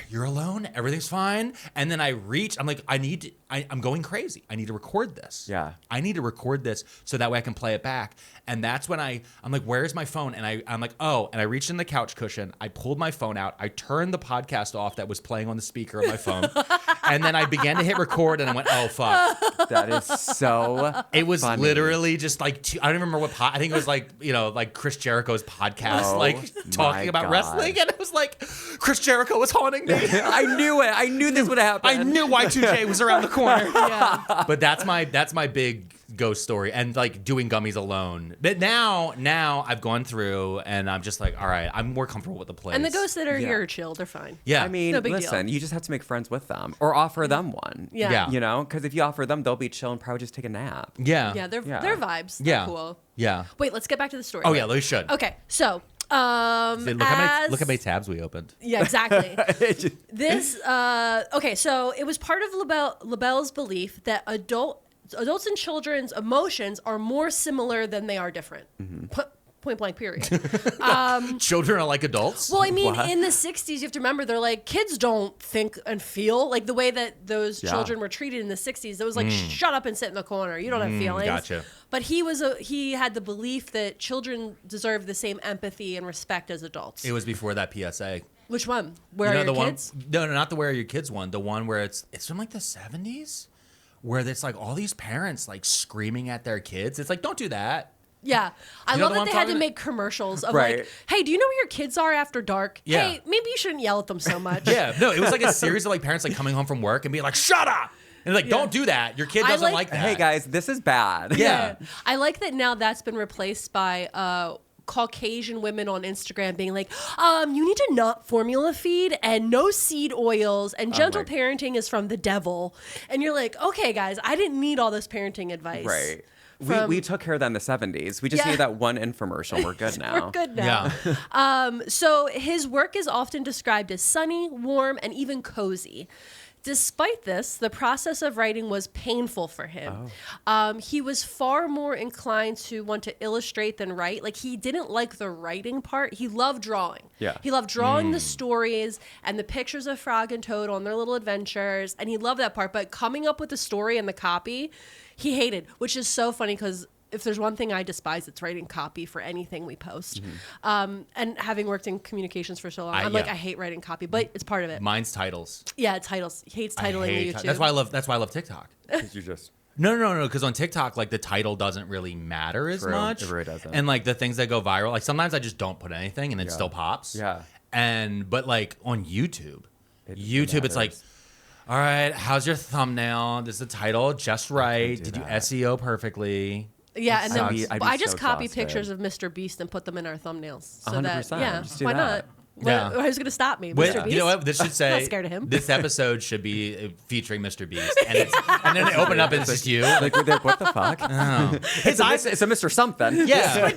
You're alone. Everything's fine. And then I reach. I'm like, I'm going crazy. I need to record this. Yeah. I need to record this so that way I can play it back. And that's when I'm like, where's my phone? And I'm like, oh. And I reached in the couch cushion. I pulled my phone out. I turned the podcast off that was playing on the speaker of my phone. And then I began to hit record. And I went, oh fuck. That is so. It was funny. literally just like I don't even remember what I think it was like like Chris Jericho's podcast Oh, like talking my about God. wrestling, and it was like Chris Jericho was haunting me. I knew it. I knew this would happen. I knew Y2J was around the corner. Yeah. But that's my big ghost story, and like doing gummies alone. But now I've gone through and I'm just like, all right, I'm more comfortable with the place. And the ghosts that are Yeah. here are chill. They're fine. Yeah. I mean, No big listen, deal. you just have to make friends with them or offer them one. Yeah. Yeah. You know, because if you offer them, they'll be chill and probably just take a nap. Yeah. Yeah, they're vibes. They're Yeah. cool. Yeah. Wait, let's get back to the story. Oh yeah, we should. Okay, so Look how many tabs we opened. Yeah, exactly. This okay, so it was part of Lobel's belief that adults and children's emotions are more similar than they are different. Point blank, period. Children are like adults. Well, I mean, What? in the 60s, you have to remember, they're like, kids don't think and feel like the way that those Yeah. children were treated in the 60s. It was like, shut up and sit in the corner. You don't have feelings. Gotcha. But he had the belief that children deserve the same empathy and respect as adults. It was before that PSA. Which one? Where are the your kids? one? No, not the Where Are Your Kids one. The one where it's from like the 70s, where it's like all these parents like screaming at their kids. It's like, don't do that. Yeah. I You know love the that one they I'm had to talking- make commercials of Right. like, hey, do you know where your kids are after dark? Yeah. Hey, maybe you shouldn't yell at them so much. Yeah, no, it was like a series of like parents like coming home from work and being like, shut up. And like, don't do that. Your kid I doesn't like- like that. Hey guys, this is bad. Yeah. I like that now that's been replaced by Caucasian women on Instagram being like, you need to not formula feed and no seed oils and gentle my- parenting is from the devil. And you're like, okay, guys, I didn't need all this parenting advice. Right. From- We took care of that in the 70s. We just Yeah. need that one infomercial. We're good now. We're good now. Yeah. So his work is often described as sunny, warm, and even cozy. Despite this, the process of writing was painful for him. He was far more inclined to want to illustrate than write. Like, he didn't like the writing part. He loved drawing. Yeah. He loved drawing the stories and the pictures of Frog and Toad on their little adventures, and he loved that part. But coming up with the story and the copy, he hated, which is so funny because if there's one thing I despise, it's writing copy for anything we post. And having worked in communications for so long, I'm like, yeah. I hate writing copy, but it's part of it. Mine's titles. Yeah, titles. He hates I titling hate YouTube. That's why I love TikTok. 'Cause you just. No. Because on TikTok, like the title doesn't really matter as True. much. It really doesn't. And like the things that go viral, like sometimes I just don't put anything and it Yeah. still pops. Yeah. But like on YouTube, It it's like, matters. all right, how's your thumbnail? This is the title, just right. do Did you that. SEO perfectly? Yeah, and then I'd be I just so copy exhausted. pictures of Mr. Beast and put them in our thumbnails. So 100%. that, yeah, Just do why that. not? Yeah. Who's going to stop me? Wait, Mr. Beast? you know what? This should say. Not scared of him. This episode should be featuring Mr. Beast, and then they open up and it's just you. Like, what the fuck? Oh. His eyes. It's a Mr. Something. Yeah.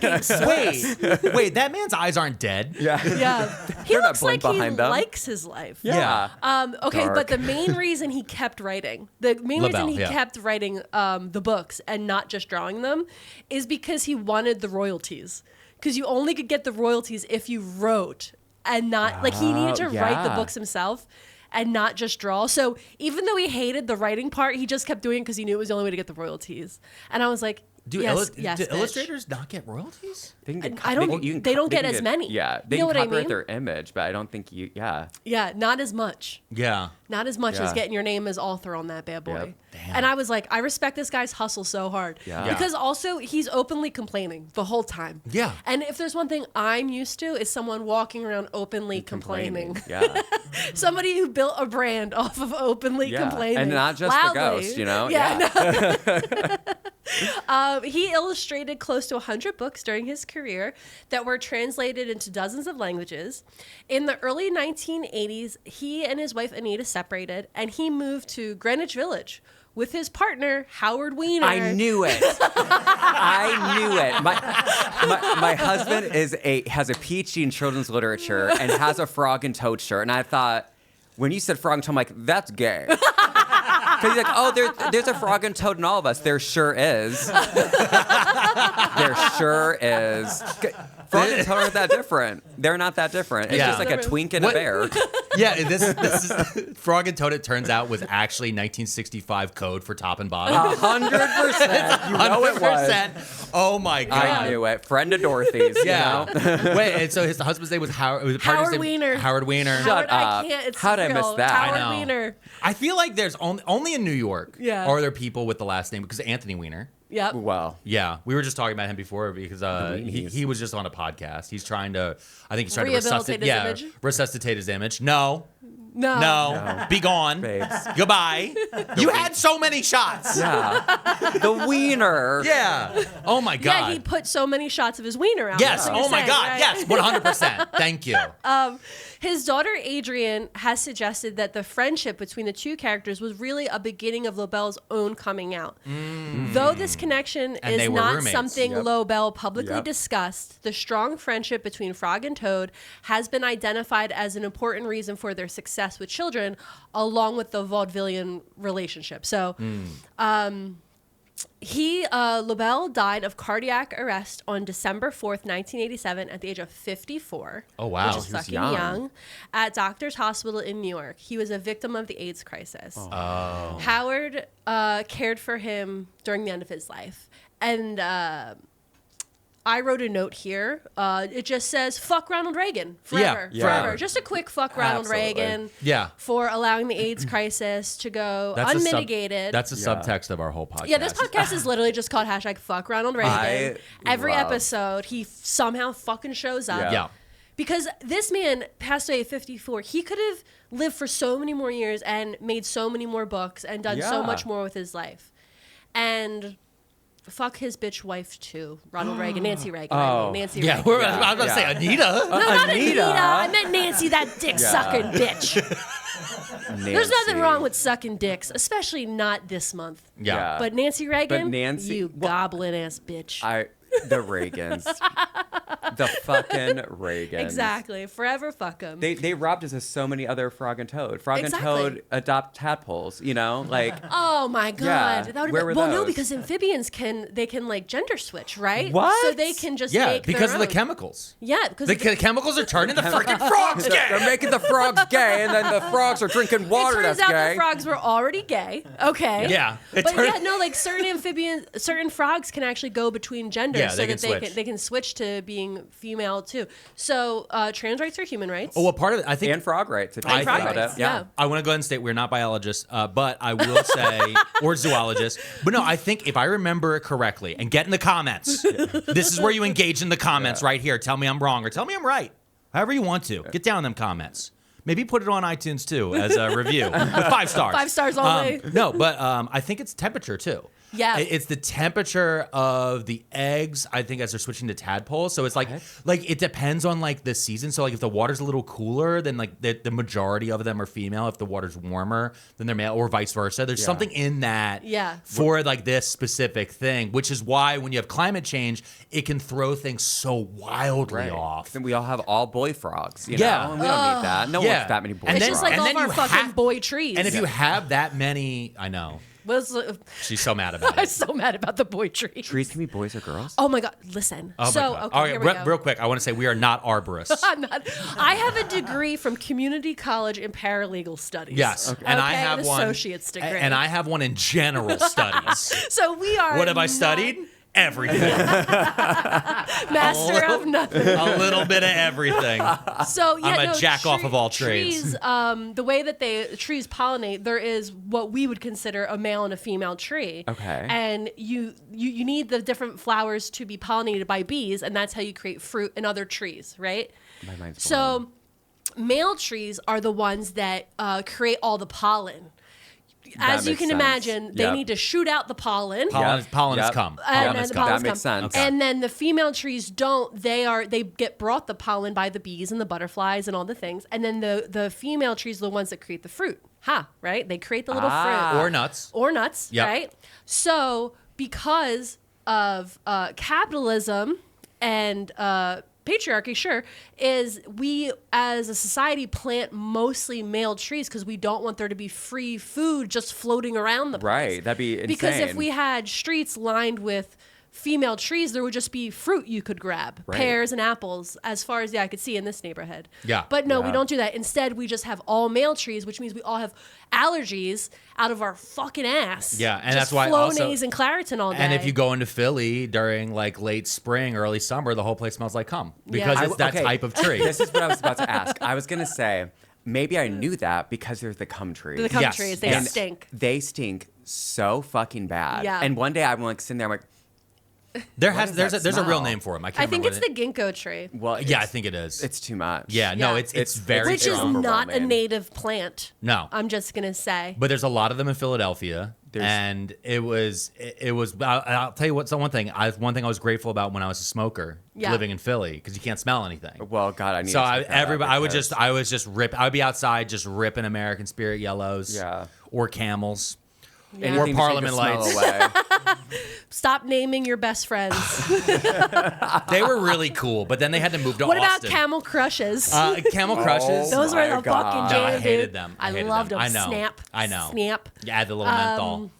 Wait. That man's eyes aren't dead. Yeah. Yeah. He They're not looks like blind he behind them. likes his life. Yeah. Okay, Dark. but the main reason he kept writing, kept writing the books and not just drawing them, is because he wanted the royalties. Because you only could get the royalties if you wrote and not like he needed to write the books himself and not just draw. So even though he hated the writing part, he just kept doing it because he knew it was the only way to get the royalties. And I was like, do illustrators not get royalties? They don't get as many. Yeah, they you know can what I copyright mean? their image, but I don't think Yeah, not as much. Yeah. Not as much as Yeah. getting your name as author on that bad boy. Yep. Damn. And I was like, I respect this guy's hustle so hard. Yeah. Because also he's openly complaining the whole time. Yeah. And if there's one thing I'm used to is someone walking around openly complaining. Yeah. Somebody who built a brand off of openly complaining. And not just loudly. the ghost, you know? He illustrated close to 100 books during his career that were translated into dozens of languages. In the early 1980s, he and his wife Anita separated, and he moved to Greenwich Village with his partner, Howard Weiner. I knew it. I knew it. My husband has a PhD in children's literature and has a frog and toad shirt. And I thought, when you said frog and toad, I'm like, that's gay. Because he's like, oh, there's a frog and toad in all of us. There sure is. There sure is. Frog and toad aren't that different. They're not that different. It's just like a twink and a bear. Yeah, this is Frog and Toad. It turns out was actually 1965 code for top and bottom. 100%. You know it was. Oh my god! I knew it. Friend of Dorothy's. Yeah. You know? Wait, and so his husband's name was Howard. Howard Weiner. Howard Weiner. Shut up. I can't. It's How did I miss that? Howard I know. Weiner. I feel like there's only in New York. Yeah. Are there people with the last name? Because Anthony Weiner. Yep. Wow. Yeah, we were just talking about him before because he was just on a podcast. He's trying to, I think he's trying Rehabilitate to his image? resuscitate his image. No, No. be gone, Babes. Goodbye. You had so many shots. Yeah. The wiener. Yeah. Oh my god. Yeah, he put so many shots of his wiener out. Yes. That's what Oh my you're god. saying, Yes. 100%. Thank you. His daughter Adrienne has suggested that the friendship between the two characters was really a beginning of Lobel's own coming out. Though this connection And they is were not roommates. something Yep. Lobel publicly Yep. discussed, the strong friendship between Frog and Toad has been identified as an important reason for their success with children, along with the vaudevillian relationship. So, Lobel died of cardiac arrest on December 4th, 1987 at the age of 54. Oh, wow. Which is He was fucking young. young. At Doctors Hospital in New York. He was a victim of the AIDS crisis. Oh. Howard cared for him during the end of his life. And I wrote a note here. It just says, fuck Ronald Reagan. Forever. Yeah. Forever. Just a quick fuck Ronald Absolutely. Reagan. Yeah. For allowing the AIDS crisis to go unmitigated. That's a subtext of our whole podcast. Yeah, this podcast is literally just called #fuck Ronald Reagan. Every love- episode, he somehow fucking shows up. Yeah. Because this man passed away at 54. He could have lived for so many more years and made so many more books and done so Yeah. much more with his life. And fuck his bitch wife too. Ronald Reagan, Nancy Reagan. I mean, Nancy Yeah. Reagan. I was about to say Anita. No, not Anita. Anita. I meant Nancy, that dick sucking bitch. There's nothing wrong with sucking dicks, especially not this month. Yeah. But Nancy Reagan, Nancy- you goblin ass bitch. The Reagans. The fucking Reagans. Exactly. Forever fuck them. They robbed us of so many other Frog and Toad. Frog Exactly. and Toad adopt tadpoles, you know? Like, Oh my god! Yeah. That would've Where been, were well, no, those? because amphibians can like gender switch, right? What? So they can just Yeah, make because their of the own. chemicals. Yeah, because The chemicals are turning the freaking frogs gay. they're making the frogs gay, and then the frogs are drinking water it turns that's out gay. the frogs were already gay. Okay. Yeah. It But turned- yeah, no, like certain frogs can actually go between genders, Yeah, so they that can switch. they can switch to being female too. So trans rights are human rights. Oh, well, part of it, I think. And frog rights. If you And think frog about rights, it. yeah. I want to go ahead and state we're not biologists, but I will say, or zoologists. But no, I think if I remember it correctly, and get in the comments, this is where you engage in the comments right here. Tell me I'm wrong or tell me I'm right. However you want to. Get down in them comments. Maybe put it on iTunes too as a review with 5 stars. 5 stars only. No, but I think it's temperature too. Yeah. It's the temperature of the eggs, I think, as they're switching to tadpoles. So it's like it depends on like the season. So like if the water's a little cooler, then like the majority of them are female. If the water's warmer, then they're male, or vice versa. There's something in that for like this specific thing, which is why when you have climate change, it can throw things so wildly off. Then we all have all boy frogs, you know? And we don't need that. No one wants that many boy frogs. It's just like all of our fucking boy trees. And if you have that many, I know. She's so mad about it. I'm so mad about the boy trees. Trees can be boys or girls? Oh my God, listen. Oh so, my God. okay, all here right, we go. real quick, I want to say we are not arborists. I'm not. I have a degree from community college in paralegal studies. Yes. Okay. And I have an one. associate's degree. And I have one in general studies. So we are. What have I studied? Everything. Master of nothing. A little bit of everything. So yeah, I'm a jack off of all trades. Trees, the way that trees pollinate, there is what we would consider a male and a female tree. Okay. And you need the different flowers to be pollinated by bees, and that's how you create fruit in other trees, right? My mind's So blown. male trees are the ones that create all the pollen. As That you can makes sense. imagine, they need to shoot out the pollen. Pollen has come. And then the That pollens makes come. sense. And then the female trees don't. They get brought the pollen by the bees and the butterflies and all the things. And then the female trees are the ones that create the fruit. Right? They create the little fruit. Or nuts. Yep. Right? So because of capitalism and patriarchy, sure, is we as a society plant mostly male trees because we don't want there to be free food just floating around the place. Right, that'd be insane. Because if we had streets lined with female trees, there would just be fruit you could grab, pears and apples, as far as I could see in this neighborhood. Yeah. But no, we don't do that. Instead, we just have all male trees, which means we all have allergies out of our fucking ass. Yeah, and just that's why Flonase and Claritin all day. And if you go into Philly during like late spring, early summer, the whole place smells like cum because it's that type of tree. This is what I was about to ask. I was going to say, maybe I knew that because there's the cum trees. The cum trees, they stink. They stink so fucking bad. Yeah. And one day I'm like sitting there, I'm like, there's a real smell? name for him. I I think remember it's the ginkgo tree. well, Yeah, I think it is. It's too much. Yeah, no, Yeah. it's very Which is strong. not a overwhelming. native plant. No. I'm just going to say. But there's a lot of them in Philadelphia, and it was. I'll tell you what. So one thing I was grateful about when I was a smoker living in Philly because you can't smell anything. Well, God, I need. So to check that out I would because- just rip. I would be outside just ripping American Spirit yellows, or Camels, Anything or to take Parliament the smell lights. away. Stop naming your best friends. They were really cool, but then they had to move to What about Austin. Camel Crushes? Camel Crushes? Those were my the God. fucking No, jam, I hated dude. them. I hated loved them. I know. Snap. I know. Snap. Yeah, add the little menthol.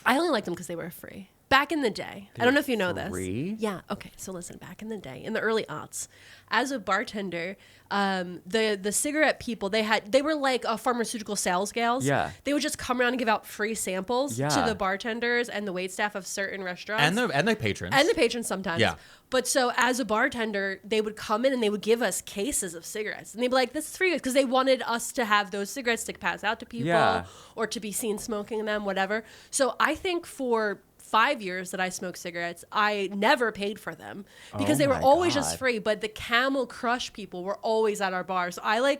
I only liked them because they were free. Back in the day, I don't know if you know free? this. Yeah. Okay. So listen, back in the day, in the early aughts, as a bartender, the cigarette people they were like pharmaceutical sales gals. Yeah. They would just come around and give out free samples Yeah. to the bartenders and the waitstaff of certain restaurants And the patrons. and the patrons sometimes. Yeah. But so as a bartender, they would come in and they would give us cases of cigarettes. And they'd be like, this is for you. Because they wanted us to have those cigarettes to pass out to people or to be seen smoking them, whatever. So I think for 5 years that I smoked cigarettes, I never paid for them because they were always just free. But the Camel Crush people were always at our bars. So I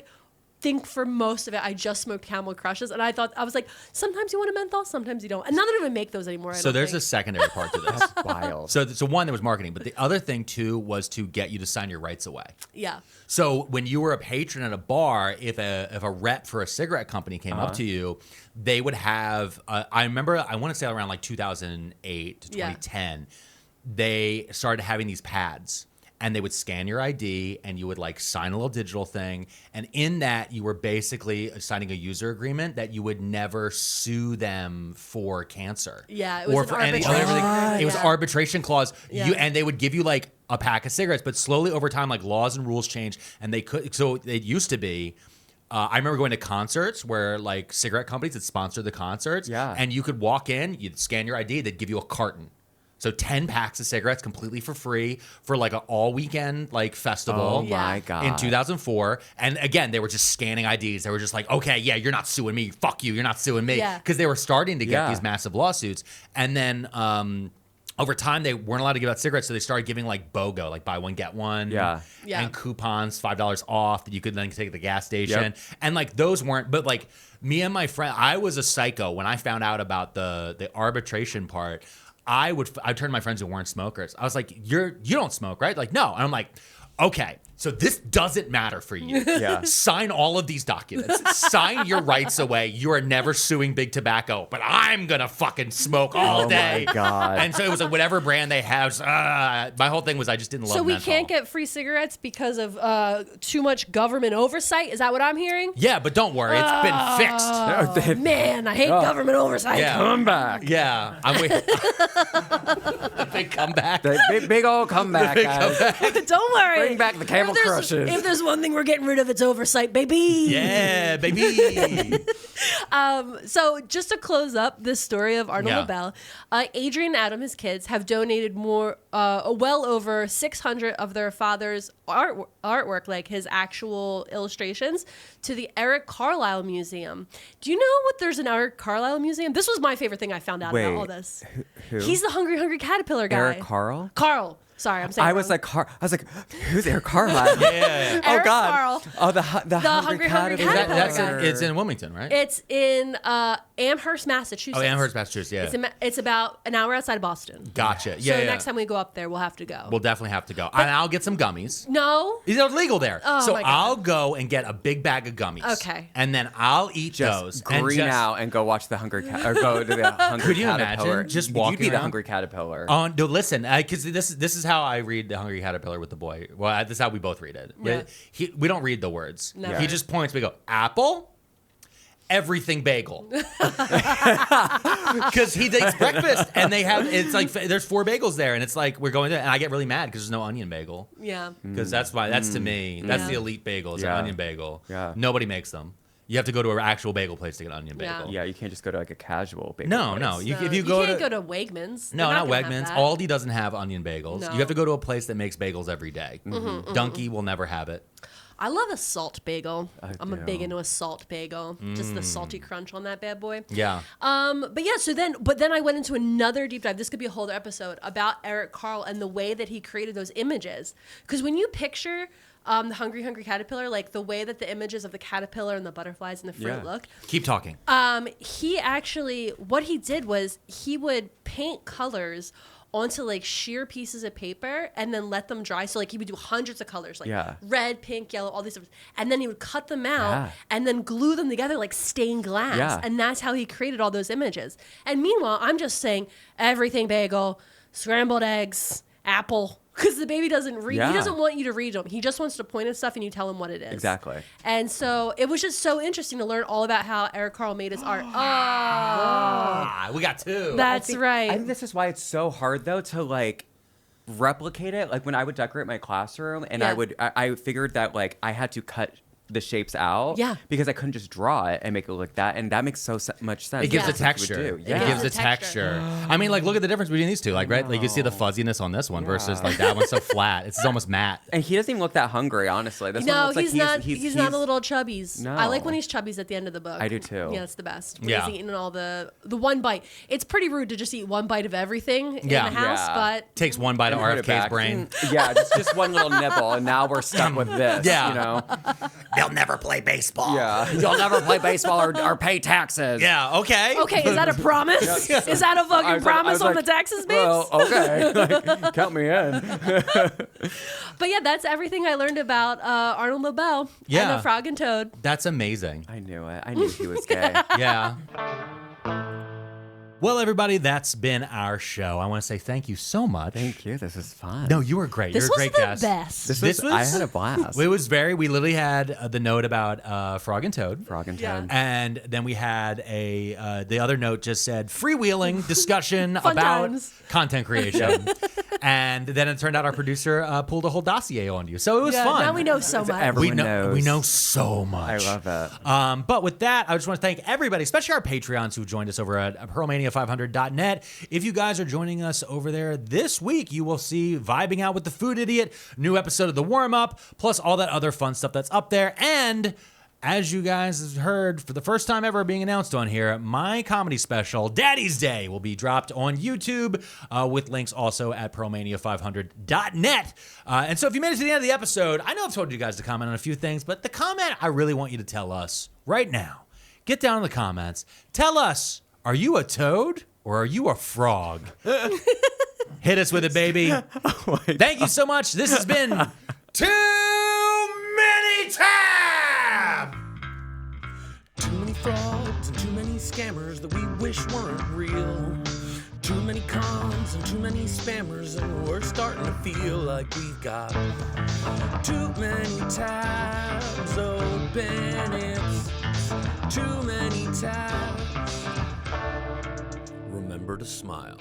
think for most of it, I just smoked Camel Crushes. And I was like, sometimes you want a menthol, sometimes you don't. And now they don't even make those anymore. So there's a secondary part to this. Wild. So one, there was marketing, but the other thing too was to get you to sign your rights away. Yeah. So when you were a patron at a bar, if a rep for a cigarette company came up to you, they would have. I remember, I want to say around like 2008 to 2010, they started having these pads. And they would scan your ID and you would like sign a little digital thing. And in that, you were basically signing a user agreement that you would never sue them for cancer. Yeah, it was or an for any arbitration. other. It was Yeah. arbitration clause. Yeah. And they would give you like a pack of cigarettes. But slowly over time, like laws and rules change. And they could. So it used to be. I remember going to concerts where like cigarette companies would sponsor the concerts. Yeah. And you could walk in, you'd scan your ID, they'd give you a carton. So 10 packs of cigarettes completely for free for like an all weekend like festival. Oh my God. In 2004. And again, they were just scanning IDs. They were just like, okay, yeah, you're not suing me. Fuck you. You're not suing me. Yeah. Because they were starting to get Yeah. these massive lawsuits. And then over time, they weren't allowed to give out cigarettes, so they started giving like BOGO, like buy one, get one. Yeah. And coupons, $5 off that you could then take at the gas station. Yep. And like those weren't, but like me and my friend, I was a psycho when I found out about the arbitration part. I turned to my friends who weren't smokers. I was like, you don't smoke, right? Like, no. And I'm like, okay, so this doesn't matter for you. Yeah. Sign all of these documents. Sign your rights away. You are never suing Big Tobacco, but I'm going to fucking smoke all day. Oh, my God. And so it was like whatever brand they have. My whole thing was I just didn't love So we menthol. can't get free cigarettes because of too much government oversight? Is that what I'm hearing? Yeah, but don't worry. It's been fixed. Oh, man, I hate government oversight. Yeah. Come back. Yeah. I'm waiting. The big comeback. The big old comeback, guys. Don't worry. Bring back the Camel Crushes. If there's one thing we're getting rid of, it's oversight, baby. Yeah, baby. So just to close up this story of Arnold Yeah. Lobel, Adrian and Adam, his kids, have donated well over 600 of their father's artwork, like his actual illustrations, to the Eric Carlisle Museum. Do you know what there's an Eric Carlisle Museum? This was my favorite thing I found out about all this. Who? He's the Hungry Caterpillar guy. Eric Carl? Carl. Sorry, I'm saying I it was wrong. like, who's Eric Carlisle? Yeah. Oh Eric God! Carl. Oh, the Hungry Hungry Caterpillar. Caterpillar. It's in Wilmington, right? It's in Amherst, Massachusetts. Oh, Amherst, Massachusetts. Yeah. It's about an hour outside of Boston. Gotcha. Yeah. So yeah. next time we go up there, we'll have to go. We'll definitely have to go. And I'll get some gummies. No. They're legal there. Oh, so my God. I'll go and get a big bag of gummies. Okay. And then I'll eat Just those. green and out and go watch the Hungry or go to the Hungry Could you Caterpillar. imagine just You'd walking be the around? Hungry Caterpillar. Oh, no, listen, because this is how I read the Hungry Caterpillar with the boy. Well, this is how we both read it. Yeah. We don't read the words. Never. He just points. We go, apple, everything bagel. Because he takes breakfast, and it's like there's 4 bagels there, and it's like we're going there, and I get really mad because there's no onion bagel. Yeah. Because that's to me, that's Yeah. the elite bagel, is Yeah. an onion bagel. Yeah. Nobody makes them. You have to go to an actual bagel place to get an onion Yeah. bagel. Yeah, you can't just go to like a casual bagel No, place. no. If you You go can't to go to Wegmans. no, They're not gonna have Wegmans. that. Aldi doesn't have onion bagels. No. You have to go to a place that makes bagels every day. Donkey will never have it. I love a salt bagel. I'm a do. big into a salt bagel. Just the salty crunch on that bad boy. Yeah. But yeah, but then I went into another deep dive. This could be a whole other episode about Eric Carl and the way that he created those images. Because when you picture the Hungry Caterpillar, like the way that the images of the caterpillar and the butterflies and the fruit Yeah. look, Keep talking. he actually, what he did was he would paint colors onto like sheer pieces of paper and then let them dry. So like he would do hundreds of colors, like Yeah. red, pink, yellow, all these different, and then he would cut them out Yeah. and then glue them together like stained glass. Yeah. And that's how he created all those images. And meanwhile, I'm just saying everything bagel, scrambled eggs, apple. Because the baby doesn't read. Yeah. He doesn't want you to read them. He just wants to point at stuff and you tell him what it is. Exactly. And so it was just so interesting to learn all about how Eric Carl made his art. We got 2. That's right. I think this is why it's so hard though to like replicate it. Like when I would decorate my classroom and Yeah. I figured that like I had to cut the shapes out. Yeah. Because I couldn't just draw it and make it like that. And that makes so much sense. It gives Yeah. the That's what you would texture. do. It Yeah. gives the the texture. texture. I mean, like, look at the difference between these two. Like, right? Like, you see the fuzziness on this one versus like that one's so flat. It's almost matte. And he doesn't even look that hungry, honestly. This one No, looks like he's not a little chubbies. No. I like when he's chubbies at the end of the book. I do too. Yeah, it's the best. When Yeah. he's eating all the one bite. It's pretty rude to just eat one bite of everything Yeah. in the house, Yeah. but Takes one bite of Put it RFK's back. brain. Yeah, just one little nibble, and now we're stuck with this. Yeah. You know? They'll never play baseball. Yeah. You'll never play baseball or pay taxes. Yeah, okay. okay, is that a promise? Is that a fucking I was promise on like, the taxes, babes? Well, okay. Like, count me in. But yeah, that's everything I learned about Arnold Lobel and Yeah. the Frog and Toad. That's amazing. I knew it. I knew he was gay. Yeah. Well, everybody, that's been our show. I want to say thank you so much. Thank you. This is fun. No, you were great. This You're a was great the guest. best. This was, I had a blast. It was we literally had the note about Frog and Toad. Frog and Yeah. Toad. And then we had the other note just said freewheeling discussion Fun about times. content creation. And then it turned out our producer pulled a whole dossier on you. So it was Yeah, fun. now we know so much. Everyone knows. We know so much. I love it. But with that, I just want to thank everybody, especially our Patreons who joined us over at Pearlmania500.net. If you guys are joining us over there this week, you will see Vibing Out with the Food Idiot, new episode of The Warm Up, plus all that other fun stuff that's up there. And as you guys have heard for the first time ever being announced on here, my comedy special, Daddy's Day, will be dropped on YouTube with links also at pearlmania500.net. And so if you made it to the end of the episode, I know I've told you guys to comment on a few things, but the comment I really want you to tell us right now, get down in the comments, tell us, are you a toad or are you a frog? Hit us with it, baby. Oh Thank you so much. This has been Too Many Tabs! Too many frauds and too many scammers that we wish weren't real. Too many cons and too many spammers, and we're starting to feel like we've got too many tabs open. It's too many tabs. Remember to smile.